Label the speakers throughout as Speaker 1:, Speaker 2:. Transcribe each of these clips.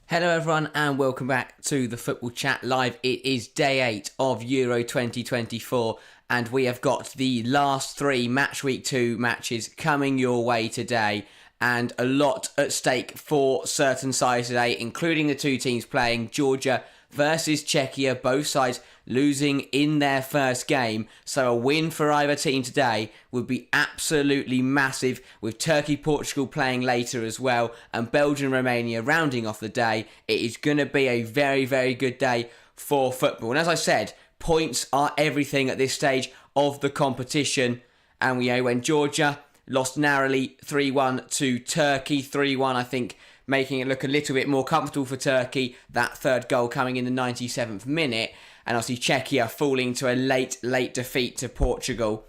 Speaker 1: Hello everyone and welcome back to the Football Chat Live. It is day 8 of Euro 2024 and we have got the last 3 match week 2 matches coming your way today, and a lot at stake for certain sides today, including the 2 teams playing, Georgia versus Czechia, both sides losing in their first game, so a win for either team today would be absolutely massive, with Turkey, Portugal playing later as well, and Belgium, Romania rounding off the day. It is going to be a very, very good day for football, and as I said, points are everything at this stage of the competition, and we know when Georgia lost narrowly 3-1 to Turkey, 3-1 I think, making it look a little bit more comfortable for Turkey, that third goal coming in the 97th minute, and obviously Czechia falling to a late defeat to Portugal.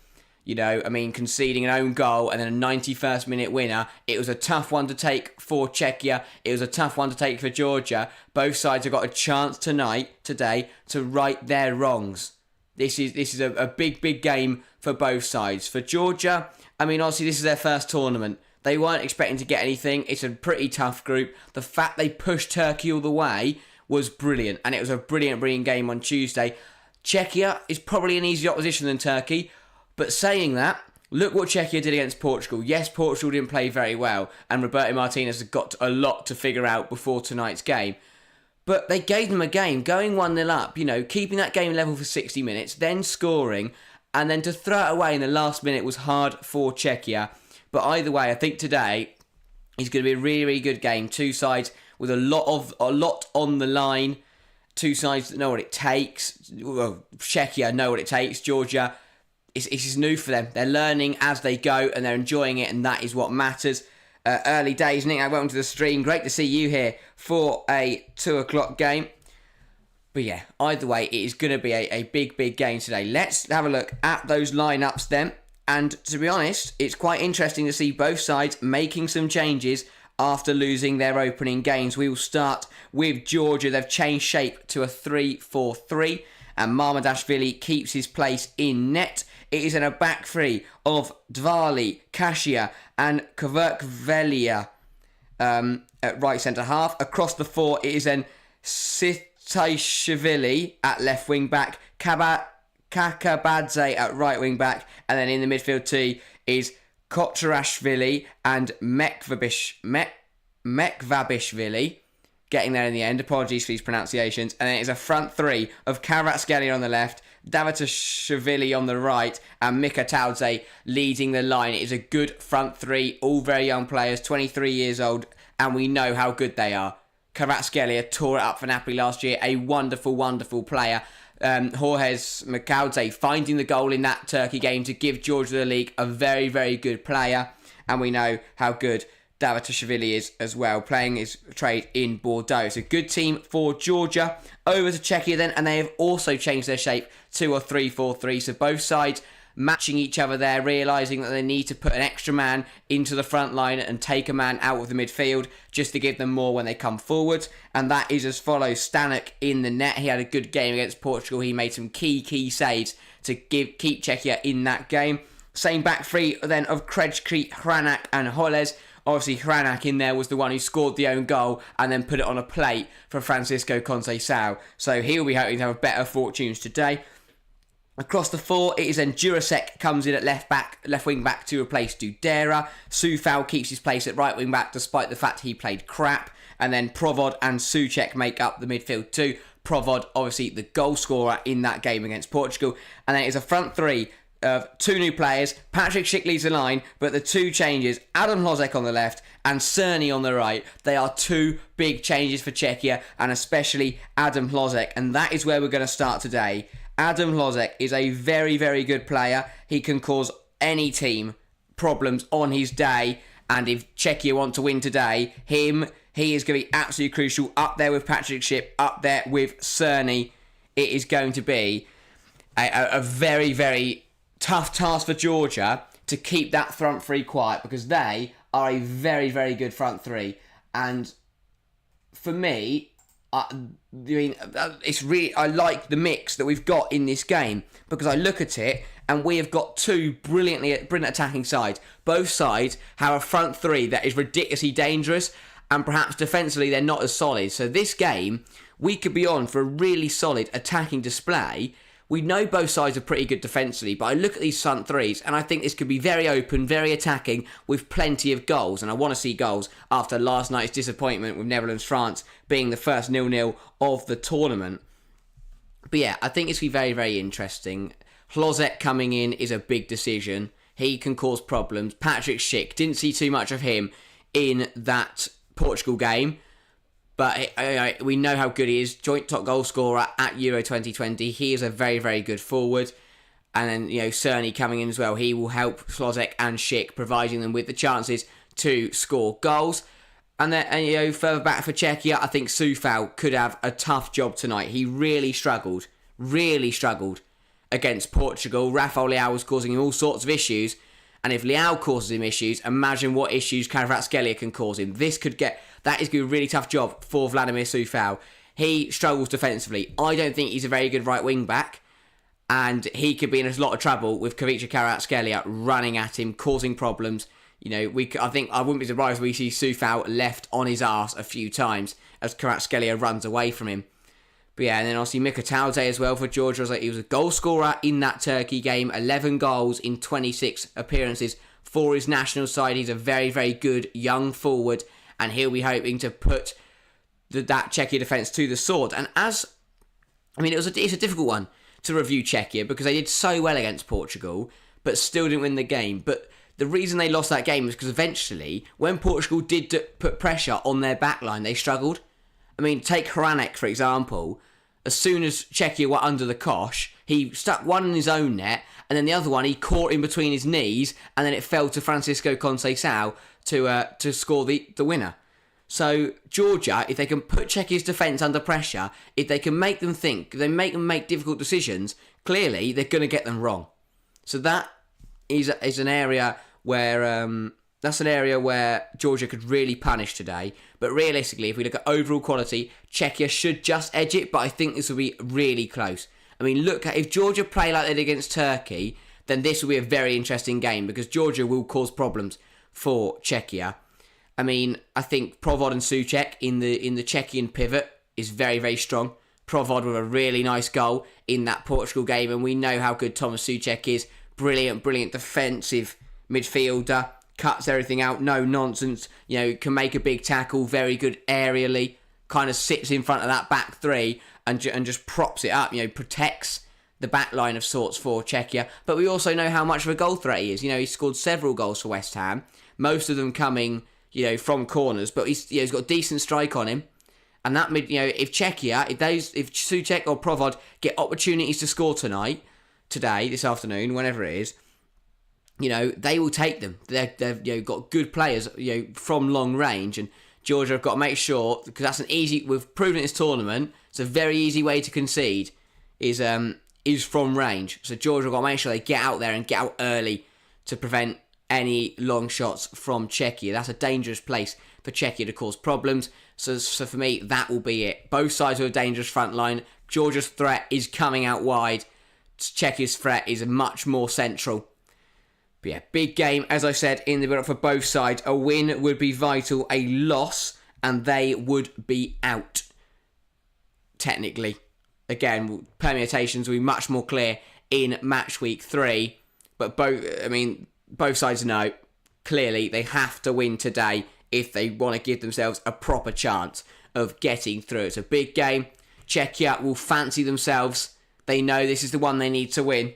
Speaker 1: Conceding an own goal and then a 91st minute winner. It was a tough one to take for Czechia. It was a tough one to take for Georgia. Both sides have got a chance today, to right their wrongs. This is a big game for both sides. For Georgia, obviously this is their first tournament. They weren't expecting to get anything. It's a pretty tough group. The fact they pushed Turkey all the way was brilliant, and it was a brilliant game on Tuesday. Czechia is probably an easier opposition than Turkey, but saying that, look what Czechia did against Portugal. Yes, Portugal didn't play very well, and Roberto Martinez has got a lot to figure out before tonight's game. But they gave them a game, going 1-0 up, keeping that game level for 60 minutes, then scoring, and then to throw it away in the last minute was hard for Czechia. But either way, I think today is going to be a really, really good game. 2 sides with a lot on the line. 2 sides that know what it takes. Well, Czechia know what it takes. Georgia, it's new for them. They're learning as they go and they're enjoying it, and that is what matters. Early days, Nick, welcome to the stream. Great to see you here for a 2 o'clock game. But yeah, either way, it is going to be a big game today. Let's have a look at those lineups then. And to be honest, it's quite interesting to see both sides making some changes after losing their opening games. We will start with Georgia. They've changed shape to a 3-4-3, and Mamardashvili keeps his place in net. It is in a back 3 of Dvali, Kasia and Kverkvelia at right centre half. Across the 4, it is then Sitaishvili at left wing back, Kakabadze at right wing back, and then in the midfield too is Kotarashvili and Mekvabishvili, getting there in the end. Apologies for these pronunciations. And then it's a front 3 of Kvaratskhelia on the left, Davutashvili on the right, and Mika Taudze leading the line. It is a good front 3, all very young players, 23 years old, and we know how good they are. Kvaratskhelia tore it up for Napoli last year, a wonderful player. Jorge Mikaudze finding the goal in that Turkey game to give Georgia the league, a very, very good player, and we know how good Davutashvili is as well, playing his trade in Bordeaux. It's a good team for Georgia. Over to Czechia then, and they have also changed their shape to a 3-4-3, so both sides matching each other there, realising that they need to put an extra man into the front line and take a man out of the midfield just to give them more when they come forward. And that is as follows. Stanek in the net. He had a good game against Portugal. He made some key saves to keep Czechia in that game. Same back 3 then of Krejci, Hranak and Holes. Obviously, Hranak in there was the one who scored the own goal and then put it on a plate for Francisco Conceição. So he'll be hoping to have better fortunes today. Across the 4, it is then Jurasek comes in at left wing back to replace Dudera. Sufal keeps his place at right wing back despite the fact he played crap. And then Provod and Souček make up the midfield too. Provod, obviously the goal scorer in that game against Portugal. And then it's a front 3 of 2 new players. Patrick Schick leads the line, but the 2 changes, Adam Hlozek on the left and Cerny on the right, they are 2 big changes for Czechia, and especially Adam Hlozek. And that is where we're going to start today. Adam Hlozek is a very, very good player. He can cause any team problems on his day. And if Czechia want to win today, he is going to be absolutely crucial. Up there with Patrick Schick, up there with Cerny. It is going to be a very, very tough task for Georgia to keep that front 3 quiet, because they are a very, very good front 3. And for me, it's really, I like the mix that we've got in this game, because I look at it and we have got 2 brilliant attacking sides. Both sides have a front 3 that is ridiculously dangerous, and perhaps defensively they're not as solid. So this game, we could be on for a really solid attacking display. We know both sides are pretty good defensively, but I look at these front threes and I think this could be very open, very attacking, with plenty of goals. And I want to see goals after last night's disappointment with Netherlands-France being the first 0-0 of the tournament. But yeah, I think it's going to be very, very interesting. Hlozek coming in is a big decision. He can cause problems. Patrick Schick, didn't see too much of him in that Portugal game. But we know how good he is. Joint top goal scorer at Euro 2020. He is a very, very good forward. And then, Cerny coming in as well. He will help Hlozek and Schick, providing them with the chances to score goals. And then, further back for Czechia, I think Soufal could have a tough job tonight. He really struggled against Portugal. Rafael Leao was causing him all sorts of issues. And if Leao causes him issues, imagine what issues Kvaratskhelia can cause him. That is going to be a really tough job for Vladimir Soufal. He struggles defensively. I don't think he's a very good right wing back. And he could be in a lot of trouble with Kvaratskhelia running at him, causing problems. I wouldn't be surprised if we see Soufal left on his arse a few times as Kvaratskhelia runs away from him. But yeah, and then obviously Mikotadze as well for Georgia. He was a goal scorer in that Turkey game. 11 goals in 26 appearances for his national side. He's a very, very good young forward. And he'll be hoping to put that Czechia defence to the sword. And it's a difficult one to review Czechia because they did so well against Portugal, but still didn't win the game. But the reason they lost that game was because eventually, when Portugal did put pressure on their backline, they struggled. Take Hranek, for example. As soon as Czechia were under the cosh, he stuck one in his own net, and then the other one he caught in between his knees, and then it fell to Francisco Conceição to score the winner. So Georgia, if they can put Czechia's defence under pressure, if they can make them think, they make them make difficult decisions, clearly they're going to get them wrong. So that is an area where Georgia could really punish today. But realistically, if we look at overall quality, Czechia should just edge it, but I think this will be really close. If Georgia play like they did against Turkey, then this will be a very interesting game because Georgia will cause problems for Czechia. I think Provod and Souček in the Czechian pivot is very, very strong. Provod with a really nice goal in that Portugal game, and we know how good Thomas Souček is. Brilliant defensive midfielder. Cuts everything out, no nonsense, can make a big tackle, very good aerially, kind of sits in front of that back three and just props it up, protects the back line of sorts for Czechia. But we also know how much of a goal threat he is. He scored several goals for West Ham, most of them coming, from corners, but he's got a decent strike on him. And that if Czechia, if Souček or Provod get opportunities to score today, this afternoon, whenever it is, they will take them. They've got good players, from long range, and Georgia have got to make sure, because that's we've proven in this tournament, it's a very easy way to concede, is from range. So Georgia have got to make sure they get out there and get out early to prevent any long shots from Czechia. That's a dangerous place for Czechia to cause problems. So for me, that will be it. Both sides are a dangerous front line. Georgia's threat is coming out wide. Czechia's threat is much more central. But yeah, big game, as I said, in the build-up for both sides. A win would be vital. A loss, and they would be out. Technically. Again, permutations will be much more clear in match week 3. But both sides know, clearly, they have to win today if they want to give themselves a proper chance of getting through. It's a big game. Czechia will fancy themselves. They know this is the one they need to win.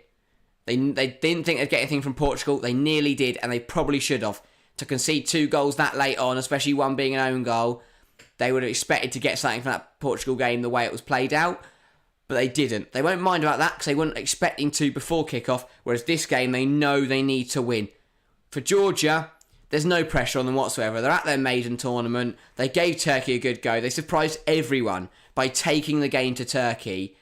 Speaker 1: They didn't think they'd get anything from Portugal. They nearly did, and they probably should have. To concede 2 goals that late on, especially one being an own goal, they would have expected to get something from that Portugal game the way it was played out, but they didn't. They won't mind about that because they weren't expecting to before kickoff, whereas this game they know they need to win. For Georgia, there's no pressure on them whatsoever. They're at their maiden tournament. They gave Turkey a good go. They surprised everyone by taking the game to Turkey.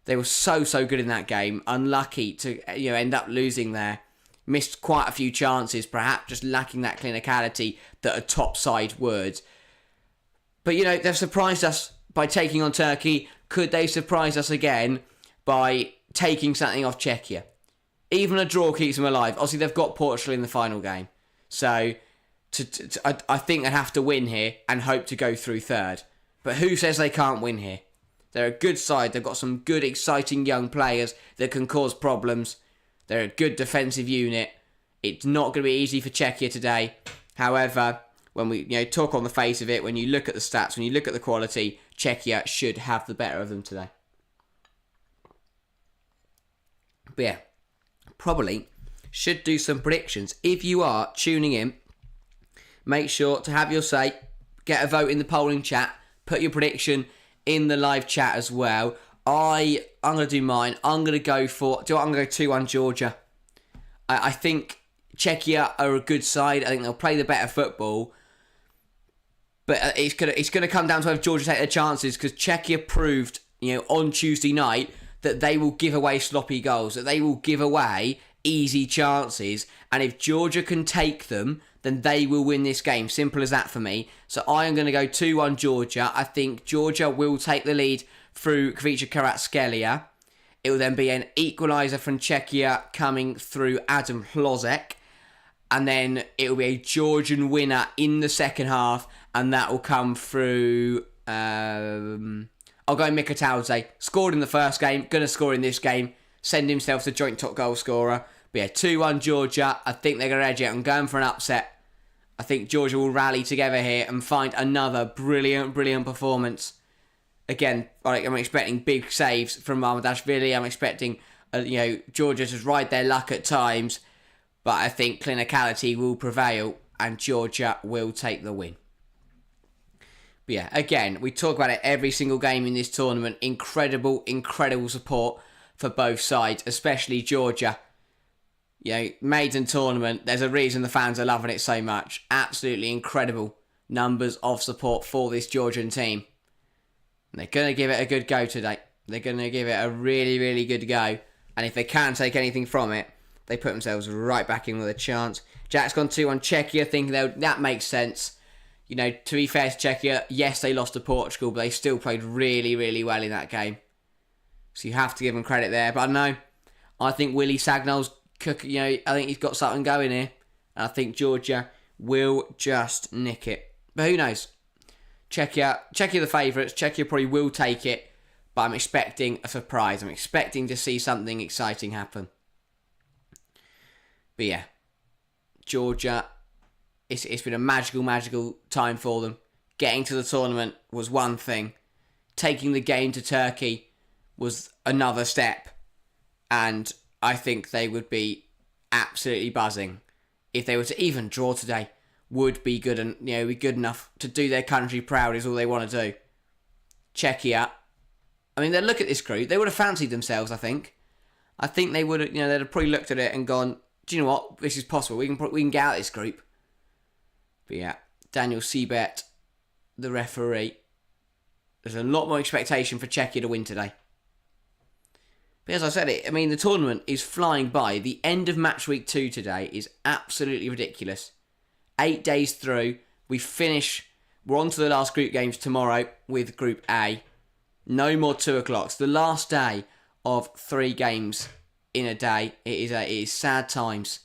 Speaker 1: They were so good in that game. Unlucky to end up losing there. Missed quite a few chances, perhaps just lacking that clinicality that a top side would. But they've surprised us by taking on Turkey. Could they surprise us again by taking something off Czechia? Even a draw keeps them alive. Obviously, they've got Portugal in the final game. So I think they'd have to win here and hope to go through third. But who says they can't win here? They're a good side. They've got some good, exciting young players that can cause problems. They're a good defensive unit. It's not going to be easy for Czechia today. However, when we talk on the face of it, when you look at the stats, when you look at the quality, Czechia should have the better of them today. But yeah, probably should do some predictions. If you are tuning in, make sure to have your say, get a vote in the polling chat, put your prediction in the live chat as well. I'm going to do mine. I'm going to go 2-1 Georgia. I think Czechia are a good side. I think they'll play the better football. But it's gonna come down to whether Georgia take their chances, because Czechia proved, on Tuesday night that they will give away sloppy goals, that they will give away easy chances, and if Georgia can take them, then they will win this game. Simple as that for me. So I am going to go 2-1 Georgia. I think Georgia will take the lead through Kvaratskhelia. It will then be an equaliser from Czechia coming through Adam Hlozek. And then it will be a Georgian winner in the second half, and that will come through... I'll go Mikataudze. Scored in the first game, going to score in this game. Send himself to joint top goal scorer. But yeah, 2-1 Georgia. I think they're going to edge it. I'm going for an upset. I think Georgia will rally together here and find another brilliant performance. Again, I'm expecting big saves from Mamardashvili. I'm expecting, Georgia to ride their luck at times. But I think clinicality will prevail and Georgia will take the win. But yeah, again, we talk about it every single game in this tournament. Incredible support for both sides, especially Georgia. Maiden tournament, there's a reason the fans are loving it so much. Absolutely incredible numbers of support for this Georgian team. And they're going to give it a good go today. They're going to give it a really good go. And if they can take anything from it, they put themselves right back in with a chance. Jack's gone 2-1 Czechia, thinking that makes sense. To be fair to Czechia, yes, they lost to Portugal, but they still played really well in that game. So you have to give them credit there. But I don't know. I think Willie Sagnol's I think he's got something going here. And I think Georgia will just nick it. But who knows? Czechia the favourites. Czechia probably will take it. But I'm expecting a surprise. I'm expecting to see something exciting happen. But yeah, Georgia, it's been a magical time for them. Getting to the tournament was one thing. Taking the game to Turkey was another step. And I think they would be absolutely buzzing if they were to even draw today. Would be good and be good enough to do their country proud is all they want to do. Czechia, they'd look at this group. They would have fancied themselves. I think they would have. They'd have probably looked at it and gone, do you know what? This is possible. We can get out of this group. But yeah, Daniel Siebert, the referee. There's a lot more expectation for Czechia to win today. But as I said, the tournament is flying by. The end of match week 2 today is absolutely ridiculous. 8 days through, we're on to the last group games tomorrow with Group A. No more 2 o'clocks. The last day of 3 games in a day. It is sad times.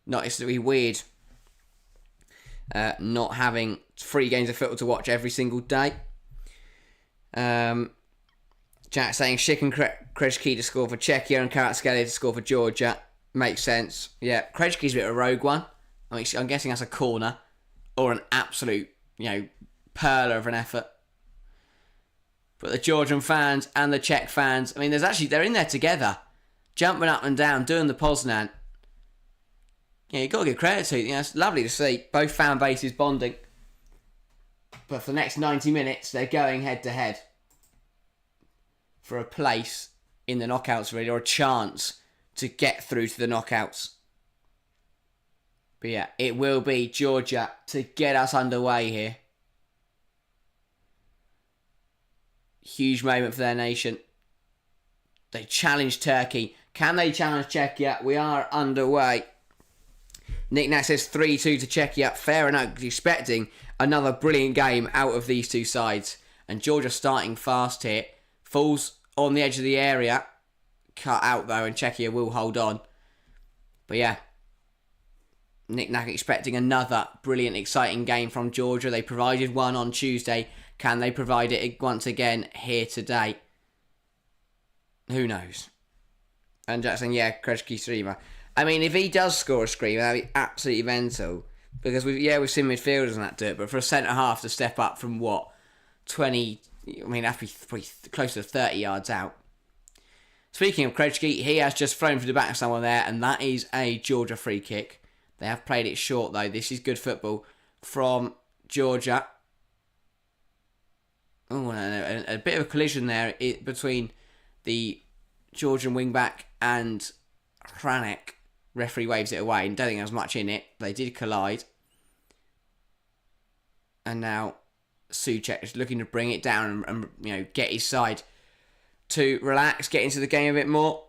Speaker 1: It's really weird not having 3 games of football to watch every single day. Jack saying Schick and Krejci to score for Czechia and Kvaratskhelia to score for Georgia. Makes sense. Yeah, Krejci's a bit of a rogue one. I'm guessing that's a corner or an absolute, pearler of an effort. But the Georgian fans and the Czech fans, they're in there together, jumping up and down, doing the Poznan. You've got to give credit to it. It's lovely to see both fan bases bonding. But for the next 90 minutes, they're going head to head for a place in the knockouts, really, or a chance to get through to the knockouts. But yeah, it will be Georgia to get us underway here. Huge moment for their nation. They challenge Turkey. Can they challenge Czechia? We are underway. Nick Nat says 3-2 to Czechia. Fair enough, expecting another brilliant game out of these two sides. And Georgia starting fast here. Falls on the edge of the area. Cut out though, and Czechia will hold on. But yeah, Nick Nack expecting another brilliant, exciting game from Georgia. They provided one on Tuesday. Can they provide it once again here today? Who knows? And Jackson, Krejci screamer. I mean, if he does score a screamer, that'd be absolutely mental. Because we've seen midfielders and that do it, but for a centre half to step up from 20? I mean, that'd be pretty close to 30 yards out. Speaking of Krejci, he has just thrown for the back of someone there, and that is a Georgia free kick. They have played it short though. This is good football from Georgia. Oh, a bit of a collision there between the Georgian wingback and Hranek. Referee waves it away, and don't think there was much in it. They did collide. And now Souček is looking to bring it down and get his side to relax, get into the game a bit more.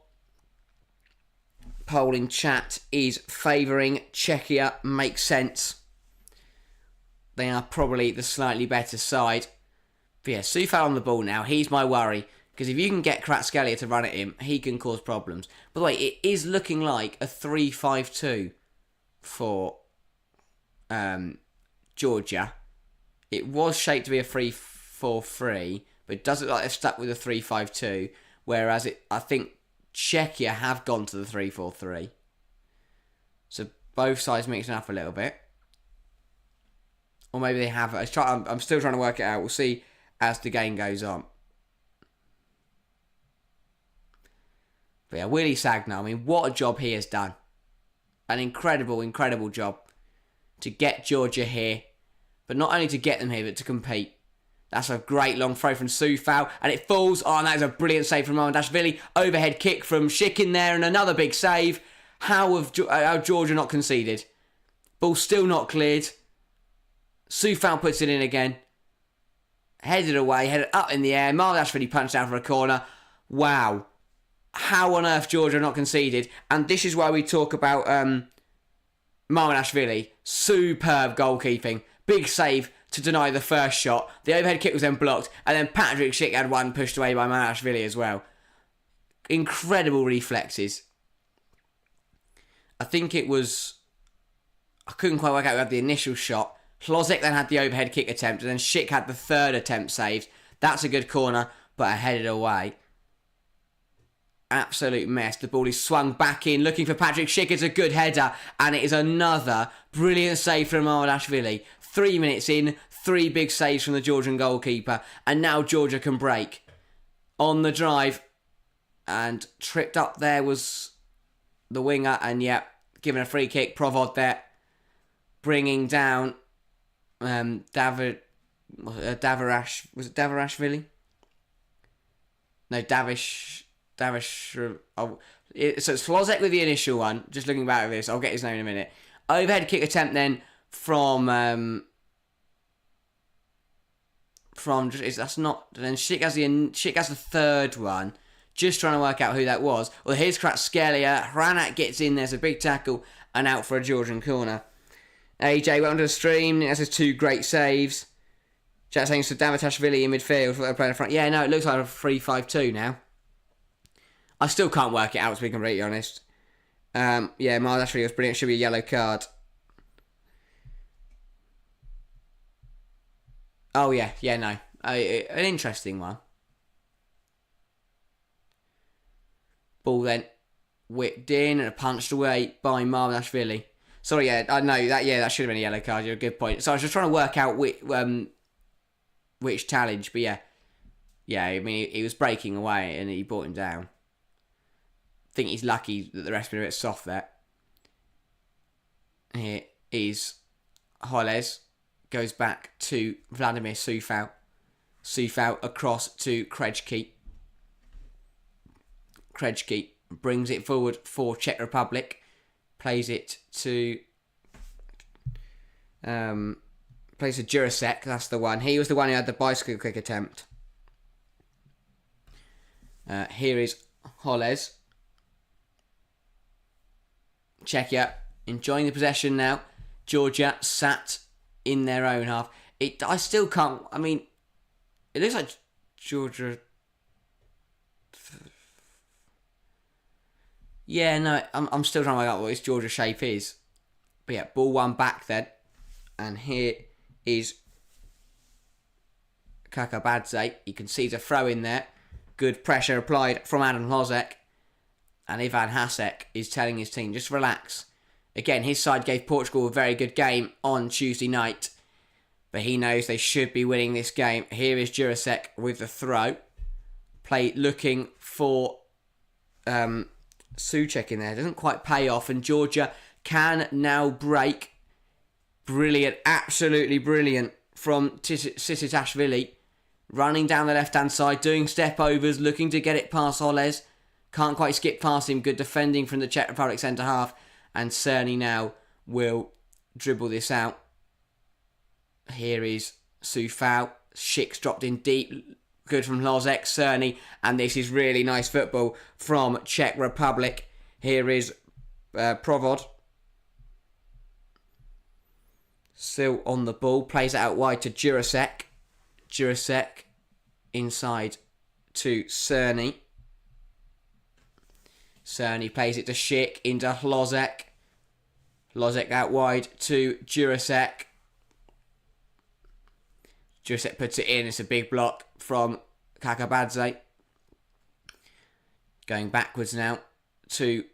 Speaker 1: Poll in chat is favouring Czechia. Makes sense. They are probably the slightly better side. But yeah, Soufal on the ball now. He's my worry. Because if you can get Kvaratskhelia to run at him, he can cause problems. By the way, it is looking like a 3-5-2 for Georgia. It was shaped to be a 3-4-3, but it does look like they've stuck with a 3-5-2. Whereas I think Czechia have gone to the 3-4-3. So both sides mixing up a little bit. Or maybe they have. I'm still trying to work it out. We'll see as the game goes on. But yeah, Willie Sagna, I mean, what a job he has done. An incredible, incredible job to get Georgia here. But not only to get them here, but to compete. That's a great long throw from Soufal. And it falls. Oh, and that is a brilliant save from Mamardashvili. Overhead kick from Schick in there. And another big save. How have Georgia not conceded? Ball still not cleared. Soufal puts it in again. Headed away. Headed up in the air. Mamardashvili punched down for a corner. Wow. How on earth Georgia not conceded? And this is why we talk about Mamardashvili. Superb goalkeeping. Big save to deny the first shot. The overhead kick was then blocked. And then Patrick Schick had one pushed away by Mamardashvili as well. Incredible reflexes. I think it was... I couldn't quite work out who had the initial shot. Hlozek then had the overhead kick attempt. And then Schick had the third attempt saved. That's a good corner, but I headed away. Absolute mess. The ball is swung back in, looking for Patrick Schick. It's a good header, and it is another brilliant save from Mamardashvili. 3 minutes in, 3 big saves from the Georgian goalkeeper, and now Georgia can break. On the drive, and tripped up there was the winger, and given a free kick. Provod there, bringing down Davarashvili? Was it Davarashvili? No, Davish. So it's Hlozek with the initial one. Just looking back at this, I'll get his name in a minute. Overhead kick attempt then from that's not. Then Schick has the third one. Just trying to work out who that was. Well, here's Kvaratskhelia. Hranek gets in. There's a big tackle and out for a Georgian corner. AJ, welcome to the stream. That's his 2 great saves. Jack saying so Davatashvili in midfield for playing in front. Yeah, no, it looks like a 3-5-2 now. I still can't work it out, to be completely honest. Mamardashvili was brilliant. Should be a yellow card. Oh, no. An interesting one. Ball then whipped in and punched away by Mamardashvili. Sorry, I know that should have been a yellow card. You're a good point. So I was just trying to work out which challenge, but I mean, he was breaking away and he brought him down. I think he's lucky that the rest been a bit soft there. Here is Holles. Goes back to Vladimir Soufal. Soufal across to Krejci. Krejci brings it forward for Czech Republic. Plays it to Jurasek. That's the one. He was the one who had the bicycle kick attempt. Here is Holles. Czechia enjoying the possession now. Georgia sat in their own half. I still can't. I mean, it looks like Georgia. Yeah, no, I'm still trying to work out what this Georgia shape is. But yeah, ball one back then. And here is Kakabadze. You can see the throw in there. Good pressure applied from Adam Lozek. And Ivan Hasek is telling his team, just relax. Again, his side gave Portugal a very good game on Tuesday night. But he knows they should be winning this game. Here is Jurasek with the throw. Play looking for Souček in there. Doesn't quite pay off. And Georgia can now break. Brilliant. Absolutely brilliant from Sisitashvili. Running down the left-hand side. Doing step-overs. Looking to get it past Holes. Can't quite skip past him. Good defending from the Czech Republic centre-half. And Cerny now will dribble this out. Here is Sufal. Schick's dropped in deep. Good from Lozek, Cerny. And this is really nice football from Czech Republic. Here is Provod. Still on the ball. Plays it out wide to Jurasek. Jurasek inside to Cerny. Cerny plays it to Schick into Lozek. Lozek out wide to Jurasek. Jurasek puts it in. It's a big block from Kakabadze. Going backwards now to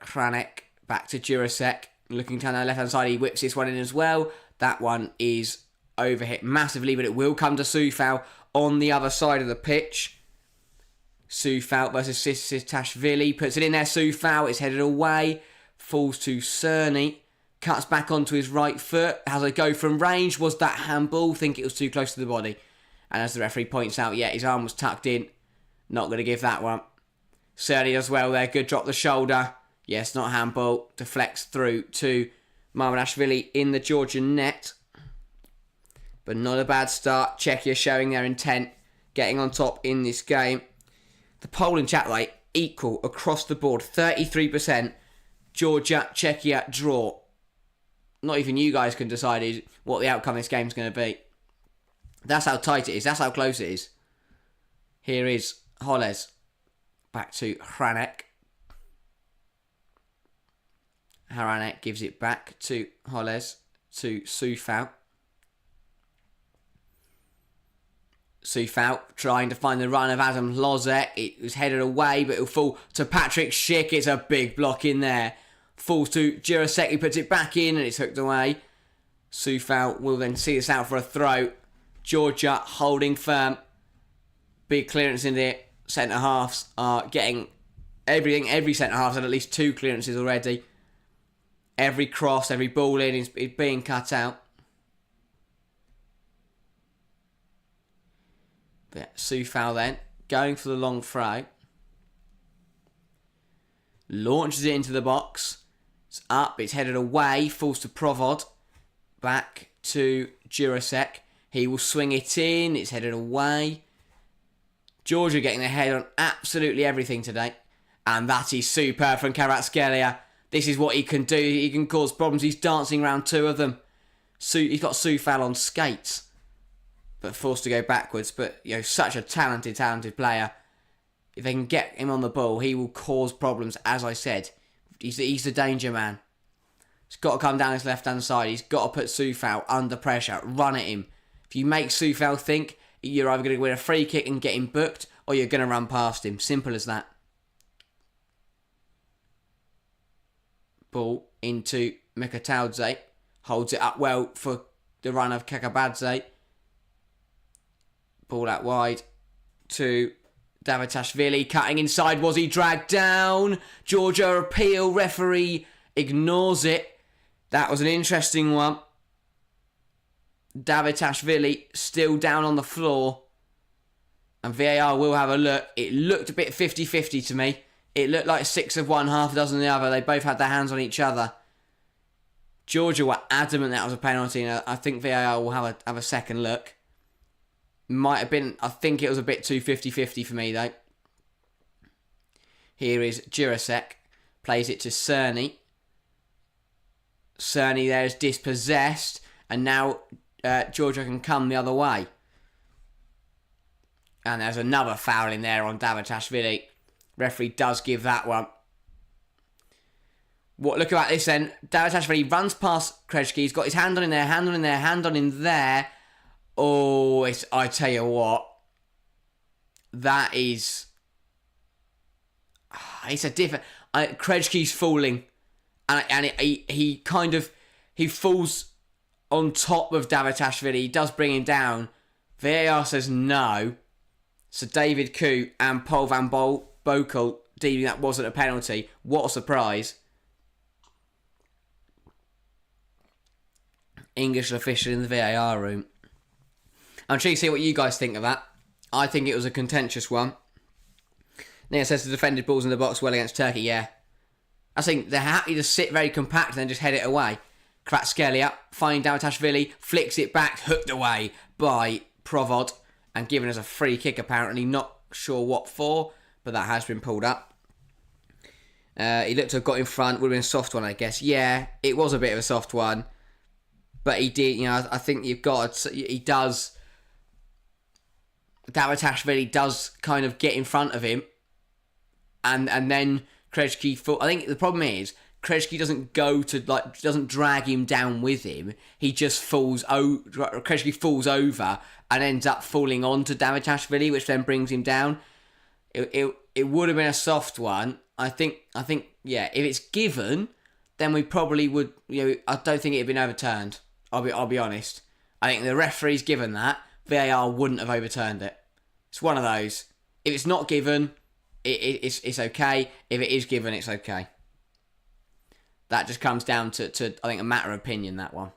Speaker 1: Hranek. Back to Jurasek. Looking down the left-hand side. He whips this one in as well. That one is overhit massively, but it will come to Sufal on the other side of the pitch. Sufal versus Sisitashvili. Puts it in there. Sufal is headed away. Falls to Cerny. Cuts back onto his right foot. Has a go from range. Was that handball? Think it was too close to the body. And as the referee points out, yeah, his arm was tucked in. Not going to give that one. Cerny does well there. Good drop the shoulder. Yes, not handball. Deflects through to Mamardashvili in the Georgian net. But not a bad start. Czechia showing their intent. Getting on top in this game. The poll in chat rate equal across the board. 33%. Georgia, Czechia, draw. Not even you guys can decide what the outcome of this game is going to be. That's how tight it is. That's how close it is. Here is Holes. Back to Hranek. Hranek gives it back to Holes. To Sufal. Sufal trying to find the run of Adam Lozek. It was headed away, but it'll fall to Patrick Schick. It's a big block in there. Falls to Jurasek. He puts it back in and it's hooked away. Sufal will then see this out for a throw. Georgia holding firm. Big clearance in there. Centre-halves are getting everything. Every centre-half's had at least 2 clearances already. Every cross, every ball in is being cut out. But Sufal then, going for the long throw. Launches it into the box. It's up, it's headed away, falls to Provod. Back to Jurasek. He will swing it in, it's headed away. Georgia getting their head on absolutely everything today. And that is superb from Kvaratskhelia. This is what he can do. He can cause problems. He's dancing around 2 of them. He's got Sufal on skates. But forced to go backwards. But, you know, such a talented player. If they can get him on the ball, he will cause problems, as I said. He's the danger man. He's got to come down his left-hand side. He's got to put Sufal under pressure. Run at him. If you make Sufal think, you're either going to win a free kick and get him booked, or you're going to run past him. Simple as that. Ball into Mikataudze. Holds it up well for the run of Kakabadze. Ball out wide to Davitashvili. Cutting inside. Was he dragged down? Georgia appeal. Referee ignores it. That was an interesting one. Davitashvili still down on the floor. And VAR will have a look. It looked a bit 50-50 to me. It looked like 6 of one, half a dozen of the other. They both had their hands on each other. Georgia were adamant that was a penalty. And I think VAR will have a second look. Might have been, I think it was a bit too 50-50 for me though. Here is Jurasek. Plays it to Cerny. Cerny there is dispossessed. And now Georgia can come the other way. And there's another foul in there on Davitashvili. Referee does give that one. Look about this then. Davitashvili runs past Krejci. He's got his hand on in there, hand on in there, hand on in there. Oh, I tell you what. That is... It's a different... Krejci's falling. And he falls on top of Davitashvili. He does bring him down. VAR says no. So David Koo and Paul van Bokel deeming that wasn't a penalty. What a surprise. English official in the VAR room. I'm sure you see what you guys think of that. I think it was a contentious one. Nia says the defended balls in the box well against Turkey. Yeah. I think they're happy to sit very compact and then just head it away. Kvaratskhelia finding Davitashvili, flicks it back, hooked away by Provod and given us a free kick apparently. Not sure what for, but that has been pulled up. He looked to have got in front, would have been a soft one I guess. Yeah, it was a bit of a soft one. But he did, I think you've got to, he does, Davitashvili does kind of get in front of him. And then Krejci, I think the problem is, Krejci doesn't drag him down with him. He just Krejci falls over and ends up falling onto Davitashvili, which then brings him down. It would have been a soft one. I think, yeah, if it's given, then we probably would, I don't think it'd been overturned. I'll be honest. I think the referee's given that, VAR wouldn't have overturned it. It's one of those. If it's not given, it's okay. If it is given, it's okay. That just comes down to I think, a matter of opinion, that one.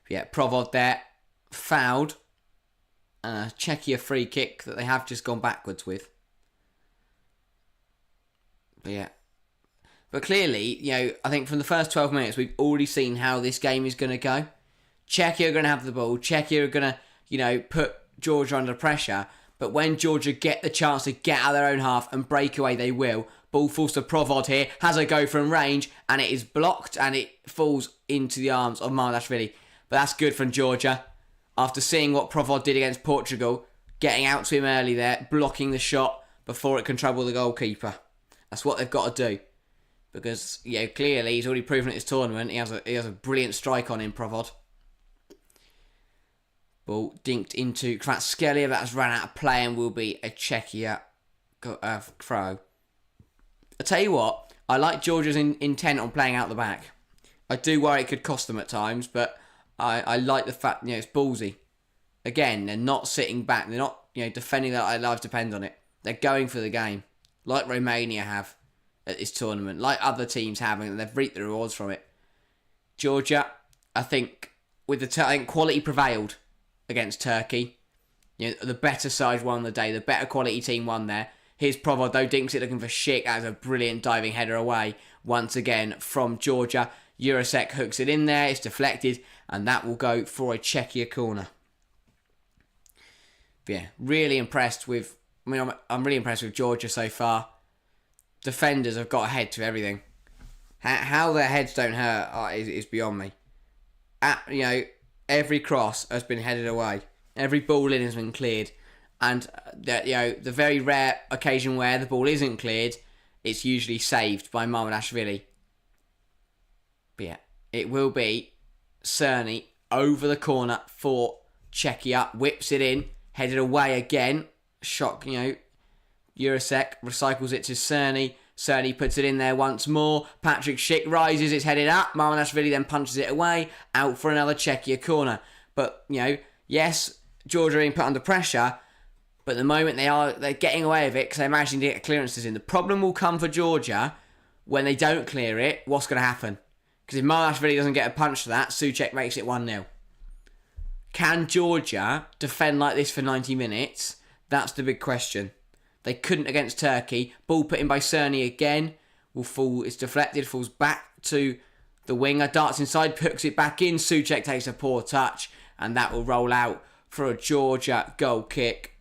Speaker 1: Yeah, Provod there, fouled. Czechia free kick that they have just gone backwards with. But yeah. But clearly, I think from the first 12 minutes, we've already seen how this game is going to go. Czechia are going to have the ball. Czechia are going to, put Georgia under pressure. But when Georgia get the chance to get out of their own half and break away, they will. Ball falls to Provod here. Has a go from range. And it is blocked. And it falls into the arms of Mamardashvili. But that's good from Georgia. After seeing what Provod did against Portugal. Getting out to him early there. Blocking the shot before it can trouble the goalkeeper. That's what they've got to do. Because, clearly he's already proven at this tournament. He has a brilliant strike on him, Provod. Ball dinked into Kvaratskhelia. That has run out of play and will be a Czechia throw. I tell you what, I like Georgia's intent on playing out the back. I do worry it could cost them at times, but I like the fact, it's ballsy. Again, they're not sitting back. They're not, defending that their lives depend on it. They're going for the game. Like Romania have at this tournament. Like other teams have, and they've reaped the rewards from it. Georgia, I think, I think quality prevailed against Turkey. The better side won the day. The better quality team won there. Here's Provod, though, dinks it looking for Schick. That is a brilliant diving header away. Once again from Georgia. Jurasek hooks it in there. It's deflected. And that will go for a Czechia corner. But yeah, really impressed with... I'm really impressed with Georgia so far. Defenders have got a head to everything. How their heads don't hurt is beyond me. Every cross has been headed away. Every ball in has been cleared. And the very rare occasion where the ball isn't cleared, it's usually saved by Mamardashvili. But yeah, it will be Cerny over the corner for Czechia. Whips it in, headed away again. Shock, Jurasek recycles it to Cerny. Cerny puts it in there once more. Patrick Schick rises, it's headed up. Mamardashvili then punches it away. Out for another Czechia corner. But, yes, Georgia are being put under pressure. But at the moment they're getting away with it because they're managing to get clearances in. The problem will come for Georgia when they don't clear it. What's going to happen? Because if Mamardashvili doesn't get a punch to that, Souček makes it 1-0. Can Georgia defend like this for 90 minutes? That's the big question. They couldn't against Turkey. Ball put in by Cerny again. Will fall. It's deflected. Falls back to the winger. Darts inside. Hooks it back in. Souček takes a poor touch. And that will roll out for a Georgia goal kick.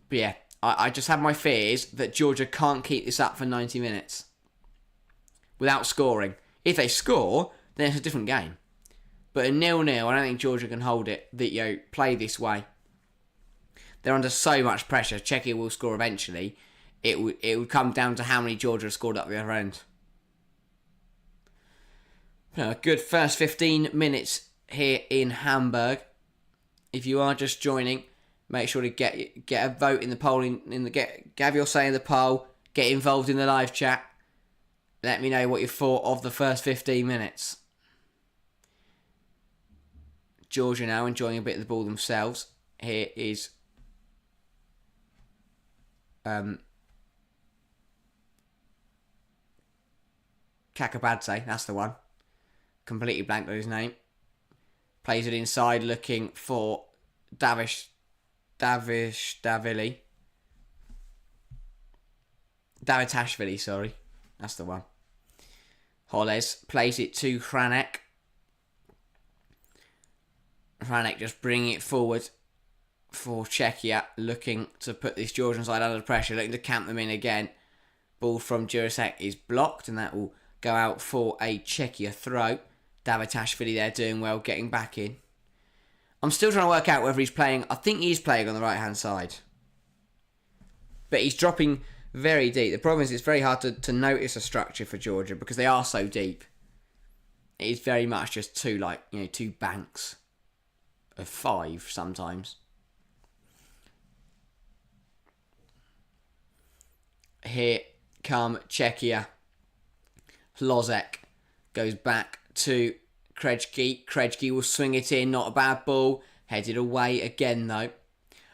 Speaker 1: But yeah, I just have my fears that Georgia can't keep this up for 90 minutes. Without scoring. If they score, then it's a different game. But a 0-0, I don't think Georgia can hold it. That play this way. They're under so much pressure. Czechia will score eventually. it would come down to how many Georgia scored up the other end. A good first 15 minutes here in Hamburg. If you are just joining, make sure to get a vote in the polling. Have your say in the poll. Get involved in the live chat. Let me know what you thought of the first 15 minutes. Georgia now enjoying a bit of the ball themselves. Here is Kakabadze, that's the one. Completely blanked on his name. Plays it inside, looking for Davitashvili, sorry. That's the one. Holes plays it to Hranek. Hranek just bringing it forward for Czechia, looking to put this Georgian side under pressure, looking to camp them in again. Ball from Jurasek is blocked, and that will go out for a Czechia throw. Davitashvili there doing well, getting back in. I'm still trying to work out whether he's playing. I think he's playing on the right-hand side. But he's dropping very deep. The problem is it's very hard to notice a structure for Georgia because they are so deep. It is very much just two banks of 5 sometimes. Here come Czechia. Lozek goes back to Krejci. Krejci will swing it in. Not a bad ball. Headed away again, though. I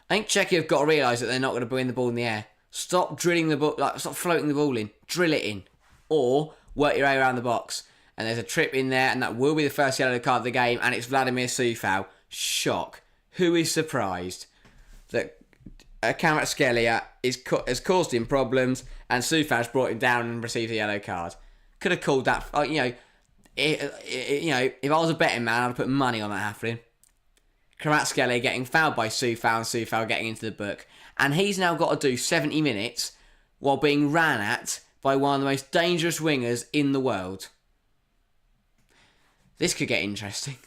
Speaker 1: think Czechia have got to realise that they're not going to win the ball in the air. Stop drilling the ball. Stop floating the ball in. Drill it in. Or work your way around the box. And there's a trip in there, and that will be the first yellow card of the game, and it's Vladimir Sufau. Shock. Who is surprised that Kvaratskhelia has caused him problems, and Sufau's brought him down and received a yellow card? Could have called that. If I was a betting man, I'd put money on that happening. Kvaratskhelia getting fouled by Sufau, and Sufau getting into the book, and he's now got to do 70 minutes while being ran at by one of the most dangerous wingers in the world. This could get interesting.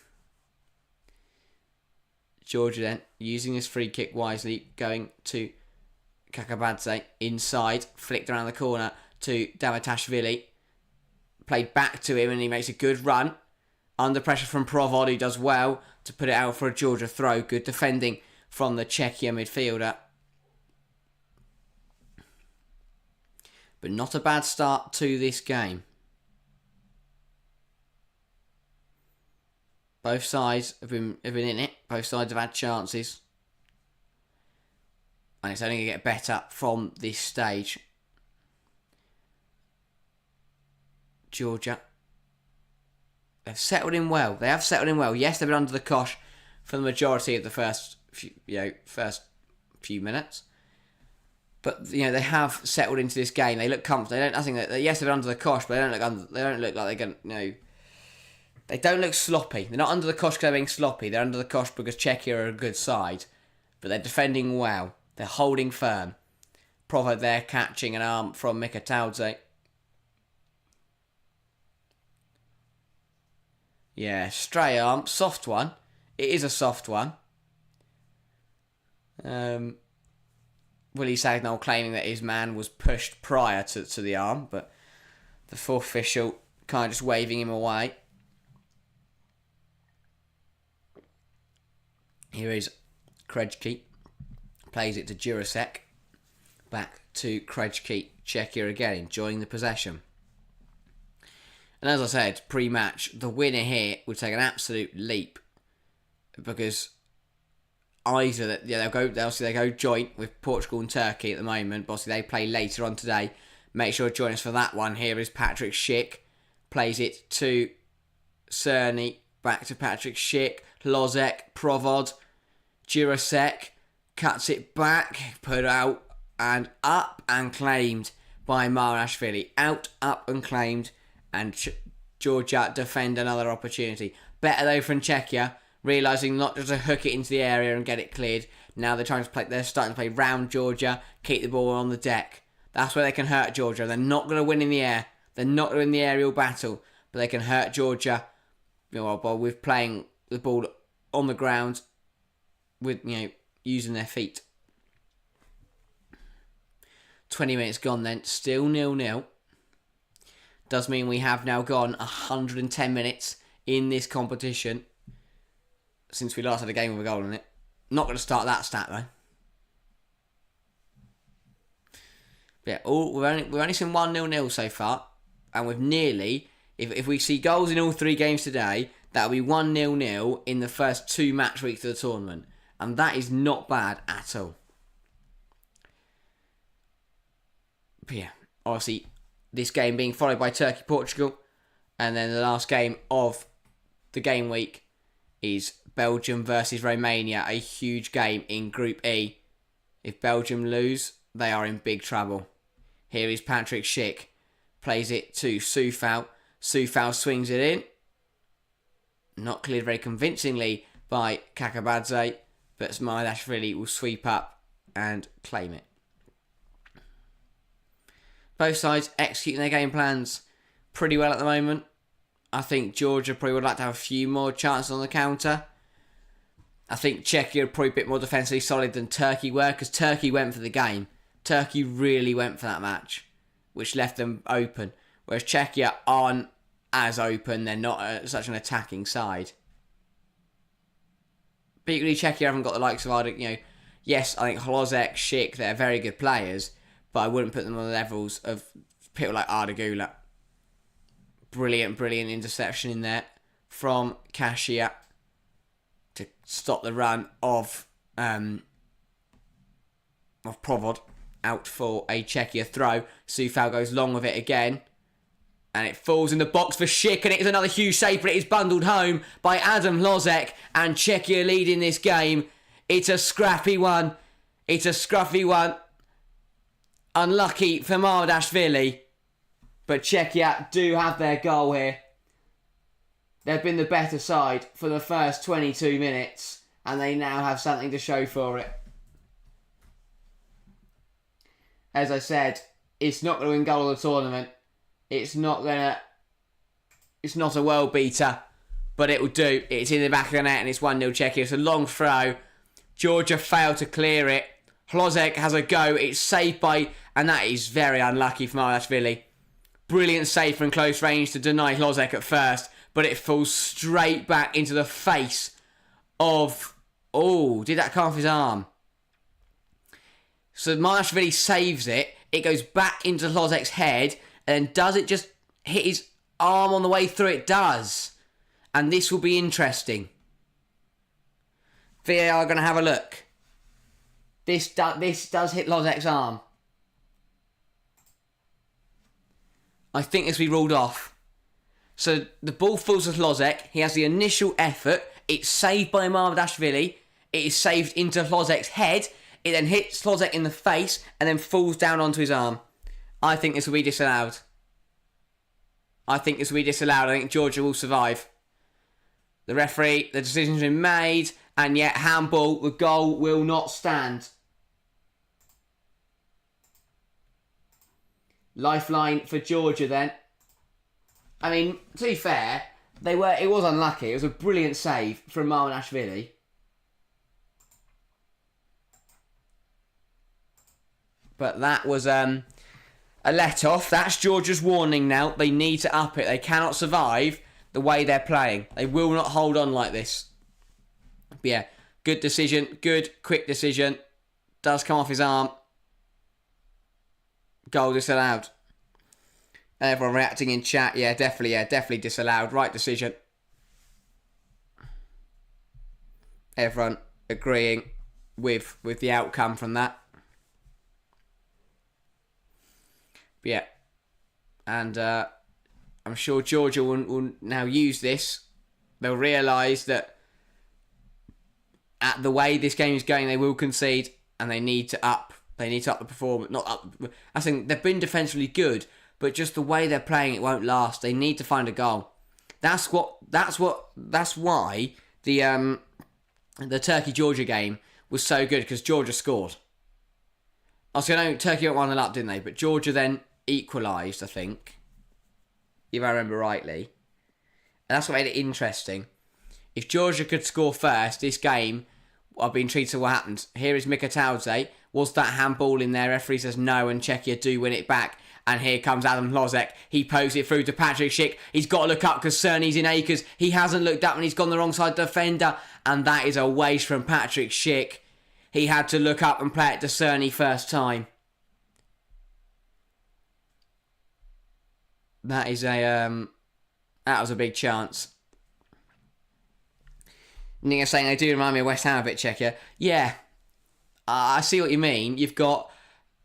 Speaker 1: Georgia then, using his free kick wisely, going to Kakabadze inside, flicked around the corner to Davitashvili. Played back to him and he makes a good run. Under pressure from Provod, who does well to put it out for a Georgia throw. Good defending from the Czechia midfielder. But not a bad start to this game. Both sides have been in it. Both sides have had chances. And it's only going to get better from this stage. Georgia. They've settled in well. They have settled in well. Yes, they've been under the cosh for the majority of the first few minutes. But they have settled into this game. They look comfortable. Yes, they've been under the cosh, but they don't look like they're going. They don't look sloppy. They're not under the cosh because they're being sloppy. They're under the cosh because Czechia are a good side. But they're defending well. They're holding firm. Provod there catching an arm from Mikataudze. Yeah, stray arm. Soft one. It is a soft one. Willie Sagnol claiming that his man was pushed prior to the arm, but the fourth official kind of just waving him away. Here is Krejci. Plays it to Jurasek. Back to Krejci. Czechia again, enjoying the possession. And as I said, pre-match, the winner here would take an absolute leap. Because either they go joint with Portugal and Turkey at the moment, but obviously they play later on today. Make sure to join us for that one. Here is Patrick Schick. Plays it to Cerny. Back to Patrick Schick. Lozek, Provod, Jurasek, cuts it back, put out and up and claimed by Marashvili. Out, up and claimed, and Georgia defend another opportunity. Better though from Czechia, realising not just to hook it into the area and get it cleared. Now they're starting to play round Georgia, keep the ball on the deck. That's where they can hurt Georgia. They're not going to win in the air. They're not going to win the aerial battle, but they can hurt Georgia. With playing the ball on the ground, with using their feet. 20 minutes gone then. Still 0-0. Does mean we have now gone 110 minutes in this competition since we last had a game with a goal in it. Not going to start that stat though. But yeah, we've only seen 1-0 so far. And we've nearly, if we see goals in all 3 games today, that'll be 1-0 in the first 2 match weeks of the tournament. And that is not bad at all. But yeah, obviously, this game being followed by Turkey-Portugal. And then the last game of the game week is Belgium versus Romania. A huge game in Group E. If Belgium lose, they are in big trouble. Here is Patrick Schick. Plays it to Soufal. Soufal swings it in. Not cleared very convincingly by Kakabadze. But Smardashvili will sweep up and claim it. Both sides executing their game plans pretty well at the moment. I think Georgia probably would like to have a few more chances on the counter. I think Czechia are probably a bit more defensively solid than Turkey were, because Turkey went for the game. Turkey really went for that match, which left them open. Whereas Czechia aren't as open. They're not such an attacking side. But equally, Czechia haven't got the likes of Arda. Yes, I think Hlozek, Schick, they're very good players, but I wouldn't put them on the levels of people like Arda Güler. Brilliant interception in there from Kasia to stop the run of Provod. Out for a Czechia throw. Soufal goes long with it again. And it falls in the box for Schick. And it is another huge save, but it is bundled home by Adam Hlozek. And Czechia leading this game. It's a scrappy one. It's a scruffy one. Unlucky for Mardashvili. But Czechia do have their goal here. They've been the better side for the first 22 minutes. And they now have something to show for it. As I said, it's not going to win goal of the tournament. It's not a world beater, but it will do. It's in the back of the net and it's 1-0 Czechia. It's a long throw. Georgia failed to clear it. Hlozek has a go. It's saved by, and that is very unlucky from Mardashvili. Brilliant save from close range to deny Hlozek at first, but it falls straight back into the face of, did that come off his arm? So Mardashvili saves it. It goes back into Hlozek's head. And then does it just hit his arm on the way through? It does. And this will be interesting. VAR are going to have a look. This does hit Hlozek's arm. I think this will be ruled off. So the ball falls to Hlozek. He has the initial effort. It's saved by Mardashvili. It is saved into Hlozek's head. It then hits Hlozek in the face and then falls down onto his arm. I think this will be disallowed. I think Georgia will survive. The referee, the decision's been made, and yet handball, the goal will not stand. Lifeline for Georgia then. I mean, to be fair, it was unlucky. It was a brilliant save from Mardashvili. But that was a let-off. That's Georgia's warning now. They need to up it. They cannot survive the way they're playing. They will not hold on like this. But yeah, good decision. Good, quick decision. Does come off his arm. Goal disallowed. Everyone reacting in chat. Yeah, definitely disallowed. Right decision. Everyone agreeing with the outcome from that. But yeah, and I'm sure Georgia will now use this. They'll realise that at the way this game is going, they will concede, and they need to up. They need to up the performance. Not up. I think they've been defensively good, but just the way they're playing, it won't last. They need to find a goal. That's why the Turkey-Georgia game was so good, because Georgia scored. Obviously, I know Turkey went 1-0 up, didn't they? But Georgia then equalised, I think, if I remember rightly. And that's what made it interesting. If Georgia could score first, this game, I've been intrigued to what happens. Here is Mikataudze Was that handball in there? Referee says no, and Czechia do win it back. And here comes Adam Hlozek. He pokes it through to Patrick Schick. He's got to look up because Cerny's in acres. He hasn't looked up and he's gone the wrong side defender. And that is a waste from Patrick Schick. He had to look up and play it to Cerny first time. That is that was a big chance. Nick is saying they do remind me of West Ham a bit, Czechia. Yeah, I see what you mean.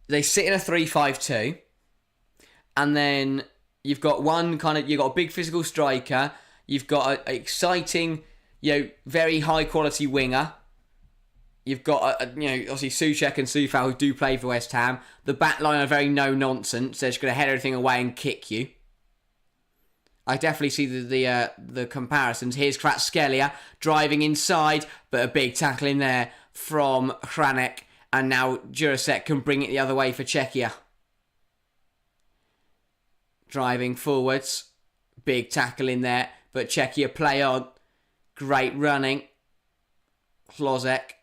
Speaker 1: They sit in a 3-5-2, and then you've got a big physical striker. You've got an exciting, very high quality winger. You've got, obviously Souček and Soufal who do play for West Ham. The back line are very no nonsense. They're just going to head everything away and kick you. I definitely see the comparisons. Here's Kvaratskhelia driving inside, but a big tackle in there from Hranek, and now Jurasek can bring it the other way for Czechia. Driving forwards, big tackle in there, but Czechia play on. Great running. Hlozek.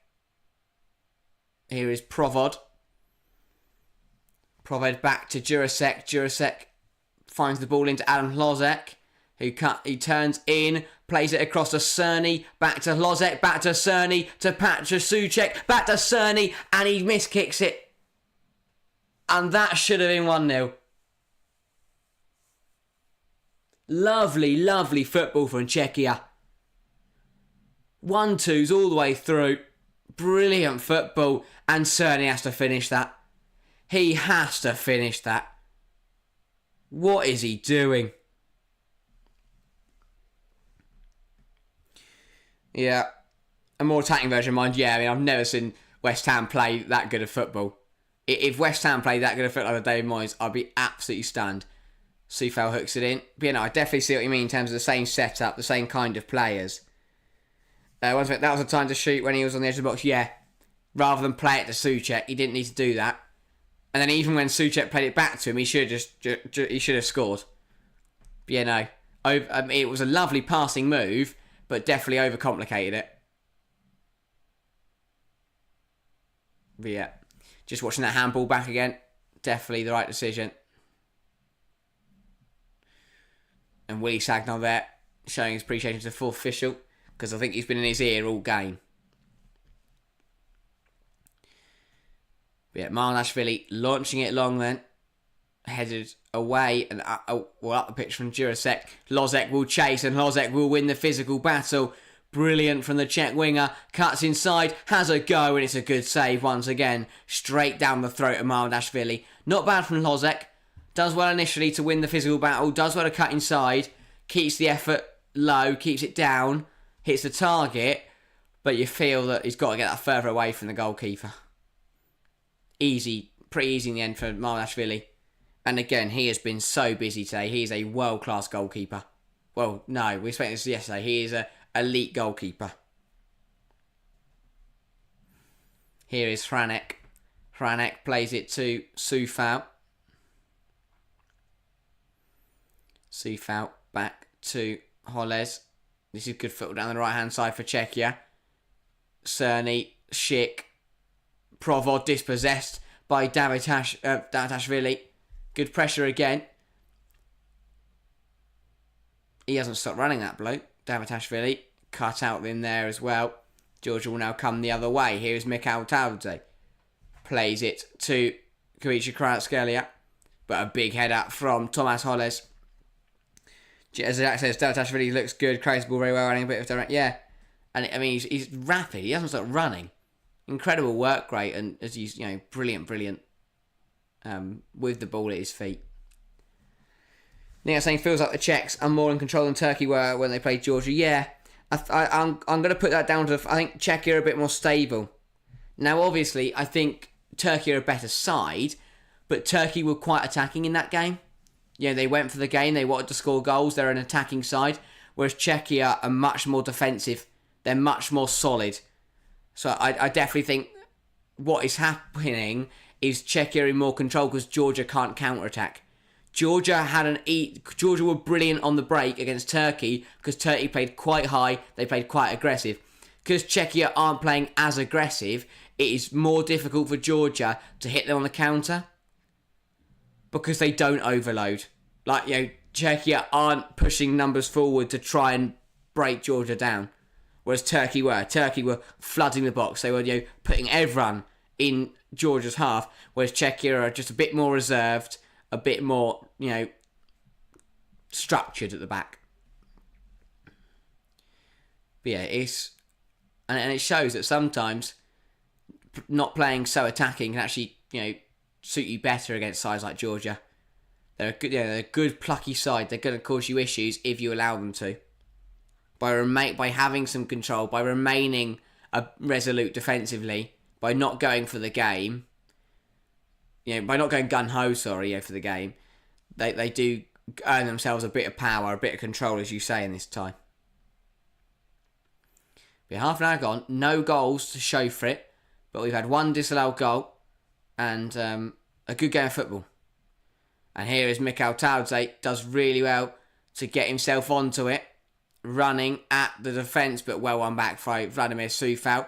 Speaker 1: Here is Provod. Provod back to Jurasek. Jurasek finds the ball into Adam Hlozek, he turns in, plays it across to Cerny, back to Hlozek, back to Cerny, to Souček, back to Cerny, and he miskicks it. And that should have been 1-0. Lovely, lovely football from Czechia. 1-2s all the way through. Brilliant football, and Cerny has to finish that. He has to finish that. What is he doing? Yeah. A more attacking version of mine. Yeah, I've never seen West Ham play that good of football. If West Ham played that good of football like David Moyes, I'd be absolutely stunned. Soufal hooks it in. But I definitely see what you mean in terms of the same setup, the same kind of players. That was the time to shoot when he was on the edge of the box. Yeah. Rather than play it to Souček, he didn't need to do that. And then even when Souček played it back to him, he should have scored. But it was a lovely passing move, but definitely overcomplicated it. But yeah, just watching that handball back again, definitely the right decision. And Willie Sagnol there, showing his appreciation to the fourth official, because I think he's been in his ear all game. But yeah, Marnashvili launching it long then. Headed away and up the pitch from Jurasek. Hlozek will chase and Hlozek will win the physical battle. Brilliant from the Czech winger. Cuts inside, has a go, and it's a good save once again. Straight down the throat of Marnashvili. Not bad from Hlozek. Does well initially to win the physical battle. Does well to cut inside. Keeps the effort low, keeps it down. Hits the target. But you feel that he's got to get that further away from the goalkeeper. Pretty easy in the end for Marnashvili. And again, he has been so busy today. He is a world-class goalkeeper. Well, no, we expected this yesterday. He is an elite goalkeeper. Here is Hranek. Hranek plays it to Soufal. Soufal back to Holez. This is good football down the right-hand side for Czechia. Cerny, Schick. Provod dispossessed by Davitashvili. Good pressure again. He hasn't stopped running, that bloke. Davitashvili cut out in there as well. Georgia will now come the other way. Here's Mikhail Taude. Plays it to Kvaratskhelia. But a big head up from Tomas Holez. As Jack says, Davitashvili looks good. Carries the ball very well, running a bit of direct. Yeah. And he's rapid. He hasn't stopped running. Incredible work rate, and as he's brilliant with the ball at his feet. Nick saying feels like the Czechs are more in control than Turkey were when they played Georgia. Yeah, I'm going to put that down to I think Czechia are a bit more stable. Now, obviously, I think Turkey are a better side, but Turkey were quite attacking in that game. They went for the game. They wanted to score goals. They're an attacking side, whereas Czechia are much more defensive. They're much more solid. So I definitely think what is happening is Czechia in more control because Georgia can't counter-attack. Georgia were brilliant on the break against Turkey because Turkey played quite high, they played quite aggressive. Because Czechia aren't playing as aggressive, it is more difficult for Georgia to hit them on the counter because they don't overload. Like, Czechia aren't pushing numbers forward to try and break Georgia down. Whereas Turkey were. Turkey were flooding the box. They were, putting everyone in Georgia's half. Whereas Czechia are just a bit more reserved, a bit more, structured at the back. But yeah, and it shows that sometimes not playing so attacking can actually, suit you better against sides like Georgia. They're a good plucky side. They're going to cause you issues if you allow them to. By having some control, by remaining resolute defensively, by not going for the game, by not going gun-ho, for the game, they do earn themselves a bit of power, a bit of control, as you say, in this time. But half an hour gone, no goals to show for it, but we've had one disallowed goal and a good game of football. And here is Mikhail Tauze, does really well to get himself onto it, running at the defence, but well won back by Vladimir Sufal.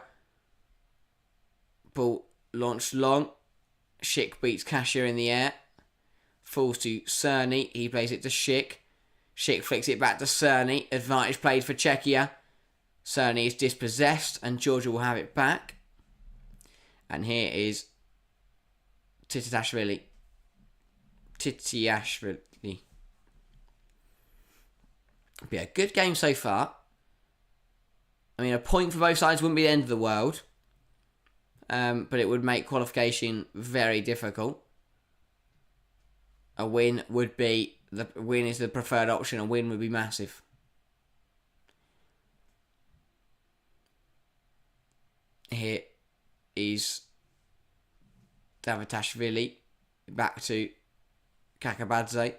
Speaker 1: Ball launched long. Schick beats Kasia in the air. Falls to Cerny. He plays it to Schick. Schick flicks it back to Cerny. Advantage played for Czechia. Cerny is dispossessed and Georgia will have it back. And here is Titiashvili. But yeah, good game so far. I mean, a point for both sides wouldn't be the end of the world. But it would make qualification very difficult. A win is the preferred option. A win would be massive. Here is Davitashvili back to Kakabadze.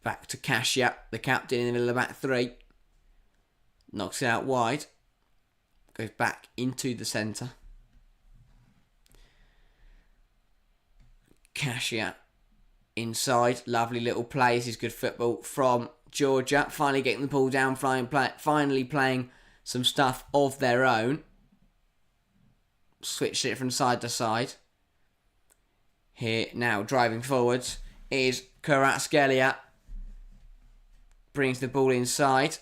Speaker 1: Back to Kasia, the captain in the middle of the back three. Knocks it out wide. Goes back into the centre. Kasia inside. Lovely little play. This is good football from Georgia. Finally getting the ball down. Finally playing some stuff of their own. Switched it from side to side. Here now driving forwards is Kvaratskhelia. Brings the ball inside.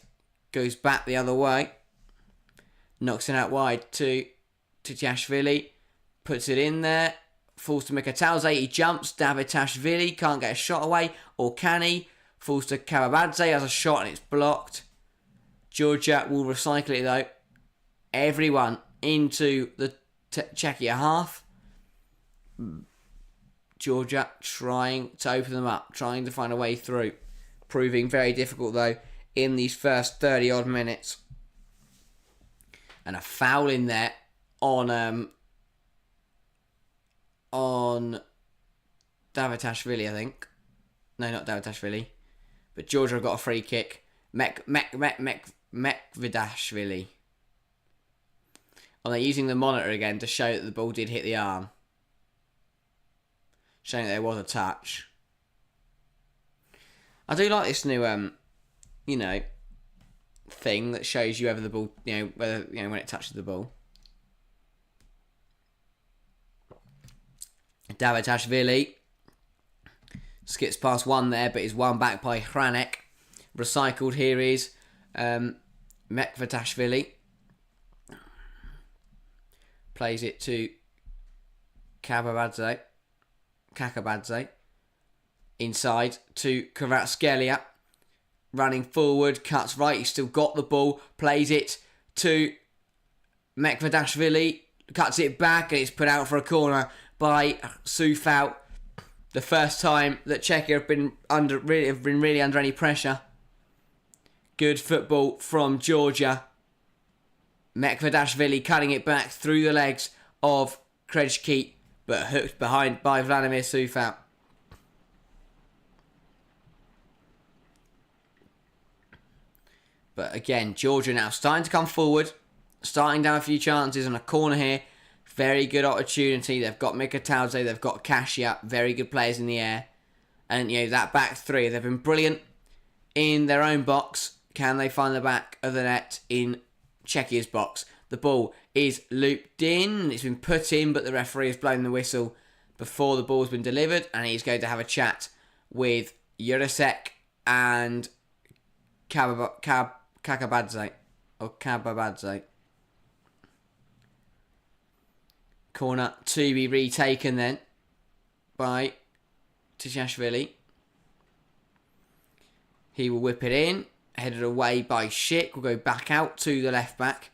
Speaker 1: Goes back the other way. Knocks it out wide to Titiashvili. Puts it in there. Falls to Mikhail. He jumps. Davitashvili can't get a shot away. Or can he? Falls to Kakabadze. Has a shot and it's blocked. Georgia will recycle it though. Everyone into the Czechia half. Georgia trying to open them up. Trying to find a way through. Proving very difficult though in these first 30 odd minutes. And a foul in there on Davitashvili, I think. No, not Davitashvili. But Georgia got a free kick. Mekvidashvili. And they're using the monitor again to show that the ball did hit the arm. Showing that there was a touch. I do like this new, thing that shows you whether the ball, whether when it touches the ball. Davitashvili skips past one there, but is won back by Hranek. Recycled here is Mekvidashvili. Plays it to Kakabadze. Inside to Kvaratskhelia. Running forward, cuts right, he's still got the ball. Plays it to Mekvidashvili. Cuts it back and it's put out for a corner by Sufal. The first time that Czechia have been really under any pressure. Good football from Georgia. Mekvidashvili cutting it back through the legs of Krejci, but hooked behind by Vladimir Sufal. But again, Georgia now starting to come forward, starting down a few chances on a corner here. Very good opportunity. They've got Mikhail, they've got Kasia, very good players in the air. And that back three, they've been brilliant in their own box. Can they find the back of the net in Czechia's box? The ball is looped in. It's been put in, but the referee has blown the whistle before the ball's been delivered, and he's going to have a chat with Jurasek and Kakabadze. Or Kababadze. Corner to be retaken then by Tchashvili. He will whip it in. Headed away by Schick. Will go back out to the left back.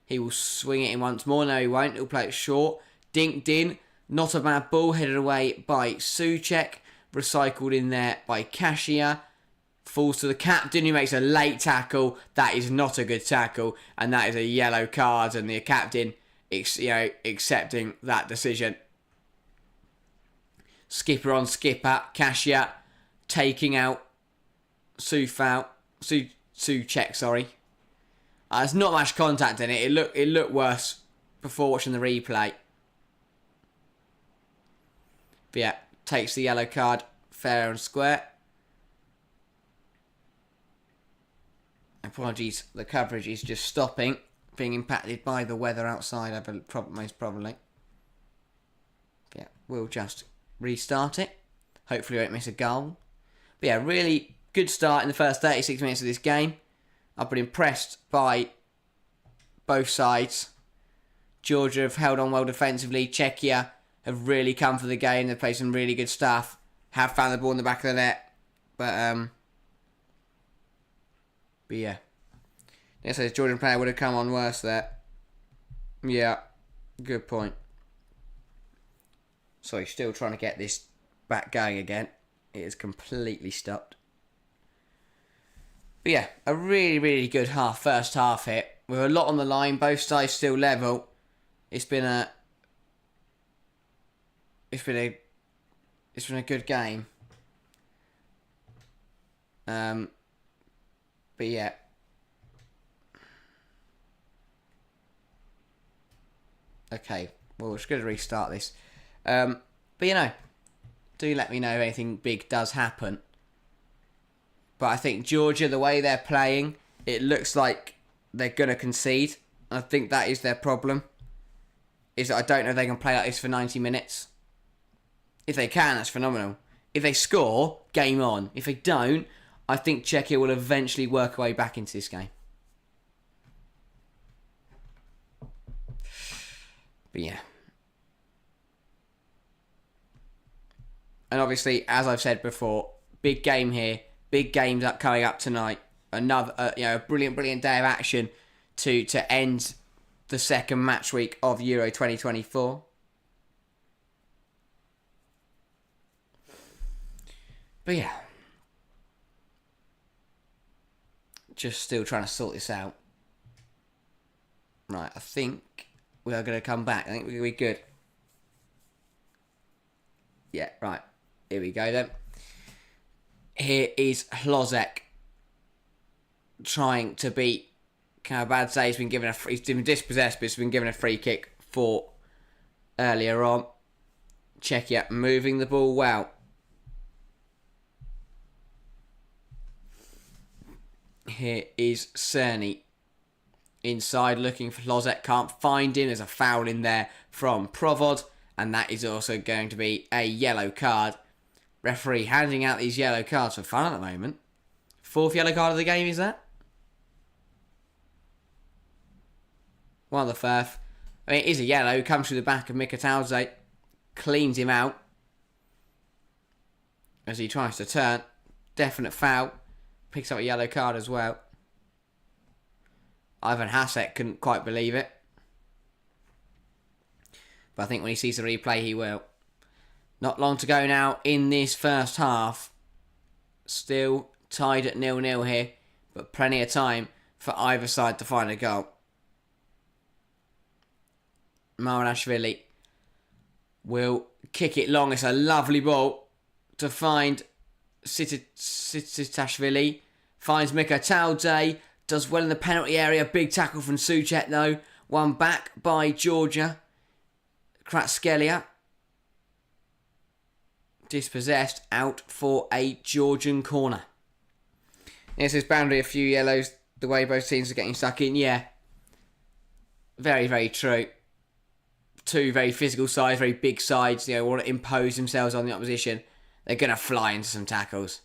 Speaker 1: He will swing it in once more. No, he won't. He'll play it short. Dinked in. Not a bad ball. Headed away by Souček. Recycled in there by Czechia. Falls to the captain, who makes a late tackle. That is not a good tackle. And that is a yellow card. And the captain, accepting that decision. Skipper on skipper. Czechia taking out Souček, sorry. There's not much contact in it. It looked worse before watching the replay. But yeah, takes the yellow card fair and square. Apologies, the coverage is just stopping, being impacted by the weather outside, most probably. But yeah, we'll just restart it. Hopefully we won't miss a goal. But yeah, really good start in the first 36 minutes of this game. I've been impressed by both sides. Georgia have held on well defensively. Czechia have really come for the game. They've played some really good stuff. Have found the ball in the back of the net. But yeah. Yes, this Georgian player would have come on worse there. Yeah, good point. Sorry, still trying to get this back going again. It is completely stopped. But yeah, a really, really good first half here. With a lot on the line, both sides still level. It's been a good game. But yeah. Okay, well, we're just going to restart this. But do let me know if anything big does happen. But I think Georgia, the way they're playing, it looks like they're going to concede. I think that is their problem. Is that I don't know if they can play like this for 90 minutes. If they can, that's phenomenal. If they score, game on. If they don't, I think Czechia will eventually work their way back into this game. But yeah. And obviously, as I've said before, big game here. Big games coming up tonight. Another, a brilliant day of action to end the second match week of Euro 2024. But yeah. Just still trying to sort this out. Right, I think we are going to come back. I think we're good. Yeah, right. Here we go then. Here is Hlozek trying to beat Kabadze. He's been dispossessed, but he's been given a free kick for earlier on. Czechia moving the ball well. Here is Cerny inside looking for Hlozek. Can't find him. There's a foul in there from Provod, and that is also going to be a yellow card. Referee handing out these yellow cards for fun at the moment. Fourth yellow card of the game, is that? Well, the first. I mean, it is a yellow. Comes through the back of Mikataudze. Cleans him out. As he tries to turn. Definite foul. Picks up a yellow card as well. Ivan Hasek couldn't quite believe it. But I think when he sees the replay, he will. Not long to go now in this first half. Still tied at 0-0 here. But plenty of time for either side to find a goal. Maranashvili will kick it long. It's a lovely ball to find Sitashvili. Finds Mikataudze. Does well in the penalty area. Big tackle from Souček though. One back by Georgia. Kratskelia. Dispossessed, out for a Georgian corner. Yes, this boundary, a few yellows. The way both teams are getting stuck in, yeah. Very, very true. Two very physical sides, very big sides, want to impose themselves on the opposition. They're going to fly into some tackles.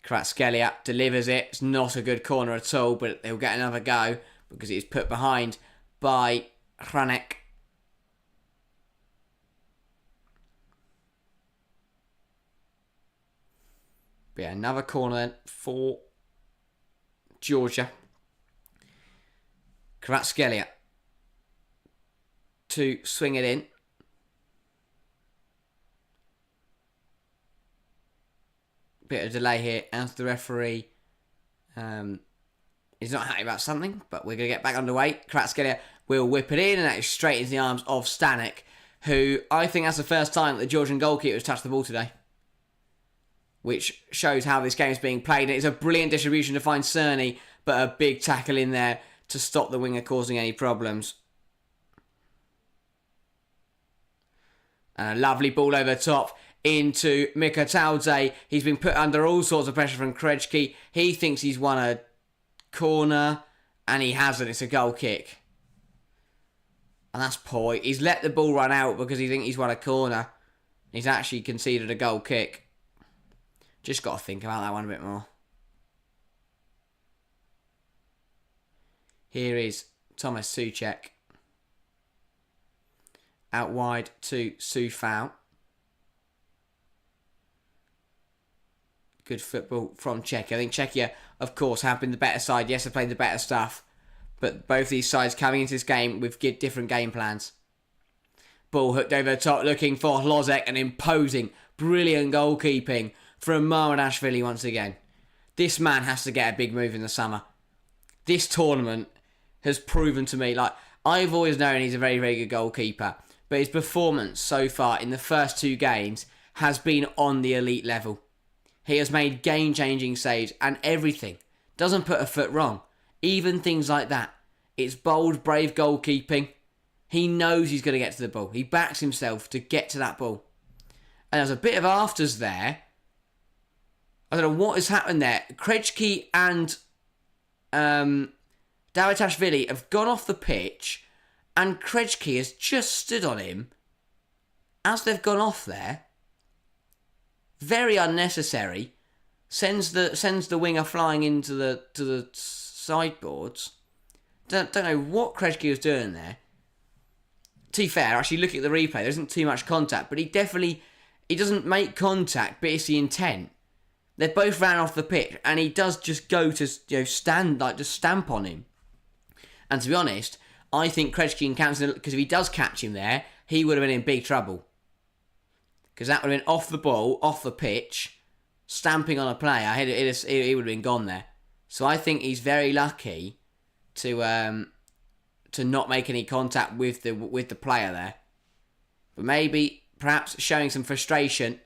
Speaker 1: Kvaratskhelia delivers it. It's not a good corner at all, but they'll get another go because it's put behind by Hranek. But yeah, another corner then for Georgia. Kvaratskhelia to swing it in. Bit of delay here as the referee is not happy about something, but we're going to get back underway. Kvaratskhelia will whip it in, and that is straight into the arms of Stanek, who I think that's the first time that the Georgian goalkeeper has touched the ball today, which shows how this game is being played. It's a brilliant distribution to find Cerny, but a big tackle in there to stop the winger causing any problems. And a lovely ball over the top into Mikataudze. He's been put under all sorts of pressure from Krejci. He thinks he's won a corner, and he hasn't. It's a goal kick. And that's poor. He's let the ball run out because he thinks he's won a corner. He's actually conceded a goal kick. Just got to think about that one a bit more. Here is Thomas Souček. Out wide to Soufal. Good football from Czechia. I think Czechia, of course, have been the better side. Yes, they've played the better stuff. But both these sides coming into this game with different game plans. Ball hooked over the top, looking for Hlozek, and imposing, brilliant goalkeeping from Mamadashvili once again. This man has to get a big move in the summer. This tournament has proven to me, I've always known he's a very, very good goalkeeper. But his performance so far in the first two games has been on the elite level. He has made game-changing saves and everything. Doesn't put a foot wrong. Even things like that. It's bold, brave goalkeeping. He knows he's going to get to the ball. He backs himself to get to that ball. And there's a bit of afters there. I don't know what has happened there. Krejci and Davitashvili have gone off the pitch, and Krejci has just stood on him as they've gone off there. Very unnecessary. Sends the winger flying into the sideboards. Don't know what Krejci was doing there. To be fair, actually looking at the replay, there isn't too much contact, but he doesn't make contact, but it's the intent. They both ran off the pitch, and he does just go to stand, just stamp on him. And to be honest, I think Krejci can cancel it, because if he does catch him there, he would have been in big trouble. Because that would have been off the ball, off the pitch, stamping on a player. He would have been gone there. So I think he's very lucky to not make any contact with the player there. But maybe, perhaps, showing some frustration.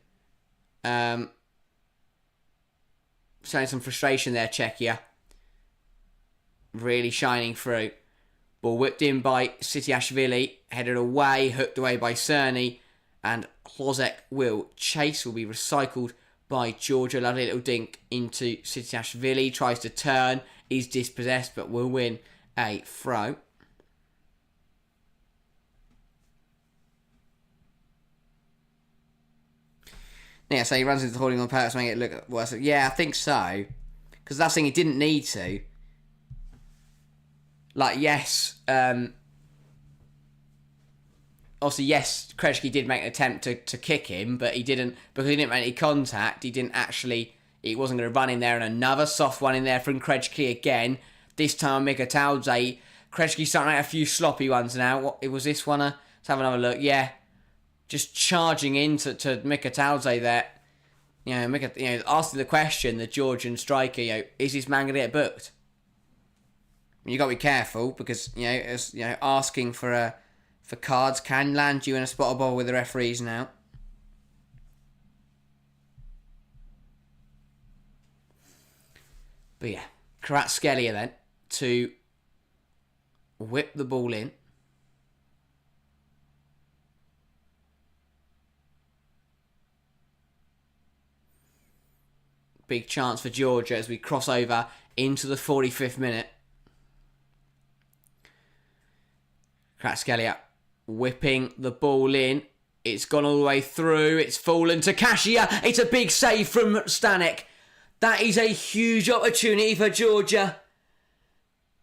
Speaker 1: Showing some frustration there, Czechia. Really shining through. Ball whipped in by Sitiashvili. Headed away, hooked away by Cerny. And Hlozek will be recycled by Georgia. Lovely little dink into Sitiashvili. Tries to turn. Is dispossessed, but will win a throw. Yeah, so he runs into the holding on purpose, making it look worse. Yeah, I think so. Because that's the thing, he didn't need to. Yes, obviously, yes, Krejci did make an attempt to kick him, but he didn't, because he didn't make any contact, he wasn't going to run in there, and another soft one in there from Krejci again. This time, Mikataudze. Krejci's starting out a few sloppy ones now. What was this one? Let's have another look. Yeah, just charging into Mikataudze there. Asking the question, the Georgian striker, is this man going to get booked? You got to be careful, because asking for cards can land you in a spot of ball with the referees now. But yeah, Kvaratskhelia then to whip the ball in. Big chance for Georgia as we cross over into the 45th minute. Kvaratskhelia whipping the ball in. It's gone all the way through. It's fallen to Czechia. It's a big save from Stanek. That is a huge opportunity for Georgia.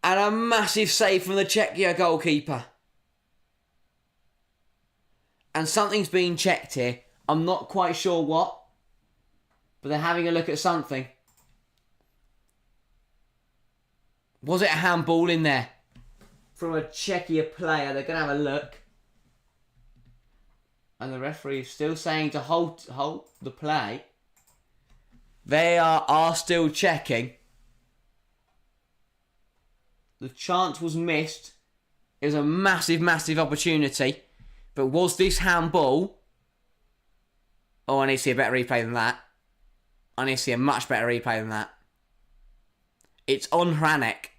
Speaker 1: And a massive save from the Czechia goalkeeper. And something's being checked here. I'm not quite sure what. But they're having a look at something. Was it a handball in there? From a Czechia player. They're going to have a look. And the referee is still saying to hold the play. They are still checking. The chance was missed. It was a massive, massive opportunity. But was this handball? Oh, I need to see a better replay than that. I need to see a much better replay than that. It's on Hranek.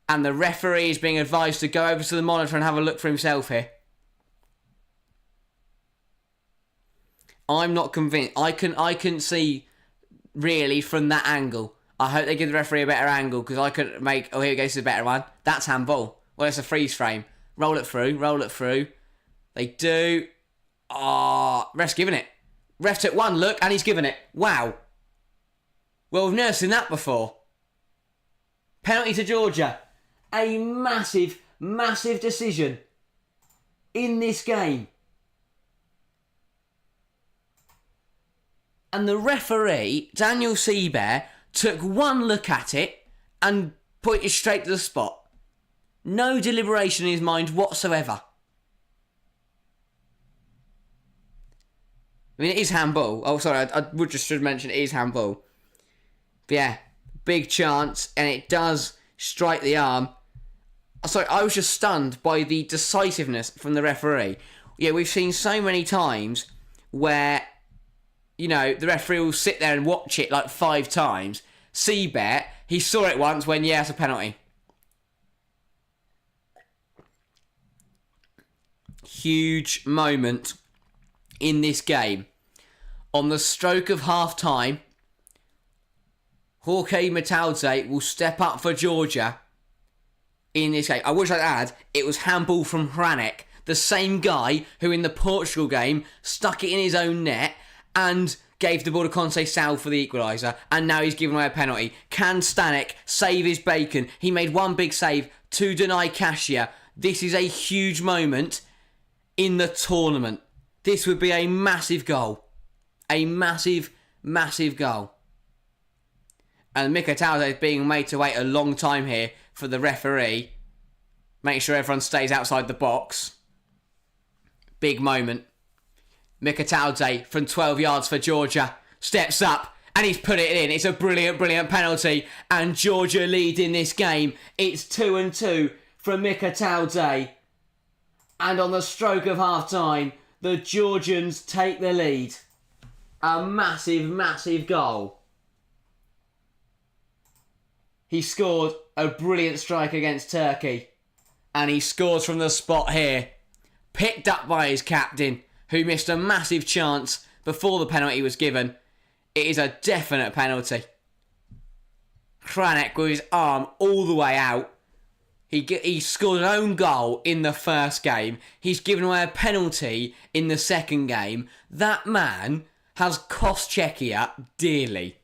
Speaker 1: And the referee is being advised to go over to the monitor and have a look for himself here. I'm not convinced. I can see really from that angle. I hope they give the referee a better angle because I couldn't make... Oh, here we go. This is a better one. That's handball. Well, it's a freeze frame. Roll it through. Roll it through. They do. Oh, ref's given it. Ref took one look and he's given it. Wow. Well, we've never seen that before. Penalty to Georgia. A massive, massive decision in this game. And the referee, Daniel Seabear, took one look at it and pointed straight to the spot. No deliberation in his mind whatsoever. I mean, it is handball. Oh, sorry, I would just should mention it is handball. But yeah, big chance, and it does strike the arm. Sorry, I was just stunned by the decisiveness from the referee. Yeah, we've seen so many times where, you know, the referee will sit there and watch it like 5 times. Seabet, he saw it once when, yeah, it's a penalty. Huge moment in this game. On the stroke of half-time, Jorge Matauze will step up for Georgia in this game. I wish I'd add, it was handball from Hranek, the same guy who in the Portugal game stuck it in his own net and gave the ball to Conceição for the equaliser, and now he's given away a penalty. Can Stanek save his bacon? He made one big save to deny Czechia. This is a huge moment in the tournament. This would be a massive goal. A massive, massive goal. And Mikatauze is being made to wait a long time here for the referee. Make sure everyone stays outside the box. Big moment. Mikatauze from 12 yards for Georgia. Steps up and he's put it in. It's a brilliant, brilliant penalty. And Georgia lead in this game. It's 2-2 from Mikatauze. And on the stroke of half-time, the Georgians take the lead. A massive, massive goal. He scored a brilliant strike against Turkey. And he scores from the spot here. Picked up by his captain, who missed a massive chance before the penalty was given. It is a definite penalty. Hranek with his arm all the way out. He scored an own goal in the first game. He's given away a penalty in the second game. That man has cost Czechia dearly.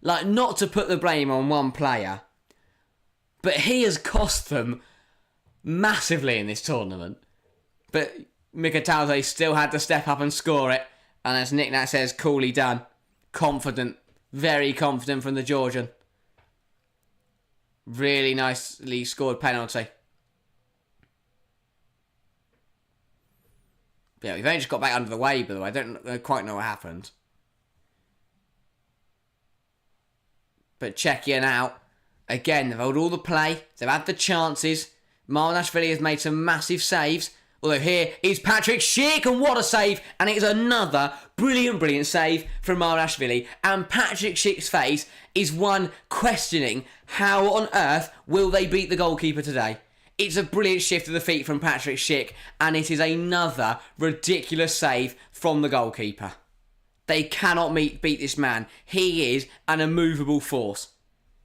Speaker 1: Like, not to put the blame on one player, but he has cost them massively in this tournament. But Mikatauze still had to step up and score it. And as Nick Nat says, coolly done. Confident. Very confident from the Georgian. Really nicely scored penalty. Yeah, we've only just got back under the way, by the way. I don't quite know what happened. But Czechia now, again, they've held all the play. They've had the chances. Marnashvili has made some massive saves. Although here is Patrick Schick, and what a save. And it is another brilliant, brilliant save from Marnashvili. And Patrick Schick's face is one questioning how on earth will they beat the goalkeeper today. It's a brilliant shift of the feet from Patrick Schick, and it is another ridiculous save from the goalkeeper. They cannot beat this man. He is an immovable force.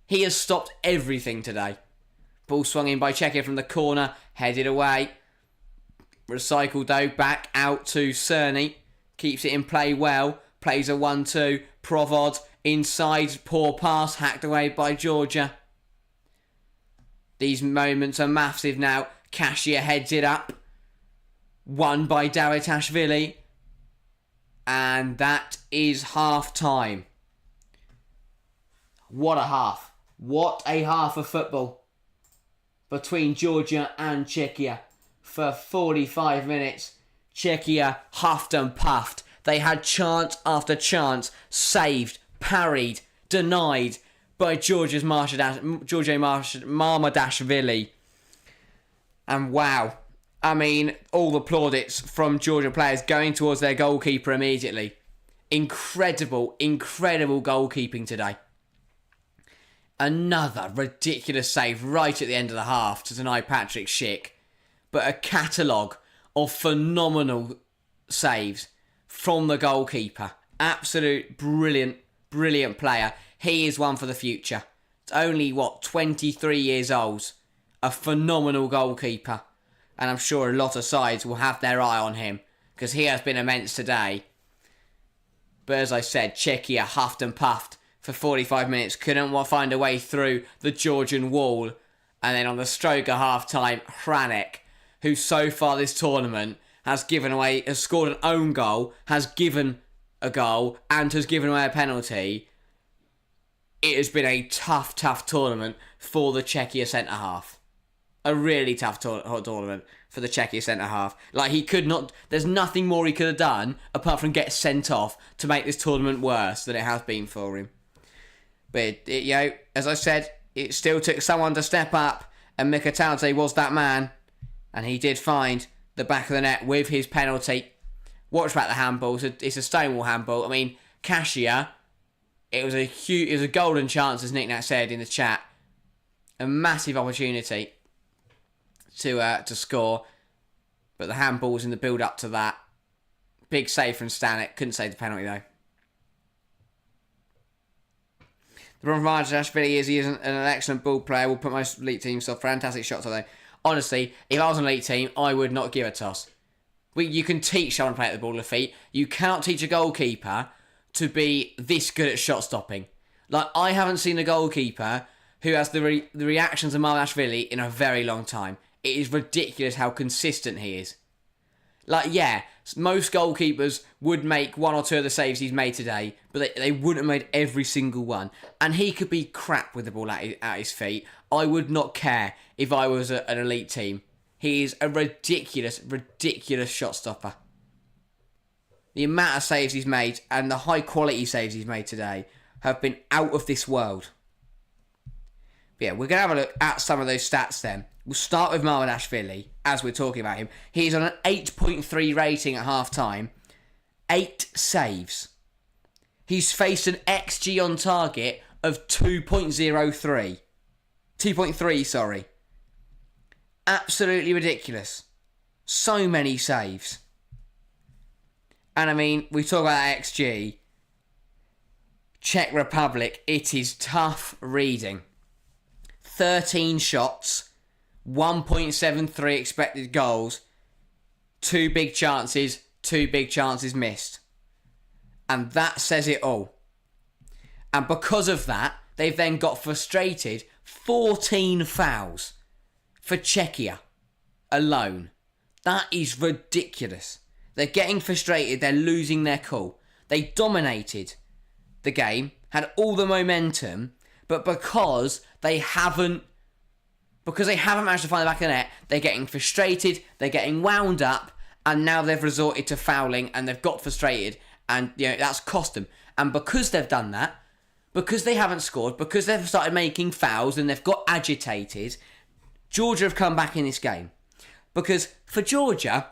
Speaker 1: He has stopped everything today. Ball swung in by Czechia from the corner, headed away. Recycled though, back out to Cerny. Keeps it in play well. Plays a 1-2. Provod inside, poor pass, hacked away by Georgia. These moments are massive now. Czechia heads it up. Won by Davitashvili. And that is half time. What a half. What a half of football between Georgia and Czechia. For 45 minutes, Czechia huffed and puffed. They had chance after chance, saved, parried, denied by Georgia's Marmadashvili. And wow, I mean, all the plaudits from Georgia players going towards their goalkeeper immediately. Incredible, incredible goalkeeping today. Another ridiculous save right at the end of the half to deny Patrick Schick. But a catalogue of phenomenal saves from the goalkeeper. Absolute brilliant, brilliant player. He is one for the future. It's only, 23 years old. A phenomenal goalkeeper. And I'm sure a lot of sides will have their eye on him, because he has been immense today. But as I said, Czechia huffed and puffed for 45 minutes. Couldn't find a way through the Georgian wall. And then on the stroke of half-time, Hranek, who so far this tournament has scored an own goal, has given a goal, and has given away a penalty. It has been a tough, tough tournament for the Czechia centre-half. A really tough tournament for the Czechia centre-half. There's nothing more he could have done apart from get sent off to make this tournament worse than it has been for him. But, as I said, it still took someone to step up, and Mikatadze was that man. And he did find the back of the net with his penalty. Watch back the handball. It's a Stonewall handball. I mean, Czechia, it was a golden chance, as Nick Nat said in the chat. A massive opportunity to score. But the handball was in the build-up to that. Big save from Stanek. Couldn't save the penalty, though. The problem with Marjashvili is he isn't an excellent ball player. Will put most elite teams off. Fantastic shots, although. Honestly, if I was an elite team, I would not give a toss. You can teach someone to play at the ball of feet. You cannot teach a goalkeeper to be this good at shot stopping. I haven't seen a goalkeeper who has the reactions of Marjashvili in a very long time. It is ridiculous how consistent he is. Most goalkeepers would make one or two of the saves he's made today, but they wouldn't have made every single one. And he could be crap with the ball at his feet. I would not care if I was an elite team. He is a ridiculous, ridiculous shot stopper. The amount of saves he's made and the high quality saves he's made today have been out of this world. But yeah, we're going to have a look at some of those stats then. We'll start with Marmadashvili, as we're talking about him. He's on an 8.3 rating at half-time. 8 saves. He's faced an XG on target of 2.03. 2.3, sorry. Absolutely ridiculous. So many saves. And I mean, we talk about XG. Czech Republic, it is tough reading. 13 shots. 1.73 expected goals, 2 big chances missed. And that says it all. And because of that, they've then got frustrated 14 fouls for Czechia alone. That is ridiculous. They're getting frustrated, they're losing their cool. They dominated the game, had all the momentum, but because they haven't managed to find the back of the net, they're getting frustrated, they're getting wound up, and now they've resorted to fouling, and they've got frustrated, and that's cost them. And because they've done that, because they haven't scored, because they've started making fouls, and they've got agitated, Georgia have come back in this game. Because for Georgia,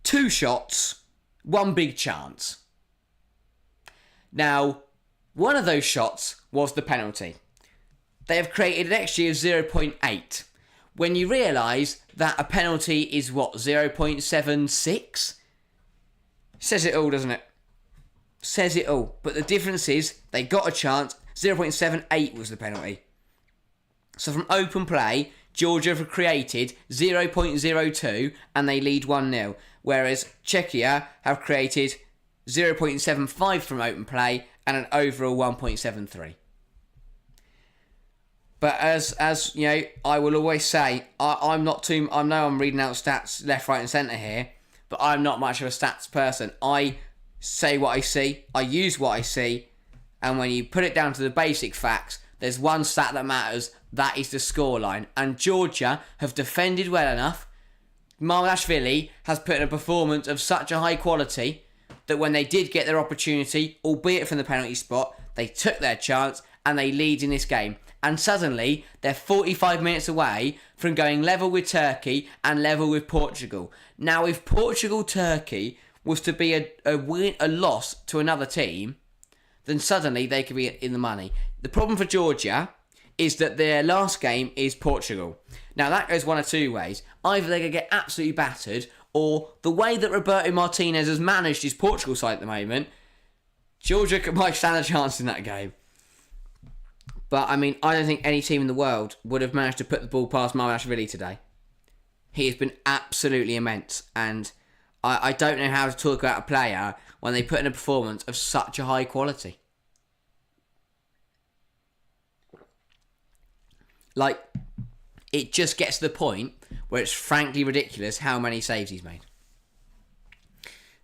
Speaker 1: 2 shots, 1 big chance. Now, one of those shots was the penalty. They have created an XG of 0.8. When you realise that a penalty is 0.76? Says it all, doesn't it? Says it all. But the difference is, they got a chance. 0.78 was the penalty. So from open play, Georgia have created 0.02 and they lead 1-0, whereas Czechia have created 0.75 from open play and an overall 1.73. But as you know, I will always say, I'm not too. I know I'm reading out stats left, right, and centre here, but I'm not much of a stats person. I say what I see, I use what I see, and when you put it down to the basic facts, there's one stat that matters. That is the scoreline. And Georgia have defended well enough. Marashvili has put in a performance of such a high quality that when they did get their opportunity, albeit from the penalty spot, they took their chance and they lead in this game. And suddenly, they're 45 minutes away from going level with Turkey and level with Portugal. Now, if Portugal-Turkey was to be a loss to another team, then suddenly they could be in the money. The problem for Georgia is that their last game is Portugal. Now, that goes one of two ways. Either they're going to get absolutely battered, or the way that Roberto Martinez has managed his Portugal side at the moment, Georgia might stand a chance in that game. But, I mean, I don't think any team in the world would have managed to put the ball past Marashvili today. He has been absolutely immense, and I don't know how to talk about a player when they put in a performance of such a high quality. Like, it just gets to the point where it's frankly ridiculous how many saves he's made.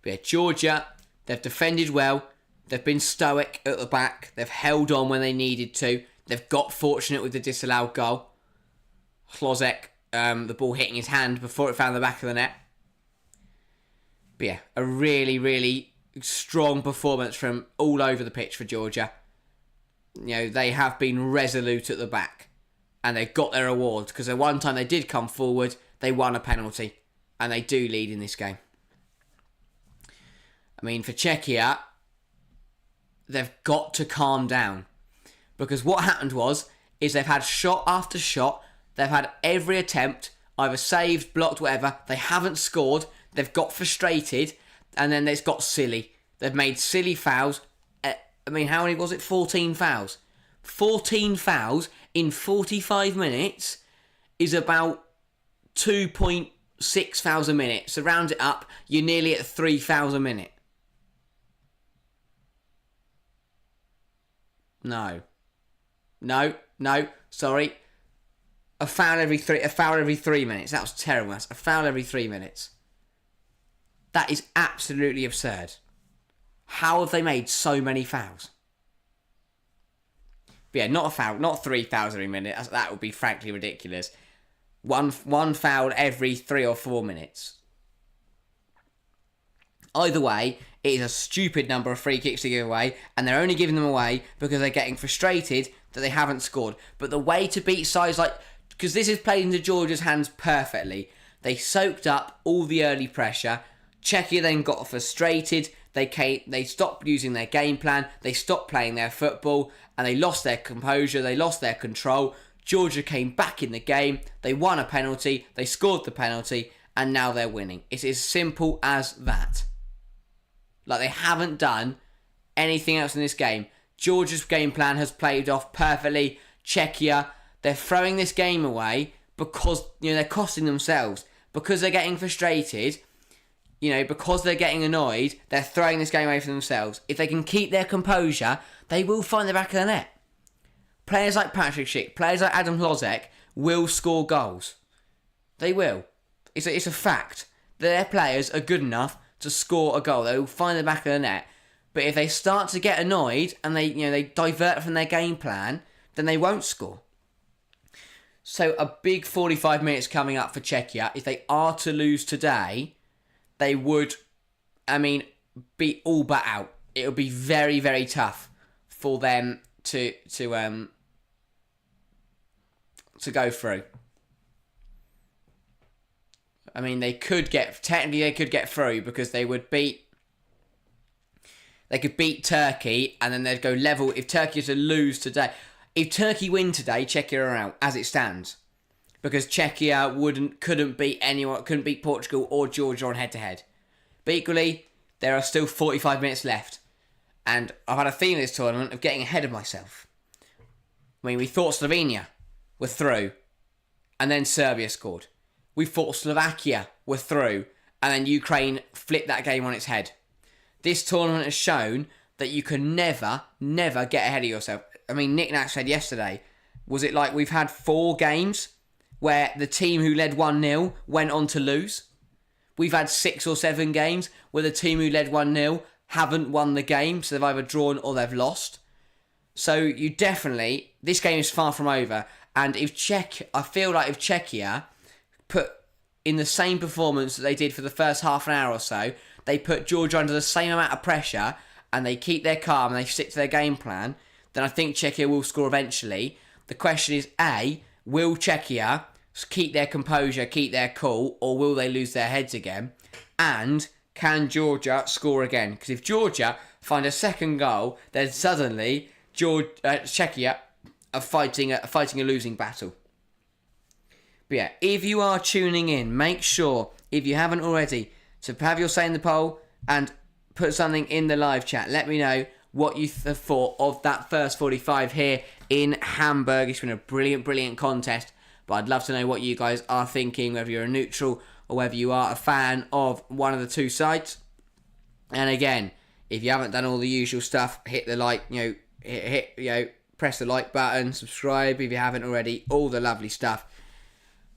Speaker 1: But yeah, Georgia, they've defended well. They've been stoic at the back. They've held on when they needed to. They've got fortunate with the disallowed goal. Hlozek, the ball hitting his hand before it found the back of the net. But yeah, a really, really strong performance from all over the pitch for Georgia. You know, they have been resolute at the back. And they've got their awards. Because the one time they did come forward, they won a penalty. And they do lead in this game. I mean, for Czechia, they've got to calm down. Because what happened is they've had shot after shot. They've had every attempt, either saved, blocked, whatever. They haven't scored. They've got frustrated. And then they've got silly. They've made silly fouls. I mean, how many was it? 14 fouls. 14 fouls in 45 minutes is about 2.6 fouls a minute. So round it up, you're nearly at 3 fouls a minute. No, sorry. A foul every 3 minutes. That was terrible. That's a foul every 3 minutes. That is absolutely absurd. How have they made so many fouls? But yeah, not a foul, not 3 fouls every minute. That would be frankly ridiculous. One foul every 3 or 4 minutes. Either way, it is a stupid number of free kicks to give away, and they're only giving them away because they're getting frustrated that they haven't scored. But the way to beat sides like... Because this is played into Georgia's hands perfectly. They soaked up all the early pressure. Czechia then got frustrated. They stopped using their game plan. They stopped playing their football, and they lost their composure. They lost their control. Georgia came back in the game. They won a penalty. They scored the penalty, and now they're winning. It's as simple as that. Like, they haven't done anything else in this game. Georgia's game plan has played off perfectly. Czechia, they're throwing this game away because, you know, they're costing themselves. Because they're getting frustrated, you know, because they're getting annoyed, they're throwing this game away for themselves. If they can keep their composure, they will find the back of the net. Players like Patrick Schick, players like Adam Hlozek will score goals. They will. It's a fact. Their players are good enough to score a goal. They will find the back of the net. But if they start to get annoyed and they divert from their game plan, then they won't score. So a big 45 minutes coming up for Czechia. If they are to lose today, they would, be all but out. It would be very, very tough for them to go through. I mean, they could get through because they could beat Turkey and then they'd go level. If Turkey is to lose today, if Turkey win today, Czechia are out as it stands, because Czechia couldn't beat Portugal or Georgia on head to head. But equally, there are still 45 minutes left, and I've had a feeling this tournament of getting ahead of myself. I mean, we thought Slovenia were through, and then Serbia scored. We thought Slovakia were through, and then Ukraine flipped that game on its head. This tournament has shown that you can never get ahead of yourself. I mean, Nick Nack said yesterday, was it like we've had 4 games where the team who led 1-0 went on to lose? We've had 6 or 7 games where the team who led 1-0 haven't won the game, so they've either drawn or they've lost. So you definitely, this game is far from over. And I feel like if Czechia put in the same performance that they did for the first half an hour or so, they put Georgia under the same amount of pressure and they keep their calm and they stick to their game plan, then I think Czechia will score eventually. The question is, A, will Czechia keep their composure, keep their cool, or will they lose their heads again? And can Georgia score again? Because if Georgia find a second goal, then suddenly Czechia are fighting a losing battle. But yeah, if you are tuning in, make sure, if you haven't already, to have your say in the poll and put something in the live chat. Let me know what you thought of that first 45 here in Hamburg. It's been a brilliant contest, but I'd love to know what you guys are thinking, whether you're a neutral or whether you are a fan of one of the two sides. And again, if you haven't done all the usual stuff, hit the like, press the like button, subscribe if you haven't already, all the lovely stuff.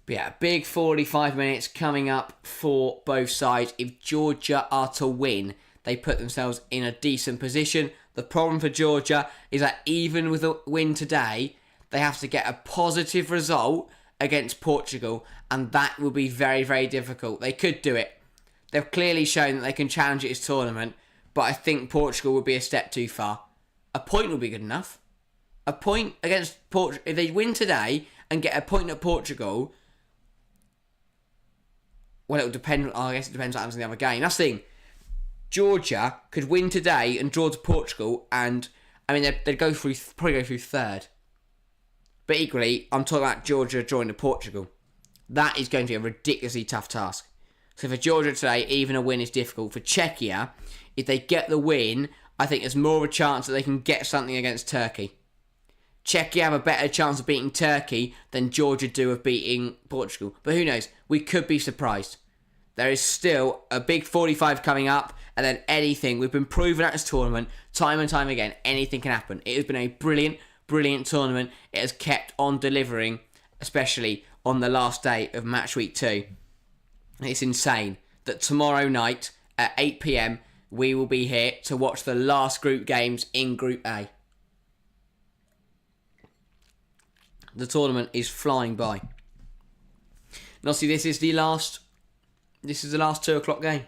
Speaker 1: But yeah, big 45 minutes coming up for both sides. If Georgia are to win, they put themselves in a decent position. The problem for Georgia is that even with a win today, they have to get a positive result against Portugal, and that will be very difficult. They could do it. They've clearly shown that they can challenge this tournament, but I think Portugal would be a step too far. A point would be good enough. A point against Portugal. If they win today and get a point at Portugal, well, it will depend. I guess it depends what happens in the other game. That's the thing. Georgia could win today and draw to Portugal, and I mean they'd probably go through third. But equally, I'm talking about Georgia drawing to Portugal. That is going to be a ridiculously tough task. So for Georgia today, even a win is difficult. For Czechia, if they get the win, I think there's more of a chance that they can get something against Turkey. Czechia have a better chance of beating Turkey than Georgia do of beating Portugal. But who knows? We could be surprised. There is still a big 45 coming up, and then anything. We've been proven at this tournament time and time again, anything can happen. It has been a brilliant tournament. It has kept on delivering, especially on the last day of match week 2. It's insane that tomorrow night at 8 p.m, we will be here to watch the last group games in Group A. The tournament is flying by. And obviously this is the last 2 o'clock game.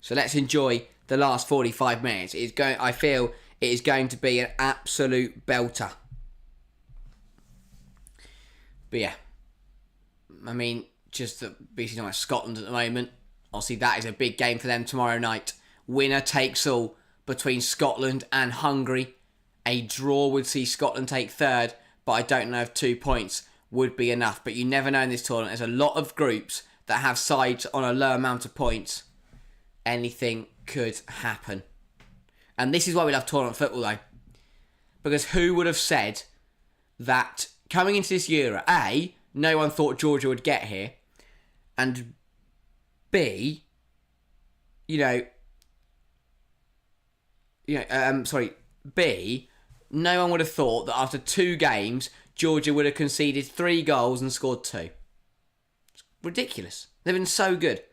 Speaker 1: So let's enjoy the last 45 minutes. I feel it is going to be an absolute belter. But yeah, I mean, just basically not Scotland at the moment. Obviously that is a big game for them tomorrow night. Winner takes all between Scotland and Hungary. A draw would see Scotland take third, but I don't know if 2 points would be enough. But you never know in this tournament. There's a lot of groups that have sides on a low amount of points. Anything could happen. And this is why we love tournament football, though. Because who would have said that coming into this Euro, A, no one thought Georgia would get here, and B, B, no one would have thought that after 2 games, Georgia would have conceded 3 goals and scored 2. It's ridiculous. They've been so good.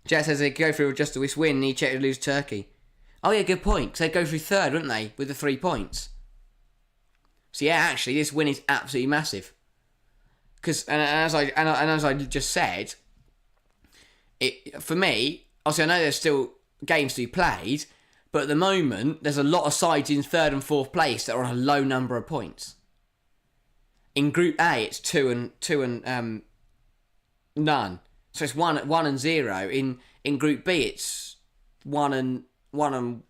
Speaker 1: Jet says they'd go through just this win, need Czech to lose Turkey. Oh yeah, good point, because they'd go through third, wouldn't they, with the 3 points. So yeah, actually, this win is absolutely massive. Because, and as I just said, for me, obviously I know there's still games to be played, but at the moment, there's a lot of sides in 3rd and 4th place that are on a low number of points. In Group A, it's 2 and none. So it's 1 and 0. In Group B, it's 2 and 1.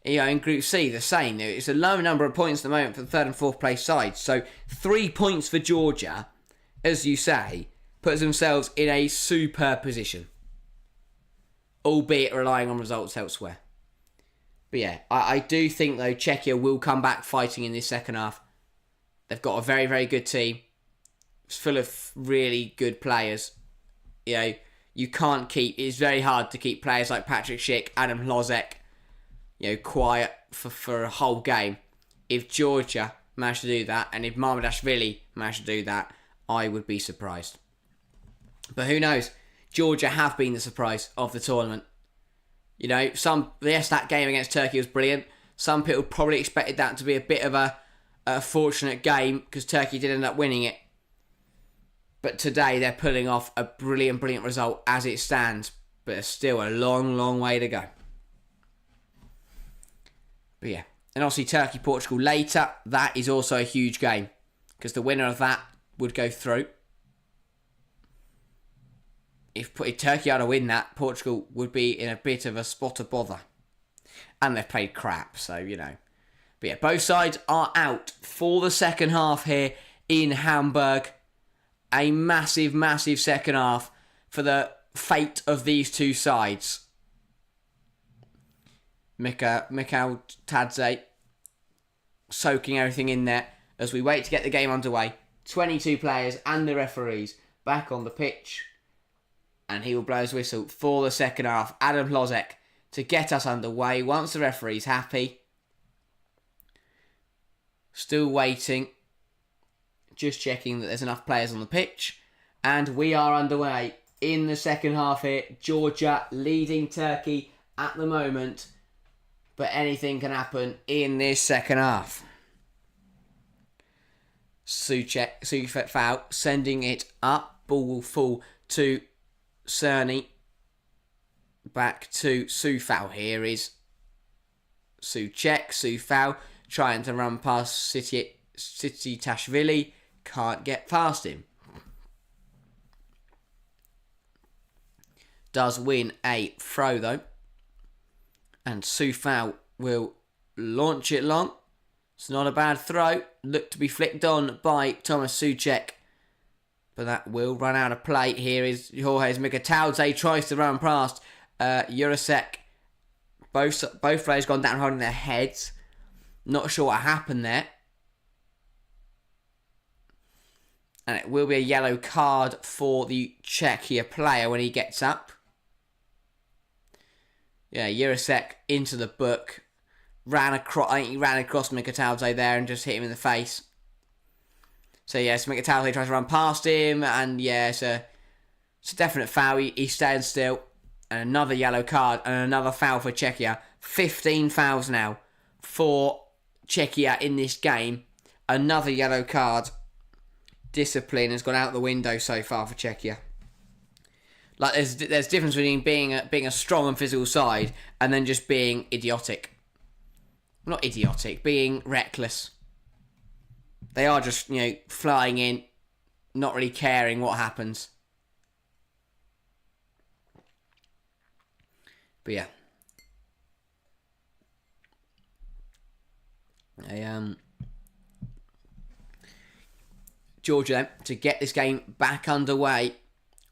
Speaker 1: In Group C, the same. It's a low number of points at the moment for the 3rd and 4th place sides. So 3 points for Georgia, as you say, puts themselves in a superb position, albeit relying on results elsewhere. But yeah, I do think, though, Czechia will come back fighting in this second half. They've got a very, very good team. It's full of really good players. You know, you can't keep... It's very hard to keep players like Patrick Schick, Adam Hlozek, quiet for a whole game. If Georgia managed to do that, and if Mamardashvili managed to do that, I would be surprised. But who knows? Georgia have been the surprise of the tournament. Yes, that game against Turkey was brilliant. Some people probably expected that to be a bit of a fortunate game because Turkey did end up winning it. But today they're pulling off a brilliant, brilliant result as it stands. But there's still a long, long way to go. But yeah. And obviously Turkey-Portugal later. That is also a huge game. Because the winner of that would go through. If Turkey had to win that, Portugal would be in a bit of a spot of bother. And they've played crap, so, But yeah, both sides are out for the second half here in Hamburg. A massive, massive second half for the fate of these two sides. Mikhail Tadze soaking everything in there as we wait to get the game underway. 22 players and the referees back on the pitch. And he will blow his whistle for the second half. Adam Hlozek to get us underway once the referee's happy. Still waiting. Just checking that there's enough players on the pitch. And we are underway in the second half here. Georgia leading Turkey at the moment. But anything can happen in this second half. Sufau sending it up. Ball will fall to Cerny. Back to Sufau. Here is Sufau trying to run past Tashvili. Can't get past him. Does win a throw though. And Sufau will launch it long. It's not a bad throw. Looked to be flicked on by Thomas Souček. But that will run out of play. Here is Jorge Mikataudze. Tries to run past Jurasek. Both players gone down holding their heads. Not sure what happened there. And it will be a yellow card for the Czechia player when he gets up. Yeah, Jurasek into the book. I think he ran across Mikataudze there and just hit him in the face. So yes, Mikataudze tries to run past him, and yeah, it's a definite foul. He's staying still. And another yellow card, and another foul for Czechia. 15 fouls now for Czechia in this game. Another yellow card. Discipline has gone out the window so far for Czechia. Like there's difference between being a strong and physical side and then just being idiotic. Not idiotic, being reckless. They are just, flying in, not really caring what happens. But yeah. Georgia then, to get this game back underway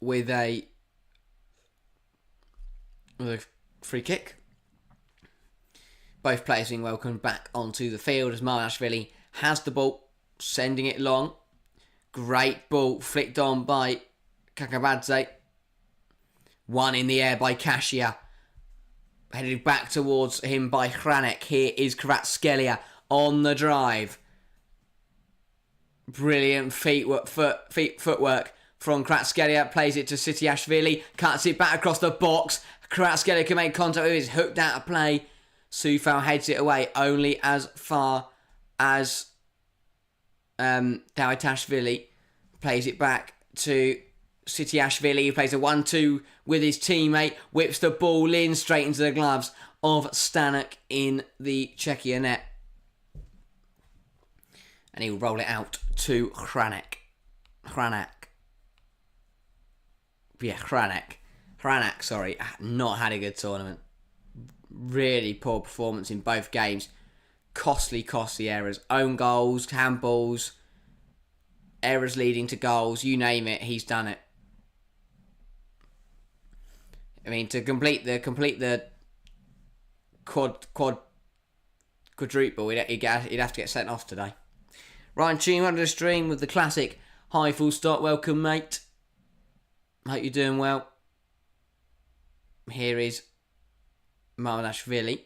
Speaker 1: with a free kick. Both players being welcomed back onto the field as Mamardashvili has the ball, sending it long. Great ball flicked on by Kakabadze. One in the air by Kasia. Headed back towards him by Hranek. Here is Kvaratskhelia on the drive. Brilliant footwork from Kvaratskhelia. Plays it to Sitiashvili. Cuts it back across the box. Kvaratskhelia can make contact with it. It's hooked out of play. Sufau heads it away only as far as Davitashvili plays it back to Sitiashvili. He plays a 1-2 with his teammate. Whips the ball in straight into the gloves of Stanek in the Czechia net. And he will roll it out to Hranek. Hranek, sorry. Not had a good tournament. Really poor performance in both games. Costly errors. Own goals, handballs, errors leading to goals. You name it, he's done it. I mean, to complete the quadruple, he'd have to get sent off today. Ryan Tune under the stream with the classic hi full stop. Welcome, mate. Hope you're doing well. Here is Mamardashvili.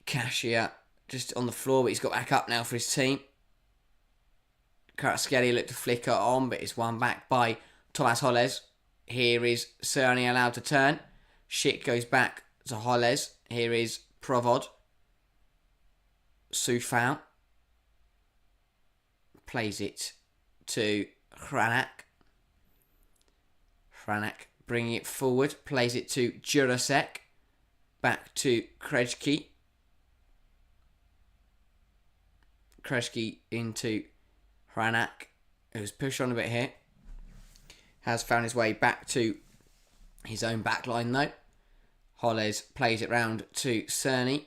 Speaker 1: Czechia just on the floor, but he's got back up now for his team. Kvaratskhelia looked to flicker on, but it's won back by Tomas Holles. Here is Cerny allowed to turn. Schick goes back to Holles. Here is Provod. Soufal plays it to Hranak. Hranak bringing it forward. Plays it to Jurasek. Back to Krejci. Krejci into Hranak, who's pushed on a bit here. Has found his way back to his own back line though. Holles plays it round to Cerny.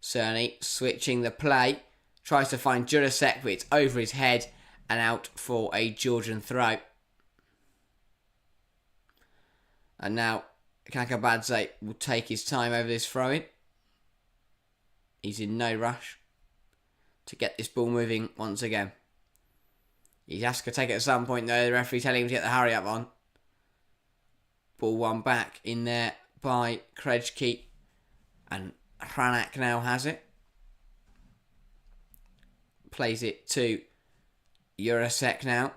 Speaker 1: Cerny switching the play. Tries to find Jurasek, but it's over his head and out for a Georgian throw. And now Kakabadze will take his time over this throw-in. He's in no rush to get this ball moving once again. He has to take it at some point though. The referee telling him to get the hurry up on. Ball won back in there by Krejci. And Hranak now has it. Plays it to Jurasek now.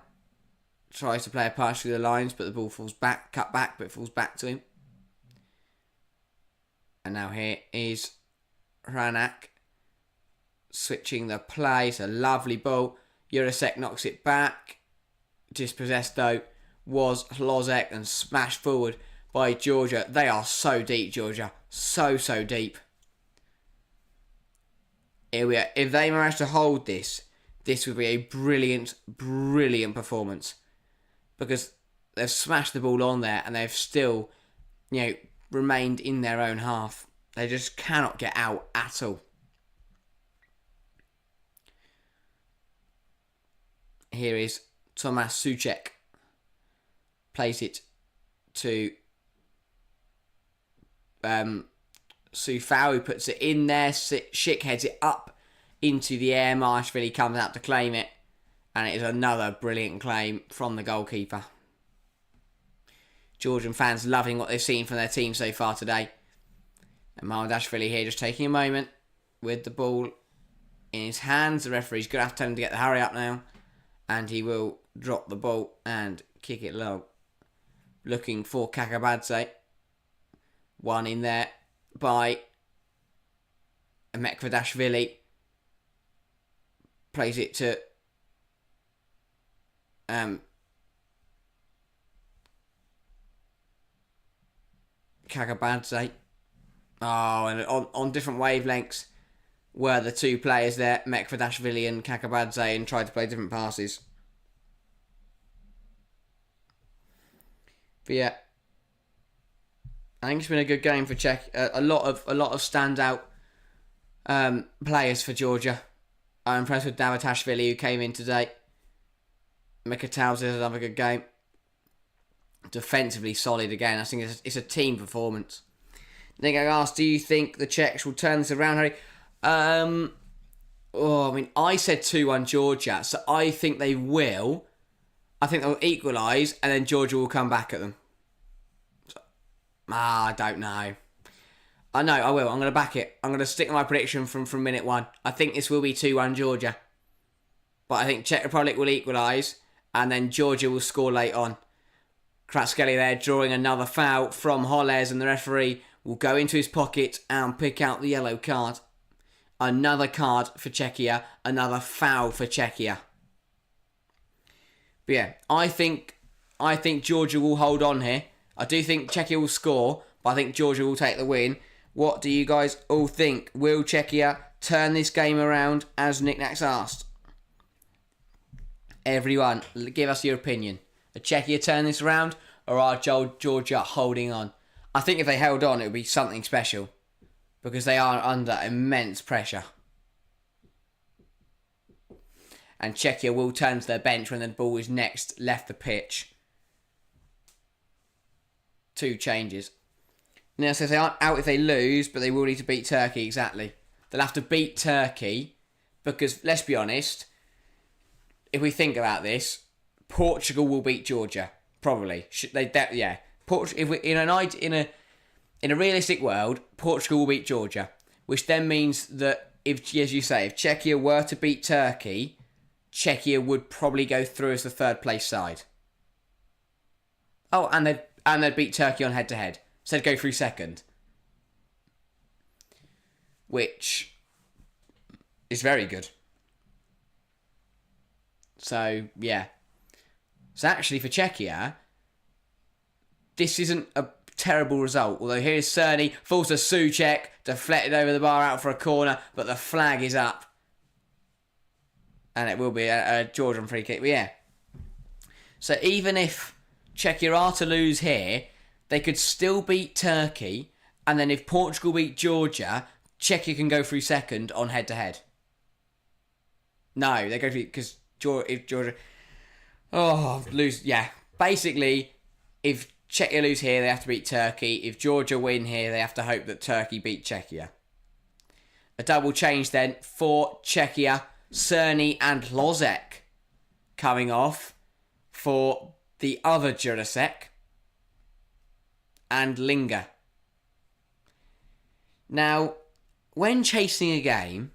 Speaker 1: Tries to play a pass through the lines, but the ball falls back, cut back, but it falls back to him. And now here is Hranak switching the play. It's a lovely ball. Jurasek knocks it back. Dispossessed though was Hlozek and smashed forward by Georgia. They are so deep, Georgia. So deep. Here we are. If they manage to hold this, this would be a brilliant performance. Because they've smashed the ball on there and they've still, remained in their own half. They just cannot get out at all. Here is Tomas Souček. Plays it to Soufal, who puts it in there. Schick heads it up into the air. Marshvili comes out to claim it. And it is another brilliant claim from the goalkeeper. Georgian fans loving what they've seen from their team so far today. And Mamardashvili here just taking a moment with the ball in his hands. The referee's going to have to tell him to get the hurry up now. And he will drop the ball and kick it low. Looking for Kakabadze. One in there by Mekvadashvili. Plays it to Kakabadze. Oh, and on different wavelengths were the two players there, Mekvadashvili and Kakabadze, and tried to play different passes. But yeah, I think it's been a good game for Czech. A lot of standout players for Georgia. I'm impressed with Davatashvili, who came in today. Mikhail's is another good game. Defensively solid again. I think it's a team performance. Nick asked, do you think the Czechs will turn this around, Harry? I said 2-1 Georgia, so I think they will. I think they'll equalise, and then Georgia will come back at them. I don't know. I know, I will. I'm going to back it. I'm going to stick with my prediction from minute one. I think this will be 2-1 Georgia. But I think Czech Republic will equalise, and then Georgia will score late on. Kvaratskhelia there drawing another foul from Holles, and the referee will go into his pocket and pick out the yellow card. Another card for Czechia, another foul for Czechia. But yeah, I think Georgia will hold on here. I do think Czechia will score, but I think Georgia will take the win. What do you guys all think? Will Czechia turn this game around, as Nick Nax asked? Everyone, give us your opinion. Are Czechia turn this around, or are Georgia holding on? I think if they held on, it would be something special. Because they are under immense pressure. And Czechia will turn to their bench when the ball is next left the pitch. 2 changes. Now, so they aren't out if they lose, but they will need to beat Turkey, exactly. They'll have to beat Turkey, because, let's be honest, if we think about this, Portugal will beat Georgia, probably. Yeah. If we, in a realistic world, Portugal will beat Georgia, which then means that, if, as you say, if Czechia were to beat Turkey, Czechia would probably go through as the third place side. Oh, and they'd beat Turkey on head-to-head. So they'd go through second. Which is very good. So, yeah. So actually for Czechia, this isn't a terrible result. Although here's Cerny, falls to Souček, deflected over the bar out for a corner, but the flag is up. And it will be a Georgian free kick. But yeah. So even if Czechia are to lose here, they could still beat Turkey, and then if Portugal beat Georgia, Czechia can go through second on head-to-head. No, they go through, because if Georgia... Oh, lose... Yeah. Basically, if Czechia lose here, they have to beat Turkey. If Georgia win here, they have to hope that Turkey beat Czechia. A double change then for Czechia. Cerny and Lozek coming off for the other Jurasek and Linger. Now, when chasing a game,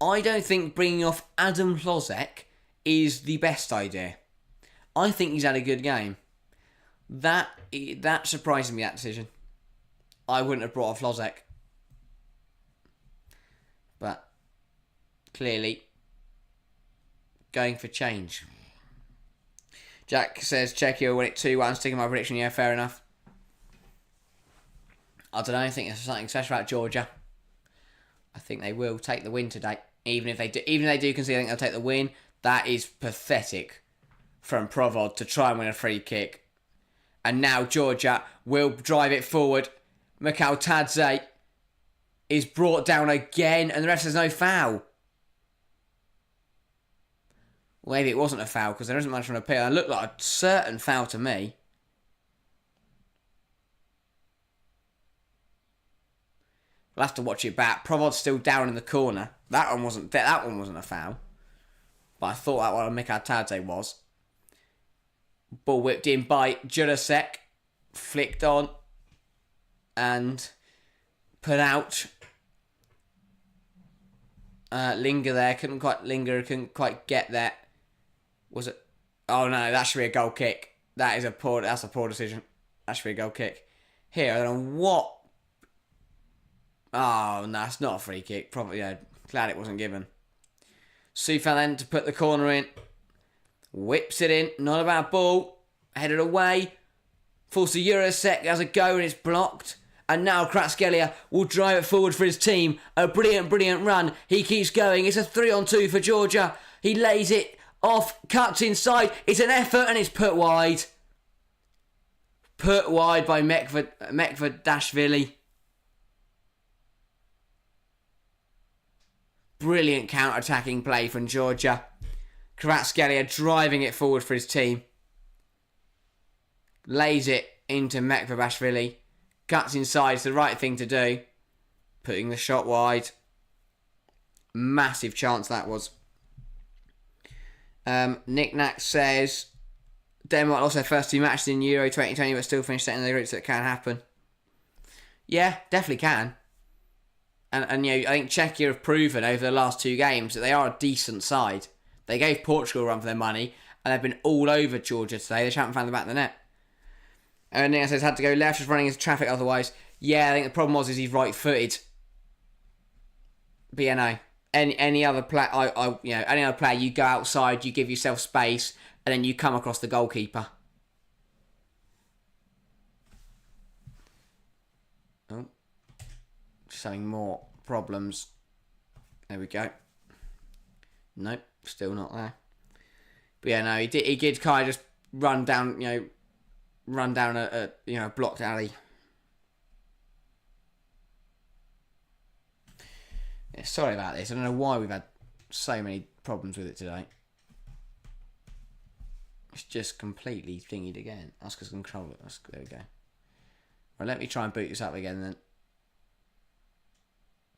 Speaker 1: I don't think bringing off Adam Lozek is the best idea. I think he's had a good game. That surprised me, that decision. I wouldn't have brought off Lozek. But clearly going for change. Jack says Czechia will win it 2-1. Sticking my prediction. Yeah, fair enough. I don't know. I think there's something special about Georgia. I think they will take the win today. Even if they do concede, I think they'll take the win. That is pathetic from Provod to try and win a free kick. And now Georgia will drive it forward. Mikhail Tadze is brought down again, and the ref says no foul. Well, maybe it wasn't a foul because there isn't much from appeal. It looked like a certain foul to me. We'll have to watch it back. Provod's still down in the corner. That one wasn't a foul. But I thought that one on Mikhail Tadze was. Ball whipped in by Jurasek. Flicked on. And put out. Linger there. Couldn't quite get there. Was it? Oh no, that should be a goal kick. That's a poor decision. That should be a goal kick. Here, I don't know what. Oh no, it's not a free kick. Probably, yeah. Glad it wasn't given. Soufal then to put the corner in. Whips it in. Not a bad ball. Headed away. Falls to Jurasek. Has a go and it's blocked. And now Kvaratskhelia will drive it forward for his team. A brilliant run. He keeps going. It's a 3-on-2 for Georgia. He lays it off. Cuts inside. It's an effort and it's put wide. Put wide by Mekvedashvili. Brilliant counter-attacking play from Georgia. Kvaratskhelia driving it forward for his team. Lays it into Mekvedashvili. Cuts inside. It's the right thing to do. Putting the shot wide. Massive chance that was. Nick Knack says Denmark lost their first two matches in Euro 2020 but still finished second in the group, so it can happen. Yeah, definitely can. And you know, I think Czechia have proven over the last two games that they are a decent side. They gave Portugal a run for their money, and they've been all over Georgia today. They just haven't found the back of the net. And Nick says had to go left, just running into traffic otherwise. Yeah, I think the problem was he's right-footed. But yeah, no. Any other player, any other player, you go outside, you give yourself space, and then you come across the goalkeeper. Oh, just having more problems. There we go. Nope, still not there. But yeah, no, he did kind of just run down, a blocked alley. Yeah, sorry about this. I don't know why we've had so many problems with it today. It's just completely thingied again. Ask us control it. There we go. Well, let me try and boot this up again then.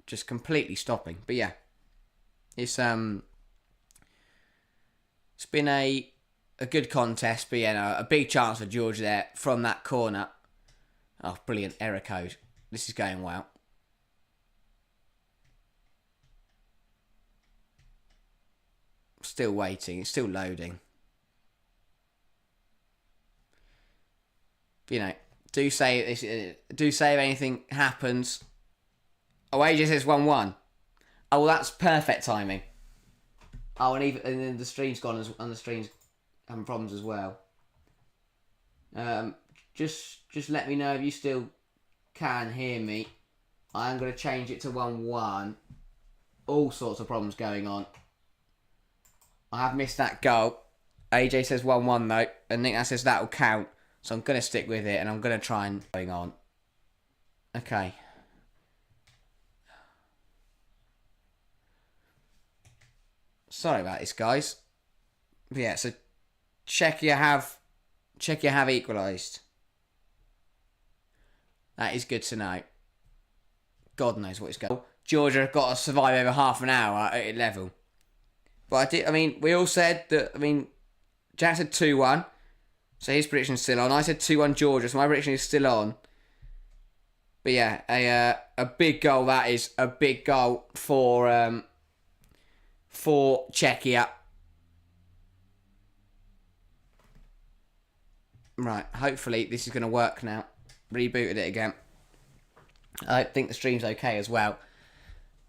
Speaker 1: Just completely stopping. But yeah. It's been a good contest, but yeah, no, a big chance for Georgia there from that corner. Oh, brilliant error code. This is going well. Still waiting. It's still loading. You know, do say if anything happens. Oh, AJ says 1-1. Oh, well, that's perfect timing. Oh, and then the stream's gone, and the stream's having problems as well. Just let me know if you still can hear me. I am going to change it to 1-1. All sorts of problems going on. I have missed that goal. AJ says 1-1 though, and Nick says that'll count. So I'm going to stick with it, and I'm going to try and going on. Okay. Sorry about this, guys. But yeah, so Czechia have equalised. That is good to know. God knows what is going on. Georgia have got to survive over half an hour at level. But we all said that, Jack said 2-1. So his prediction's still on. I said 2-1 Georgia, so my prediction is still on. But yeah, a big goal, that is. A big goal for Czechia. Right, hopefully this is going to work now. Rebooted it again. I think the stream's okay as well.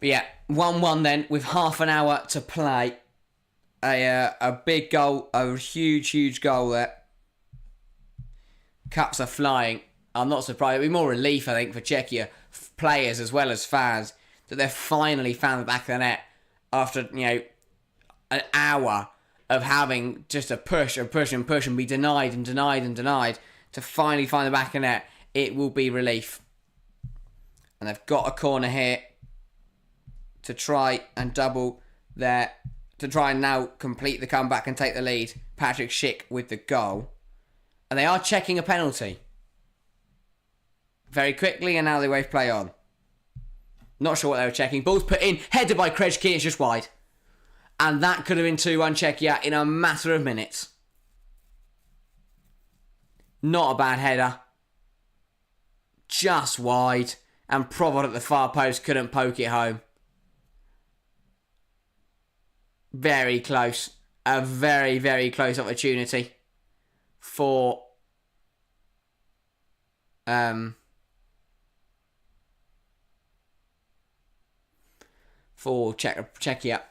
Speaker 1: But yeah, 1-1 then with half an hour to play. A big goal, a huge goal there. Cups are flying. I'm not surprised. It'll be more relief, I think, for Czechia players as well as fans that they've finally found the back of the net after, an hour of having just a push and be denied to finally find the back of the net. It will be relief. And they've got a corner here to try and double there, to try and now complete the comeback and take the lead. Patrick Schick with the goal. And they are checking a penalty. Very quickly, and now they wave play on. Not sure what they were checking. Ball's put in, headed by Krejci, it's just wide. And that could have been 2-1 Czechia in a matter of minutes. Not a bad header. Just wide. And Provod at the far post couldn't poke it home. Very close. A very, very close opportunity for Czechia.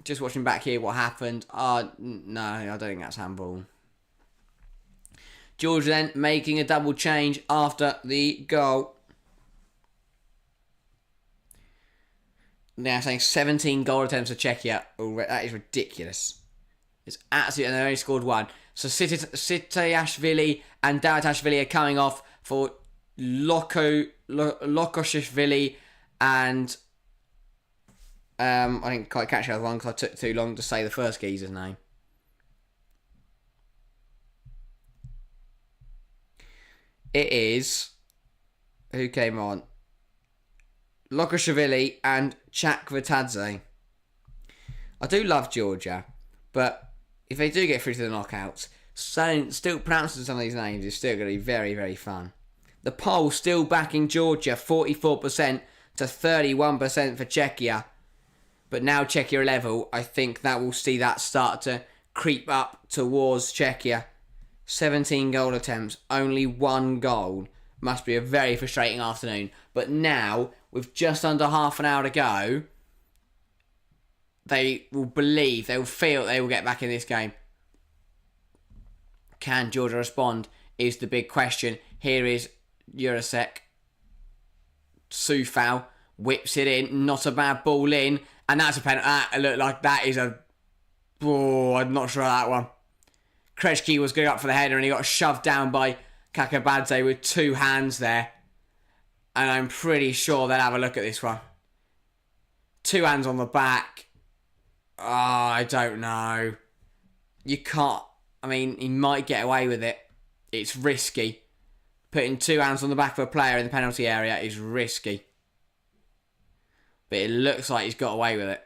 Speaker 1: Just watching back here what happened. No, I don't think that's handball. Georgia then making a double change after the goal. Now saying 17 goal attempts for Czechia. That is ridiculous. It's absolutely, and they only scored one. So Sitayashvili and Davitashvili are coming off for Lokoshvili and I didn't quite catch the other one because I took too long to say the first geezer's name. It is, who came on? Lokoshvili and Chakvatadze. I do love Georgia, but if they do get through to the knockouts, still pronouncing some of these names is still going to be very, very fun. The poll still backing Georgia 44% to 31% for Czechia. But now Czechia are level, I think that will see that start to creep up towards Czechia. 17 goal attempts, only one goal. Must be a very frustrating afternoon. But now, with just under half an hour to go, they will feel they will get back in this game. Can Georgia respond is the big question. Here is Jurasek. Sufal whips it in. Not a bad ball in. And that's a penalty. It looked like that is a... Oh, I'm not sure of that one. Krejci was going up for the header and he got shoved down by Kakabadze with two hands there. And I'm pretty sure they'll have a look at this one. Two hands on the back. Oh, I don't know. You can't... he might get away with it. It's risky. putting two hands on the back of a player in the penalty area is risky. But it looks like he's got away with it.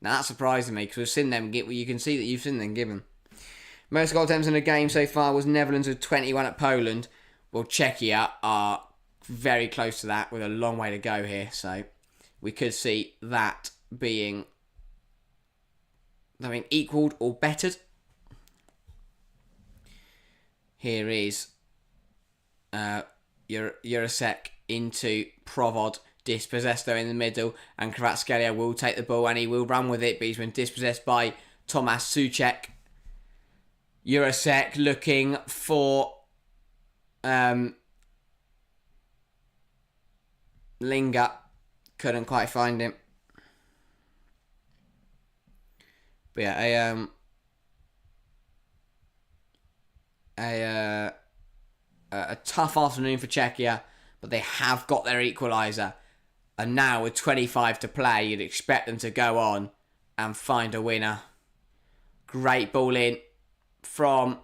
Speaker 1: Now that's surprising me because we've seen them get. Well, you can see that you've seen them given. Most goal attempts in a game so far was Netherlands with 21 at Poland. Well, Czechia are very close to that with a long way to go here. So we could see that being equalled or bettered. Here is Jurasek into Provod. Dispossessed though in the middle, and Kvaratskhelia will take the ball and he will run with it, but he's been dispossessed by Tomas Souček. Jurasek looking for Linga, couldn't quite find him. But yeah, a tough afternoon for Czechia, but they have got their equaliser. And now with 25 to play, you'd expect them to go on and find a winner. Great ball in from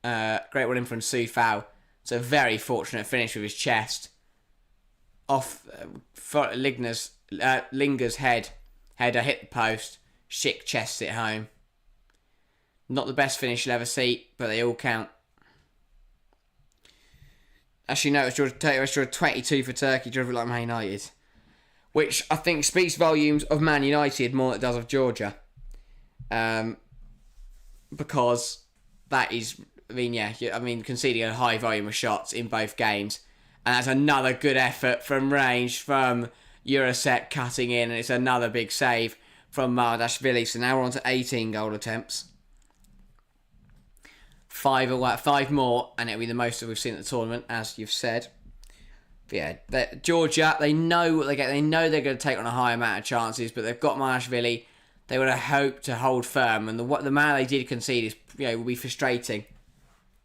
Speaker 1: Soufal. It's a very fortunate finish with his chest. Off Linga's header hit the post. Schick chests it home. Not the best finish you'll ever see, but they all count. Actually, no, it's draw 22 for Turkey, driven like Man United. Which I think speaks volumes of Man United more than it does of Georgia. Because that is, conceding a high volume of shots in both games. And that's another good effort from range from Jurasek cutting in. And it's another big save from Mardashvili. So now we're on to 18 goal attempts. Five more, and it'll be the most that we've seen at the tournament, as you've said. But yeah, Georgia, they know what they get. They know they're going to take on a high amount of chances, but they've got Mardashvili. They would have hoped to hold firm, and the man they did concede is, will be frustrating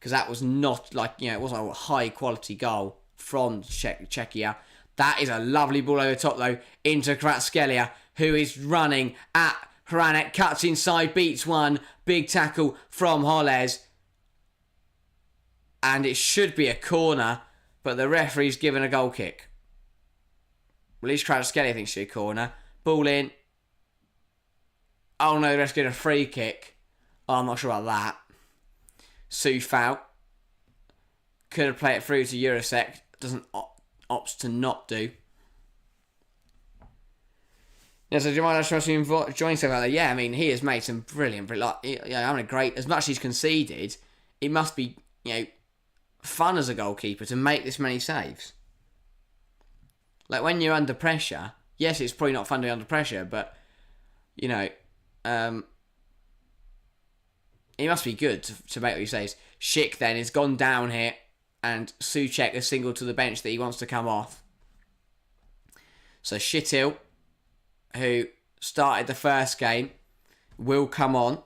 Speaker 1: because that was not it wasn't a high quality goal from Czechia. That is a lovely ball over the top though into Kvaratskhelia, who is running at Hranek, cuts inside, beats one, big tackle from Holles. And it should be a corner, but the referee's given a goal kick. At least Kvaratskhelia thinks it's a corner. Ball in. Oh no, the ref's given a free kick. Oh, I'm not sure about that. Soufal could have played it through to Jurasek. Opts to not do. Yeah, so Jamal Ashrafi joins himself out there. Yeah, he has made some brilliant, as much as he's conceded, it must be, fun as a goalkeeper to make this many saves. Like when you're under pressure, yes, it's probably not fun to be under pressure, but it must be good to make all these saves. Schick then has gone down here, and Souček has singled to the bench that he wants to come off. So Schittil, who started the first game, will come on,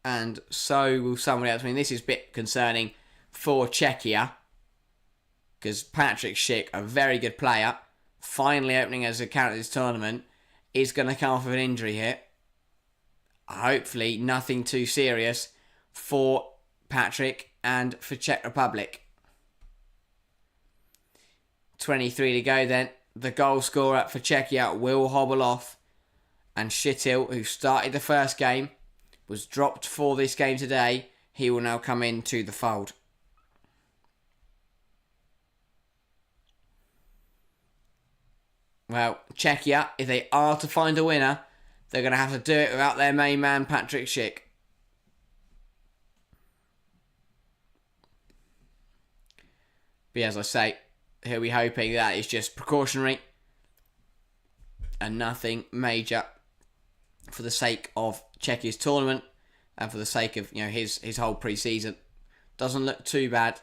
Speaker 1: and so will somebody else. This is a bit concerning for Czechia, because Patrick Schick, a very good player, finally opening as a account of this tournament, is going to come off of an injury here. Hopefully nothing too serious for Patrick and for Czech Republic. 23 to go then. The goal scorer for Czechia will hobble off, and Schittil, who started the first game, was dropped for this game today. He will now come into the fold. Well, Czechia, if they are to find a winner, they're going to have to do it without their main man, Patrick Schick. But as I say, he'll be hoping that it's just precautionary and nothing major for the sake of Czechia's tournament and for the sake of his whole pre-season. Doesn't look too bad,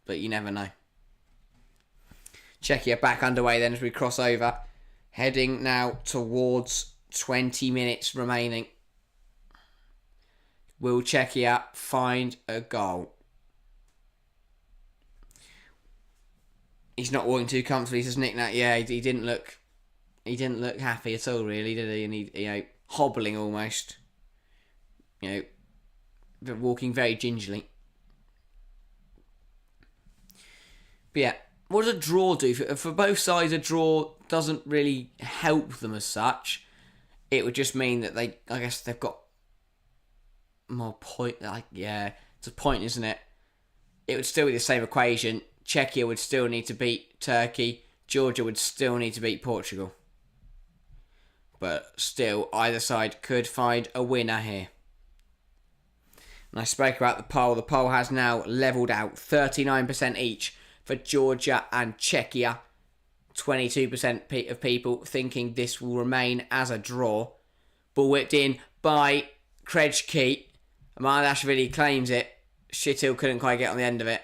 Speaker 1: but you never know. Czechia back underway then as we cross over, heading now towards 20 minutes remaining. Will Czechia find a goal? He's not walking too comfortably, says Nick Nat. Yeah, he didn't look happy at all, really, did he? And he hobbling almost. They're walking very gingerly. But yeah, what does a draw do? For both sides, a draw doesn't really help them as such. It would just mean that I guess they've got more point. It's a point, isn't it? It would still be the same equation. Czechia would still need to beat Turkey. Georgia would still need to beat Portugal. But still, either side could find a winner here. And I spoke about the poll. The poll has now levelled out 39% each for Georgia and Czechia. 22% of people thinking this will remain as a draw. Ball whipped in by Krejci. Mardashvili claims it. Shittil couldn't quite get on the end of it.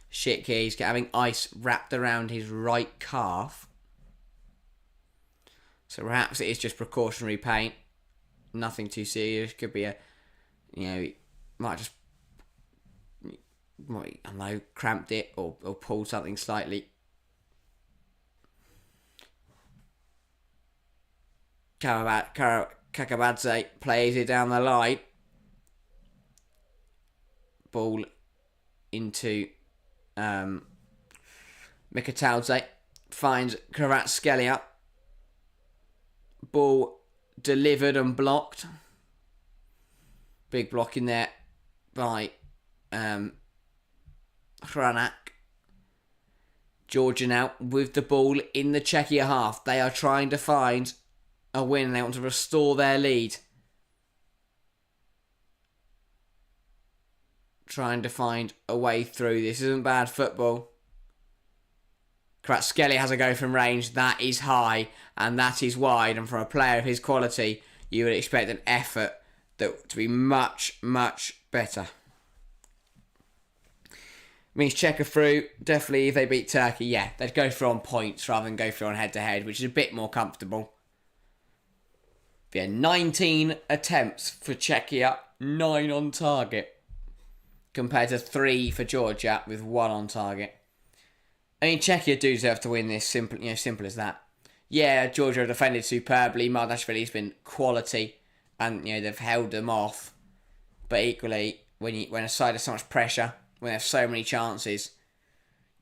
Speaker 1: He's having ice wrapped around his right calf. So perhaps it is just precautionary paint. Nothing too serious. Could be might just, cramped it or pulled something slightly. Kakabadze plays it down the line. Ball into Mikataudze. Finds Kvaratskhelia. Ball delivered and blocked. Big block in there by Hranak. Georgia now with the ball in the Czechia half. They are trying to find a win. They want to restore their lead. Trying to find a way through. This isn't bad football. Kvaratskhelia has a go from range. That is high and that is wide. And for a player of his quality, you would expect an effort to be much, much better. Means Czech are through. Definitely if they beat Turkey, they'd go through on points rather than go through on head-to-head, which is a bit more comfortable. 19 attempts for Czechia, 9 on target. Compared to 3 for Georgia with 1 on target. I mean, Czechia do deserve to win this. Simple as that. Yeah, Georgia have defended superbly. Mardashvili's been quality, and they've held them off. But equally, when a side has so much pressure, when they have so many chances,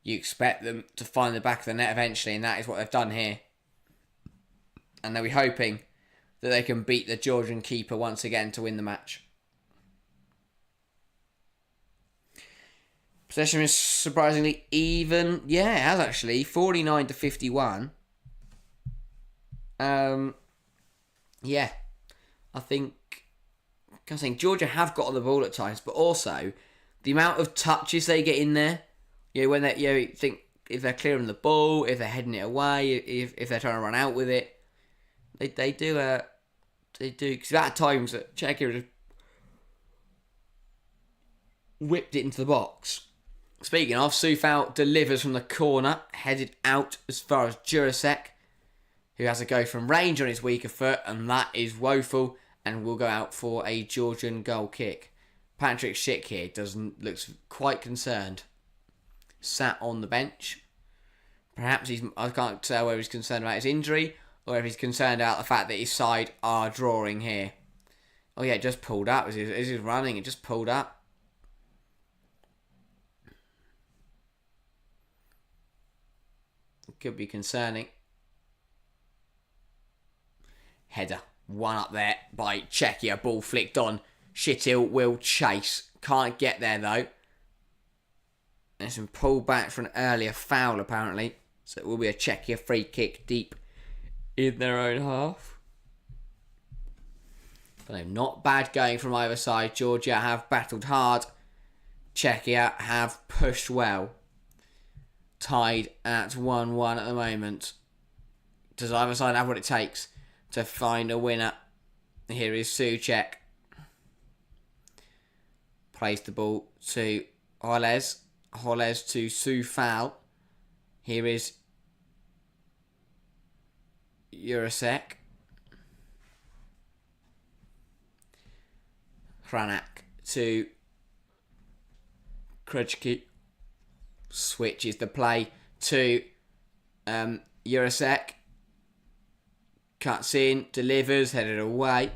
Speaker 1: you expect them to find the back of the net eventually, and that is what they've done here. And they'll be hoping that they can beat the Georgian keeper once again to win the match. Possession is surprisingly even. Yeah, it has actually. 49 to 51. I think Georgia have got on the ball at times, but also the amount of touches they get in there. When they think if they're clearing the ball, if they're heading it away, if they're trying to run out with it, they do. Because at times that Czechia just whipped it into the box. Speaking of, Sufal delivers from the corner, headed out as far as Jurasek, who has a go from range on his weaker foot, and that is woeful, and will go out for a Georgian goal kick. Patrick Schick here looks quite concerned. Sat on the bench. Perhaps I can't tell whether he's concerned about his injury, or if he's concerned about the fact that his side are drawing here. Oh yeah, it just pulled up. As he's running, it just pulled up. Could be concerning. Header. One up there by Czechia. Ball flicked on. Shittil will chase. Can't get there though. There's some pulled back for an earlier foul apparently. So it will be a Czechia free kick deep in their own half. But no, not bad going from either side. Georgia have battled hard. Czechia have pushed well. Tied at 1-1 at the moment. Does either side have what it takes to find a winner? Here is Souček. Plays the ball to Holes. Holes to Sufal. Here is Jurasek. Hranak to Krejci. Switches the play to Jurasek. Cuts in, delivers, headed away.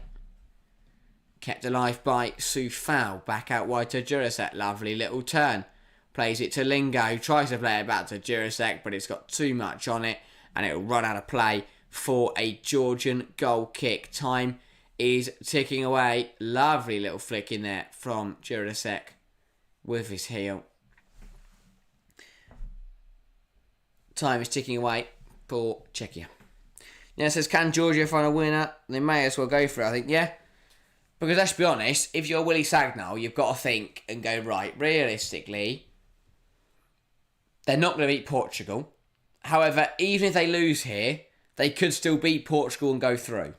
Speaker 1: Kept alive by Sufal. Back out wide to Jurasek. Lovely little turn. Plays it to Lingo, who tries to play it back to Jurasek, but it's got too much on it, and it'll run out of play for a Georgian goal kick. Time is ticking away. Lovely little flick in there from Jurasek with his heel. Time is ticking away for Czechia. Now it says, can Georgia find a winner? They may as well go for it, I think, yeah. Because let's be honest, if you're Willie Sagnol, you've got to think and go, right, realistically, they're not going to beat Portugal. However, even if they lose here, they could still beat Portugal and go through.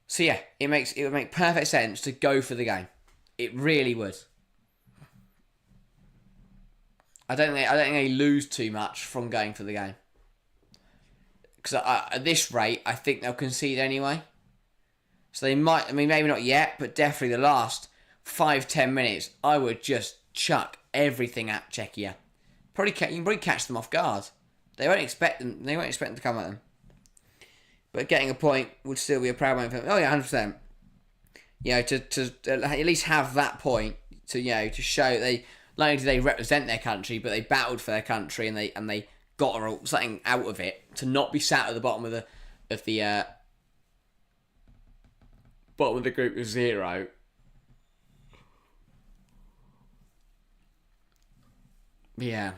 Speaker 1: So yeah, it would make perfect sense to go for the game. It really would. I don't think they lose too much from going for the game. Because at this rate, I think they'll concede anyway. So they might, I mean, maybe not yet, but definitely the last 5-10 minutes, I would just chuck everything at Czechia. You can probably catch them off guard. They won't expect them to come at them. But getting a point would still be a proud moment for them. Oh yeah, 100%. You know, to at least have that point to, you know, to show they not only do they represent their country, but they battled for their country and they got something out of it. To not be sat at the bottom of the bottom of the group with 0. Yeah.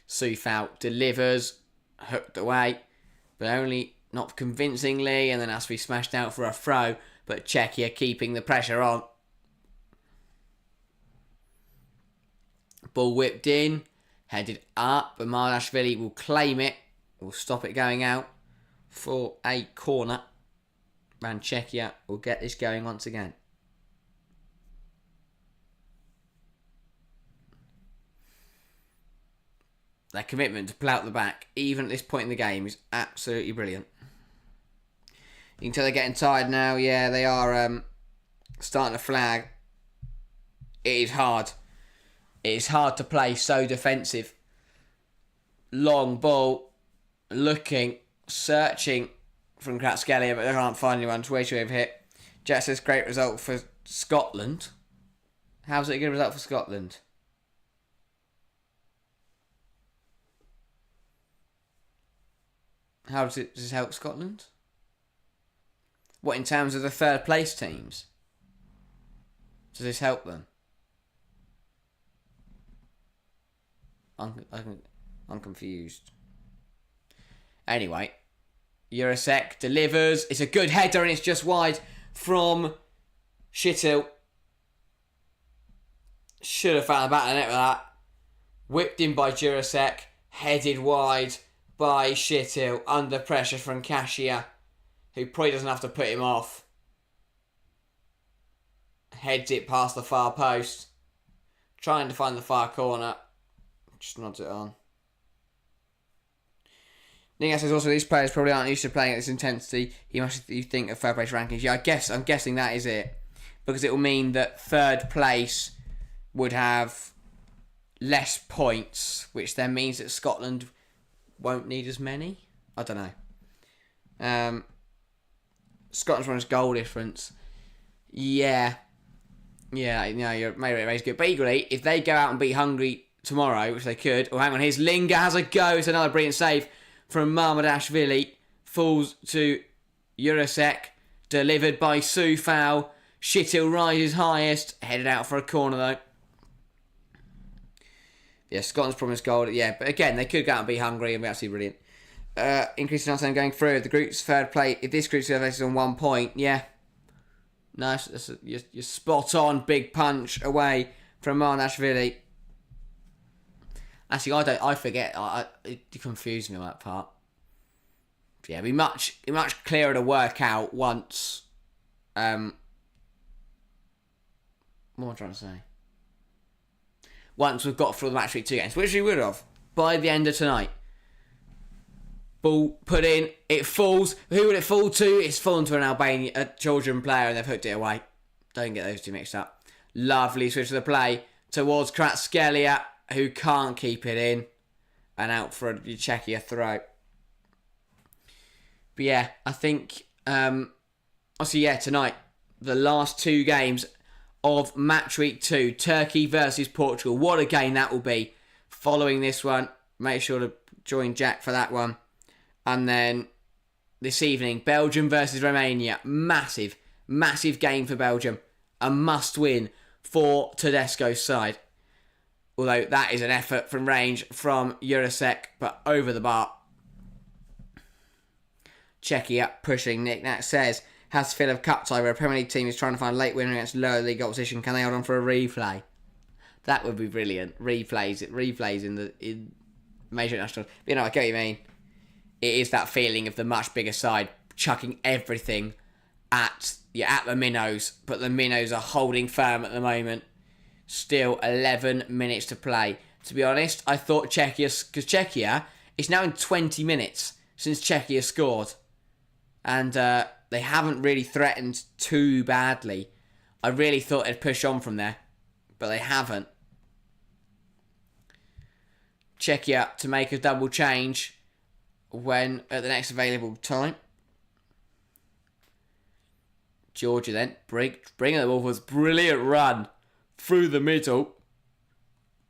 Speaker 1: Sufal delivers, hooked away, but only not convincingly, and then has to be smashed out for a throw, but Czechia keeping the pressure on. Ball whipped in, headed up, and Marashvili will claim it, will stop it going out for a corner, and Czechia will get this going once again. Their commitment to pull out the back, even at this point in the game, is absolutely brilliant. You can tell they're getting tired now. Yeah, they are starting to flag. It is hard. It is hard to play so defensive. Long ball, looking, searching from Kratskelia, but they can't find anyone. It's way too over hit. Jet says great result for Scotland. How's it a good result for Scotland? How does this help Scotland? What, in terms of the third place teams? Does this help them? I'm confused. Anyway, Jurasek delivers. It's a good header and it's just wide from Schittil. Should have found the back of the net with that. Whipped in by Jurasek. Headed wide by Schittil. Under pressure from Czechia, who probably doesn't have to put him off. Heads it past the far post. Trying to find the far corner. Just nods it on. Ninga says also these players probably aren't used to playing at this intensity. You think of third place rankings. Yeah, I'm guessing that is it. Because it will mean that third place would have less points, which then means that Scotland won't need as many. I don't know. Scotland's runs goal difference. Yeah, you know, your Mayray rate's good. But equally, if they go out and beat Hungary tomorrow, which they could. Oh, hang on, here's Linga has a go. It's another brilliant save from Marmadashvili. Falls to Jurasek. Delivered by Sufal. Schittil rises highest. Headed out for a corner, though. Yeah, Scotland's promised goal. Yeah, but again, they could go out and beat Hungary and be absolutely brilliant. Increasing our time going through. The group's third place. If this group's third place is on 1 point, yeah. Nice. You're spot on. Big punch away from Marmadashvili. Actually, I forget. It confused me on that part. Yeah, it'd be much clearer to work out once. What am I trying to say? Once we've got through the match week 2 games, which we would have by the end of tonight. Ball put in, it falls. Who would it fall to? It's fallen to a Georgian player, and they've hooked it away. Don't get those two mixed up. Lovely switch of the play towards Kratskelia, who can't keep it in, and out for a Czechia throw. But yeah, I think, obviously, yeah, tonight, the last two games of match week 2. Turkey versus Portugal. What a game that will be. Following this one, make sure to join Jack for that one. And then this evening, Belgium versus Romania. Massive, massive game for Belgium. A must win for Tedesco's side. Although that is an effort from range from Jurasek, but over the bar. Czechia pushing. Nick Nat says, has to feel a cup tie where a Premier League team is trying to find a late winner against lower league opposition. Can they hold on for a replay? That would be brilliant. Replays in major nationals. But, I get what you mean. It is that feeling of the much bigger side chucking everything at the minnows, but the minnows are holding firm at the moment. Still 11 minutes to play. To be honest, I thought Czechia, because Czechia is now in 20 minutes since Czechia scored. And they haven't really threatened too badly. I really thought they'd push on from there, but they haven't. Czechia to make a double change when at the next available time. Georgia then bringing the ball was brilliant run through the middle.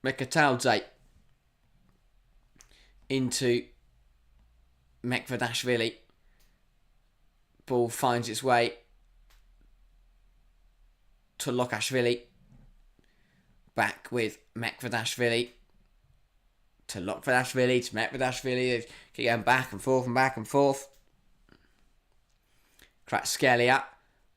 Speaker 1: Mekataudze into Mekvadashvili. Ball finds its way to Lokashvili. Back with Mekvadashvili. To Lokvadashvili, to Mekvadashvili. Keep going back and forth and back and forth. Kvaratskhelia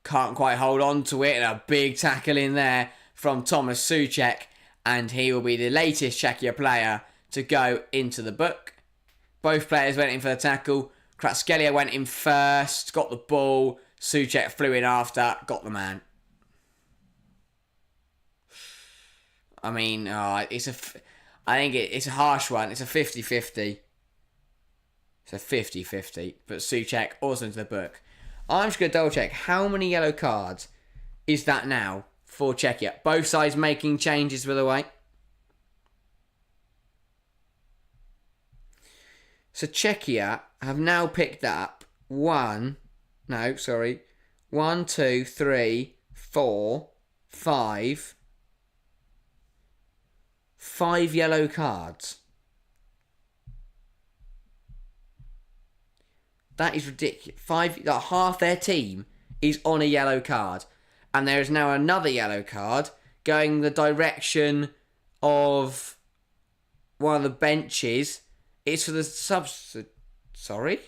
Speaker 1: can't quite hold on to it. And a big tackle in there from Thomas Souček. And he will be the latest Czechia player to go into the book. Both players went in for the tackle. Kvaratskhelia went in first, got the ball. Souček flew in after, got the man. I mean, I think it's a harsh one. It's a 50-50. It's a 50-50. But Souček also into the book. I'm just going to double check. How many yellow cards is that now for Czechia? Both sides making changes, by the way. So Czechia have now picked up 1, 2, 3, 4, 5. 5 yellow cards. That is ridiculous. Half their team is on a yellow card. And there is now another yellow card going the direction of one of the benches. It's for the subs. Sorry?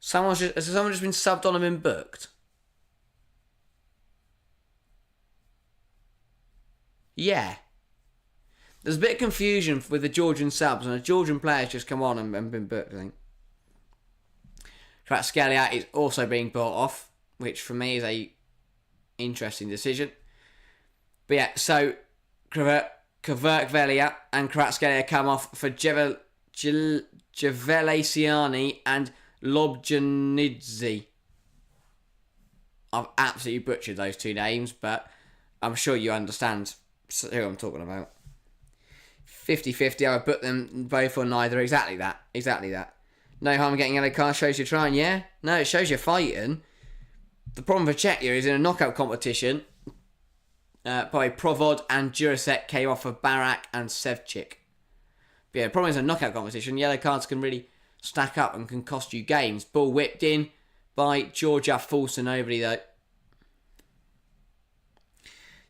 Speaker 1: Has someone just been subbed on and been booked? Yeah. There's a bit of confusion with the Georgian subs, and a Georgian player's just come on and been booked, I think. Kvaratskhelia is also being bought off, which for me is a interesting decision. But yeah, so Kvaratskhelia and Kvaratskhelia come off for Javelasiani and Lobjanidze. I've absolutely butchered those two names, but I'm sure you understand who I'm talking about. 50-50, I would put them both or neither. Exactly that. No harm in getting yellow card, shows you're trying, yeah? No, it shows you're fighting. The problem for Czechia is in a knockout competition, probably Provod and Jurasek came off for Barak and Sevcik. But yeah, the problem is in a knockout competition, yellow cards can really stack up and can cost you games. Ball whipped in by Georgia, false to nobody though.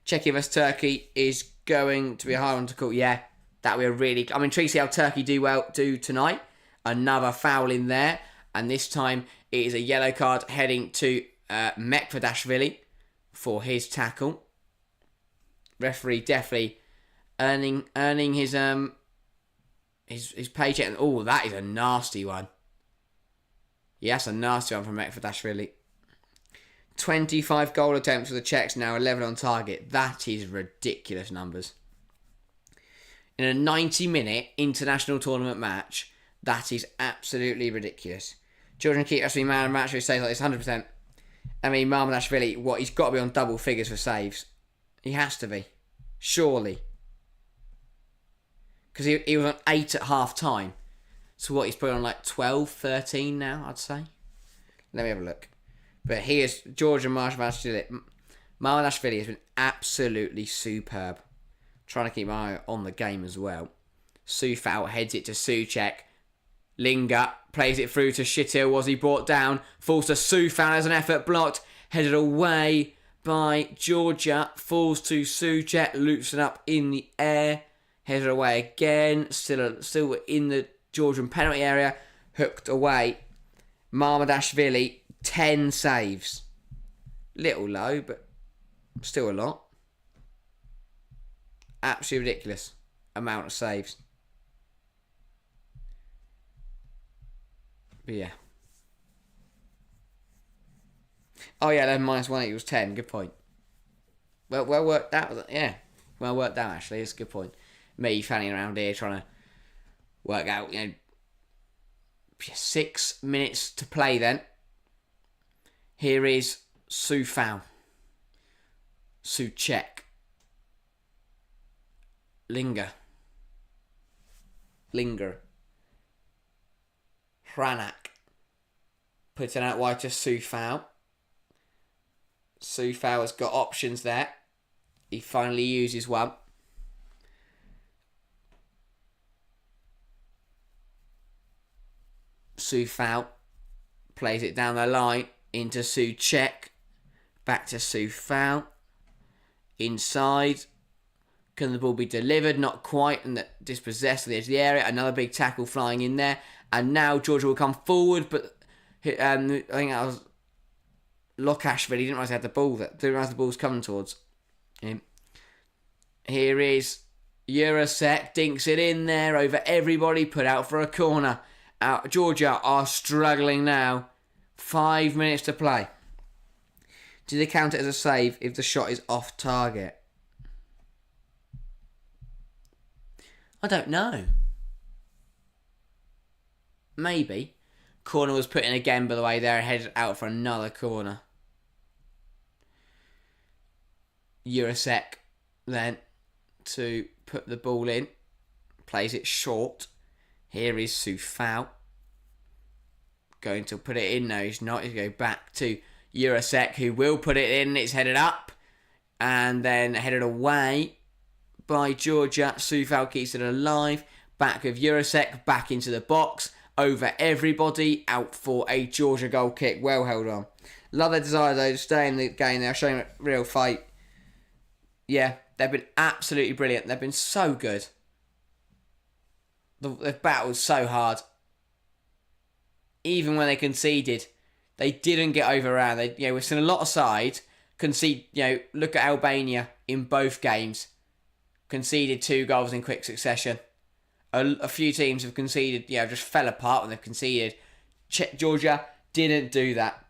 Speaker 1: Czechia vs Turkey is going to be a hard one to call. Yeah, that we're really... I'm intrigued to see how Turkey do tonight. Another foul in there. And this time it is a yellow card heading to Mekvadashvili for his tackle. Referee definitely earning his paycheck. And oh, that is a nasty one. Yes, a nasty one from Mekvadashvili. 25 goal attempts for the Czechs now, 11 on target. That is ridiculous numbers. In a 90-minute international tournament match, that is absolutely ridiculous. Children keep us being man of the match with saves like this, 100%. I mean, Marmadashvili, he's got to be on double figures for saves. He has to be. Surely. Because he was on 8 at half time. So he's probably on like 12, 13 now, I'd say. Let me have a look. But here's Georgia Marshvili. Marshvili has been absolutely superb. Trying to keep my eye on the game as well. Sufal heads it to Souček. Linga plays it through to Shittil. Was he brought down? Falls to Sufal as an effort blocked. Headed away by Georgia. Falls to Souček. Loops it up in the air. Headed away again. Still in the Georgian penalty area. Hooked away. Marmadashvili, 10 saves. Little low, but still a lot. Absolutely ridiculous amount of saves. But yeah. Oh yeah, then -1 equals 10. Good point. Well worked out. Yeah. Well worked out, actually. It's a good point. Me fanning around here trying to work out, 6 minutes to play then. Here is Sufal. Souček. Linger. Hranak. Putting out wide to Sufal. Sufal has got options there. He finally uses one. Sufal plays it down the line into Souček. Back to Sufal. Inside. Can the ball be delivered? Not quite. And dispossessed at the edge of the area. Another big tackle flying in there. And now Georgia will come forward. But I think that was Lokashvili. He didn't realise he had the ball. Didn't realise the ball's coming towards him. Here is Jurasek. Dinks it in there over everybody. Put out for a corner. Georgia are struggling now. 5 minutes to play. Do they count it as a save if the shot is off target? I don't know. Maybe. Corner was put in again, by the way, there and headed out for another corner. Jurasek then to put the ball in. Plays it short. Here is Sufal. Going to put it in. No, he's not. He's going to go back to Jurasek, who will put it in. It's headed up. And then headed away by Georgia. Sufal keeps it alive. Back of Jurasek. Back into the box. Over everybody. Out for a Georgia goal kick. Well held on. Love their desire, though, to stay in the game. They're showing a real fight. Yeah, they've been absolutely brilliant. They've been so good. They've battled so hard. Even when they conceded, they didn't get overrun. We've seen a lot of sides concede. Look at Albania in both games. Conceded 2 goals in quick succession. A few teams have conceded, just fell apart when they've conceded. Georgia didn't do that.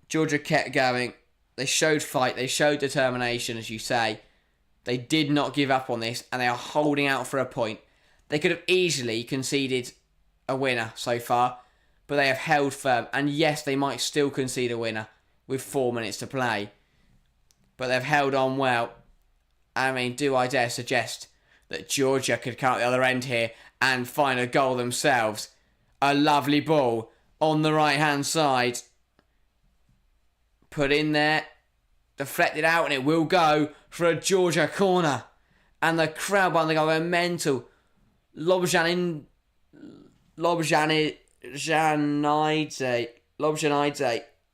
Speaker 1: Georgia kept going. They showed fight. They showed determination, as you say. They did not give up on this, and they are holding out for a point. They could have easily conceded a winner so far, but they have held firm. And yes, they might still concede a winner with 4 minutes to play. But they've held on well. I mean, do I dare suggest that Georgia could come out the other end here and find a goal themselves? A lovely ball on the right-hand side. Put in there. Deflected out, and it will go for a Georgia corner. And the crowd behind the goal are mental. Lobjanidze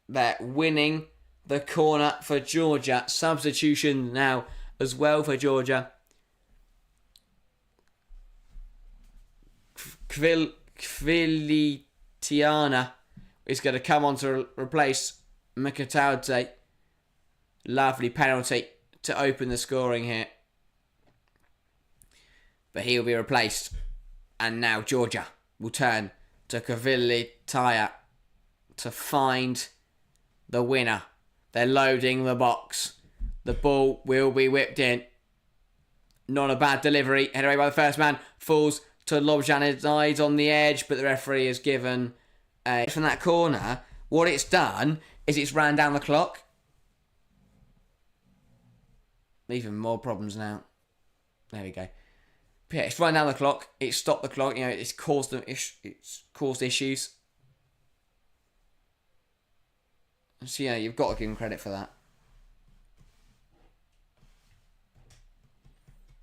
Speaker 1: there winning the corner for Georgia. Substitution now as well for Georgia. Kvilitiana is going to come on to replace Mkhitaryan. Lovely penalty to open the scoring here. But he will be replaced. And now Georgia will turn to Kvilitiana to find the winner. They're loading the box. The ball will be whipped in. Not a bad delivery. Headed away by the first man. Falls to Lobjanidze on the edge. But the referee has given from that corner. What it's done is it's ran down the clock. Even more problems now. There we go. But yeah, it's run down the clock. It's stopped the clock. It's caused issues. So, yeah, you've got to give him credit for that.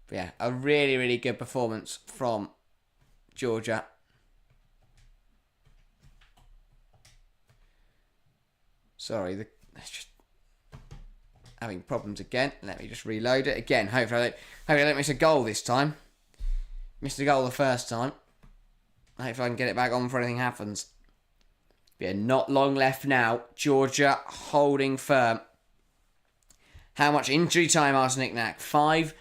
Speaker 1: But yeah, a really, really good performance from Georgia. Sorry, it's just having problems again. Let me just reload it again. Hopefully I don't miss a goal this time. Missed a goal the first time. Hopefully I can get it back on before anything happens. But yeah, not long left now. Georgia holding firm. How much injury time, Arsenic Knack? 5?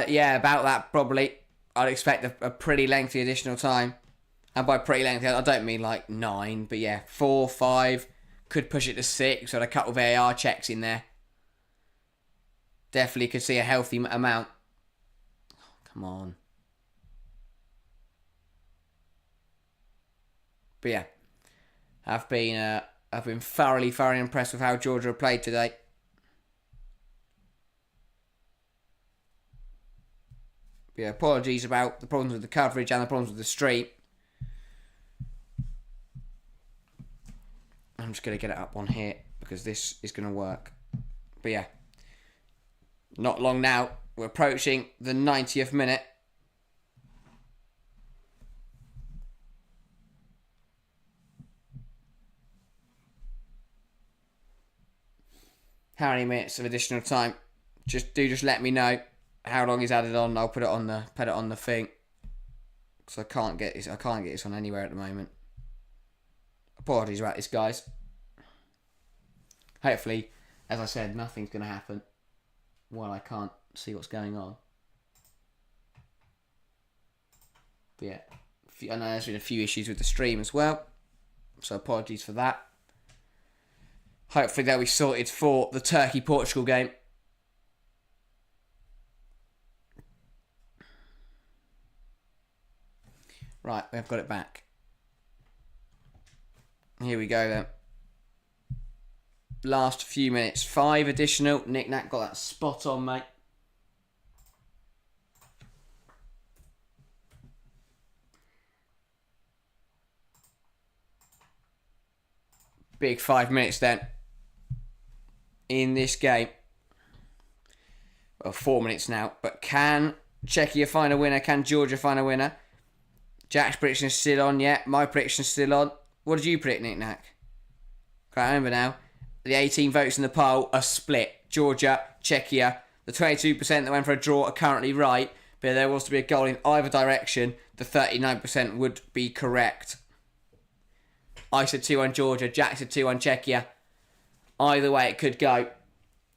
Speaker 1: Yeah, about that probably. I'd expect a pretty lengthy additional time. And by pretty lengthy, I don't mean like 9. But yeah, 4, 5. Could push it to 6. With a couple of VAR checks in there. Definitely could see a healthy amount. Oh, come on. But yeah, I've been thoroughly impressed with how Georgia have played today. But yeah, apologies about the problems with the coverage and the problems with the stream. I'm just going to get it up on here because this is going to work. But yeah, not long now. We're approaching the 90th minute. How many minutes of additional time? Just let me know how long is added on. I'll put it on the thing because I can't get this on anywhere at the moment. Apologies about this, guys. Hopefully, as I said, nothing's going to happen while I can't see what's going on. But yeah, I know there's been a few issues with the stream as well, so apologies for that. Hopefully they'll be sorted for the Turkey-Portugal game. Right, we've got it back. Here we go then. Last few minutes. 5 additional. Nick Nack got that spot on, mate. Big 5 minutes then. In this game. Well, 4 minutes now. But can Czechia find a winner? Can Georgia find a winner? Jack's prediction is still on, yeah. My prediction is still on. What did you predict, Nick Nack? Can't remember now. The 18 votes in the poll are split. Georgia, Czechia. The 22% that went for a draw are currently right. But if there was to be a goal in either direction, the 39% would be correct. I said 2-1 Georgia. Jack said 2-1 Czechia. Either way it could go.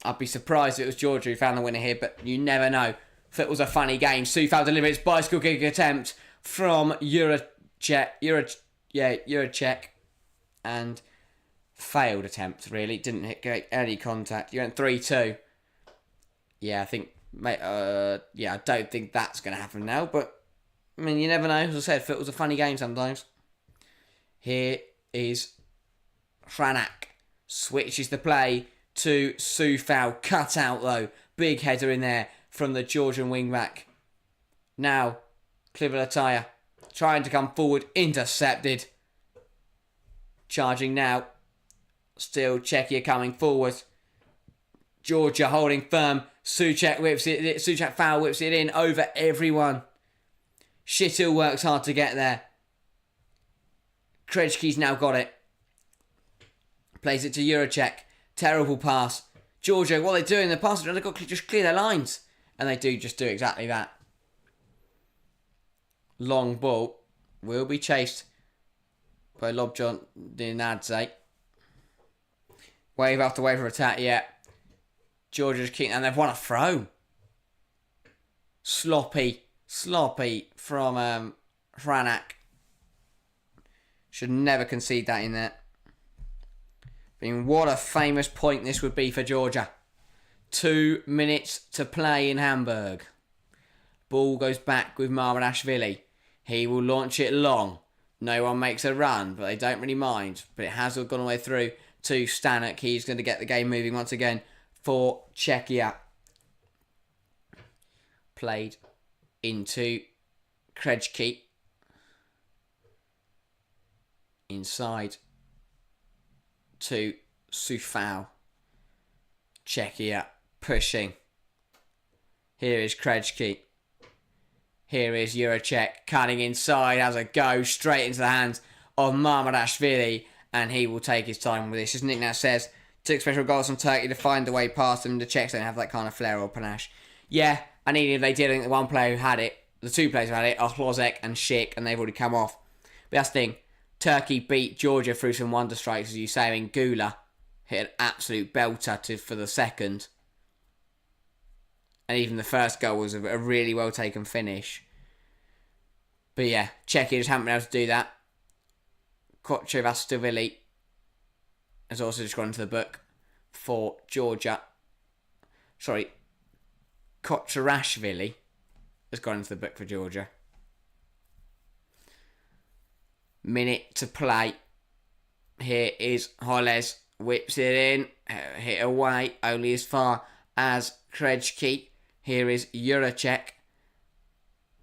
Speaker 1: I'd be surprised if it was Georgia who found the winner here, but you never know. Football's a funny game. Sufal delivers its bicycle kick attempt from Eurocek, and failed attempt, really. Didn't hit any contact. You went 3-2. Yeah, I think, mate, I don't think that's going to happen now, but, I mean, you never know. As I said, football's a funny game sometimes. Here is Hranak. Switches the play to Sufal. Cut out, though. Big header in there from the Georgian wingback. Now, Klivelataya trying to come forward. Intercepted. Charging now. Still Czechia coming forward. Georgia holding firm. Souček foul whips it in over everyone. Shittil works hard to get there. Krejci's now got it. Plays it to Eurocek. Terrible pass. Georgia, what are they doing? The pass, they've got to just clear their lines. And they do just do exactly that. Long ball will be chased by Lobjon Dinadze. Wave after wave of attack, yeah. Georgia's kicking, and they've won a throw. Sloppy from Hranak. Should never concede that in there. I mean, what a famous point this would be for Georgia. 2 minutes to play in Hamburg. Ball goes back with Marinashvili. He will launch it long. No one makes a run, but they don't really mind. But it has gone all the way through to Stanek. He's going to get the game moving once again for Czechia. Played into Krejci. Inside to Sufal. Czechia pushing. Here is Krejci. Here is Juracek cutting inside, has a go straight into the hands of Mamardashvili, and he will take his time with this. As Nick now says, took special goals from Turkey to find the way past them. The Czechs don't have that kind of flair or panache. Yeah, and even if they did, I think the one player who had it, the two players who had it, are Hlozek and Schick, and they've already come off. But that's the thing. Turkey beat Georgia through some wonder strikes, as you say. I mean, Gula hit an absolute belter for the second. And even the first goal was a really well taken finish. But yeah, Czechia just haven't been able to do that. Kochevastavili has also just gone into the book for Georgia. Sorry, Kocharashvili has gone into the book for Georgia. Minute to play. Here is Holes. Whips it in. Hit away. Only as far as Krejci. Here is Juracek.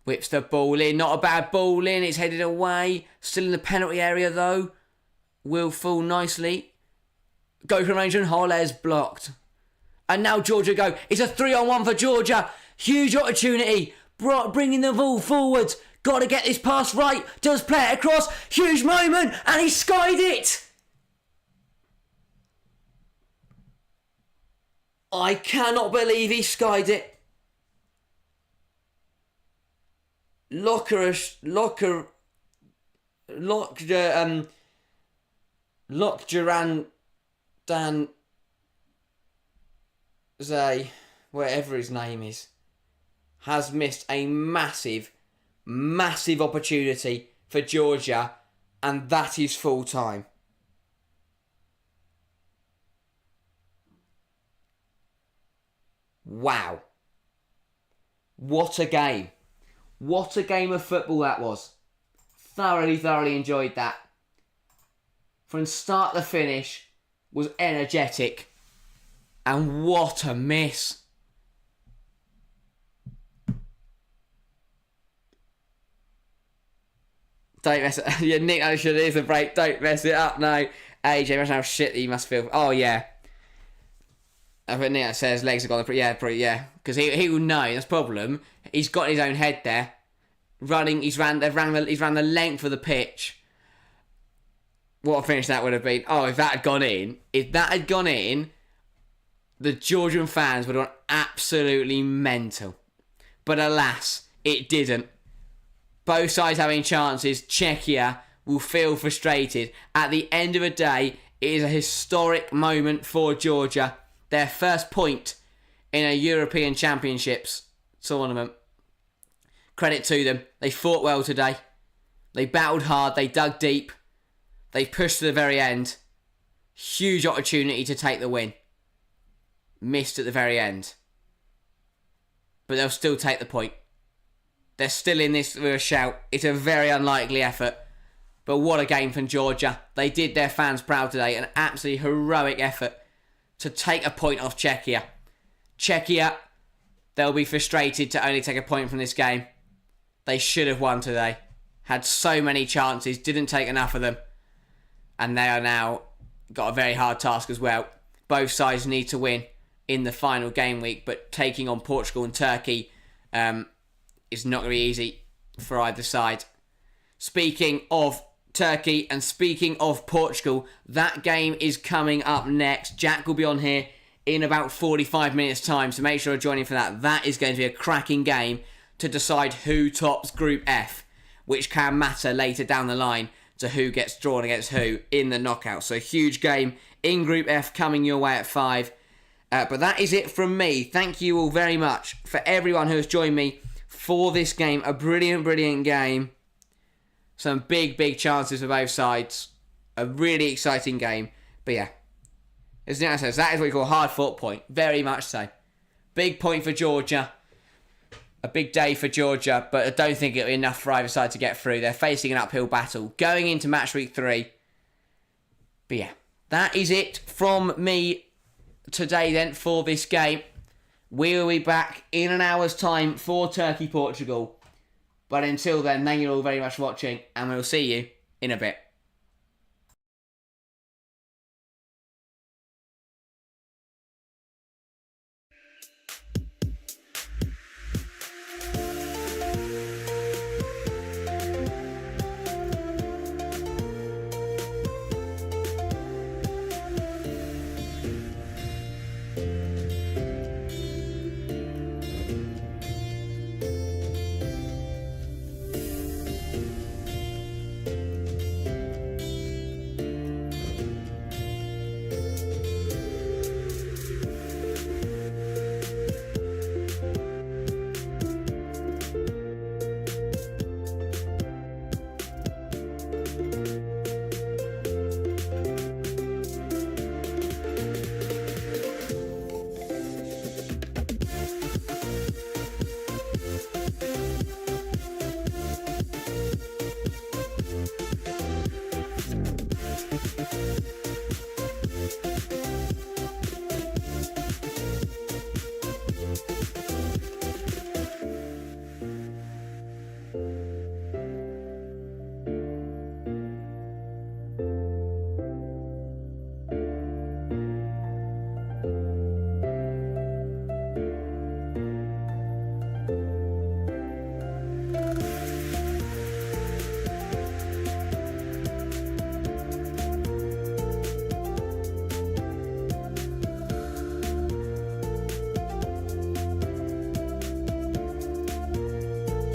Speaker 1: Whips the ball in. Not a bad ball in. It's headed away. Still in the penalty area though. Will fall nicely. Go from range and Holes blocked. And now Georgia go. It's a 3-on-1 for Georgia. Huge opportunity. Bringing the ball forward. Got to get this pass right. Does play it across. Huge moment. And he skied it. I cannot believe he skied it. Lokgeran Dan Zay, whatever his name is, has missed a massive opportunity for Georgia, and that is full time. Wow. What a game. What a game of football that was. Thoroughly enjoyed that. From start to finish, was energetic. And what a miss. Don't mess it up. Yeah, Nick, I should have a break. Don't mess it up now. AJ, imagine how shit that you must feel. Oh, yeah. I think Nick says legs have gone. Yeah, probably, yeah. Because he will know. That's the problem. He's got in his own head there. Running, he's ran the length of the pitch. What a finish that would have been. Oh, if that had gone in, the Georgian fans would have gone absolutely mental. But alas, it didn't. Both sides having chances. Czechia will feel frustrated. At the end of the day, it is a historic moment for Georgia. Their first point in a European Championships tournament. Credit to them. They fought well today. They battled hard. They dug deep. They pushed to the very end. Huge opportunity to take the win. Missed at the very end. But they'll still take the point. They're still in this with a shout. It's a very unlikely effort. But what a game from Georgia. They did their fans proud today. An absolutely heroic effort to take a point off Czechia. Czechia, they'll be frustrated to only take a point from this game. They should have won today. Had so many chances, didn't take enough of them. And they are now got a very hard task as well. Both sides need to win in the final game week, but taking on Portugal and Turkey is not going to be easy for either side. Speaking of Turkey and speaking of Portugal, that game is coming up next. Jack will be on here in about 45 minutes time, so make sure you're joining for that. That is going to be a cracking game to decide who tops Group F, which can matter later down the line to who gets drawn against who in the knockout. So a huge game in Group F coming your way at 5. But that is it from me. Thank you all very much for everyone who has joined me for this game. A brilliant game. Some big chances for both sides. A really exciting game. But yeah, as Nick says, that is what we call a hard-fought point. Very much so. Big point for Georgia. A big day for Georgia, but I don't think it'll be enough for either side to get through. They're facing an uphill battle going into match week 3. But yeah, that is it from me today then for this game. We'll be back in an hour's time for Turkey-Portugal. But until then, thank you all very much for watching, and we'll see you in a bit.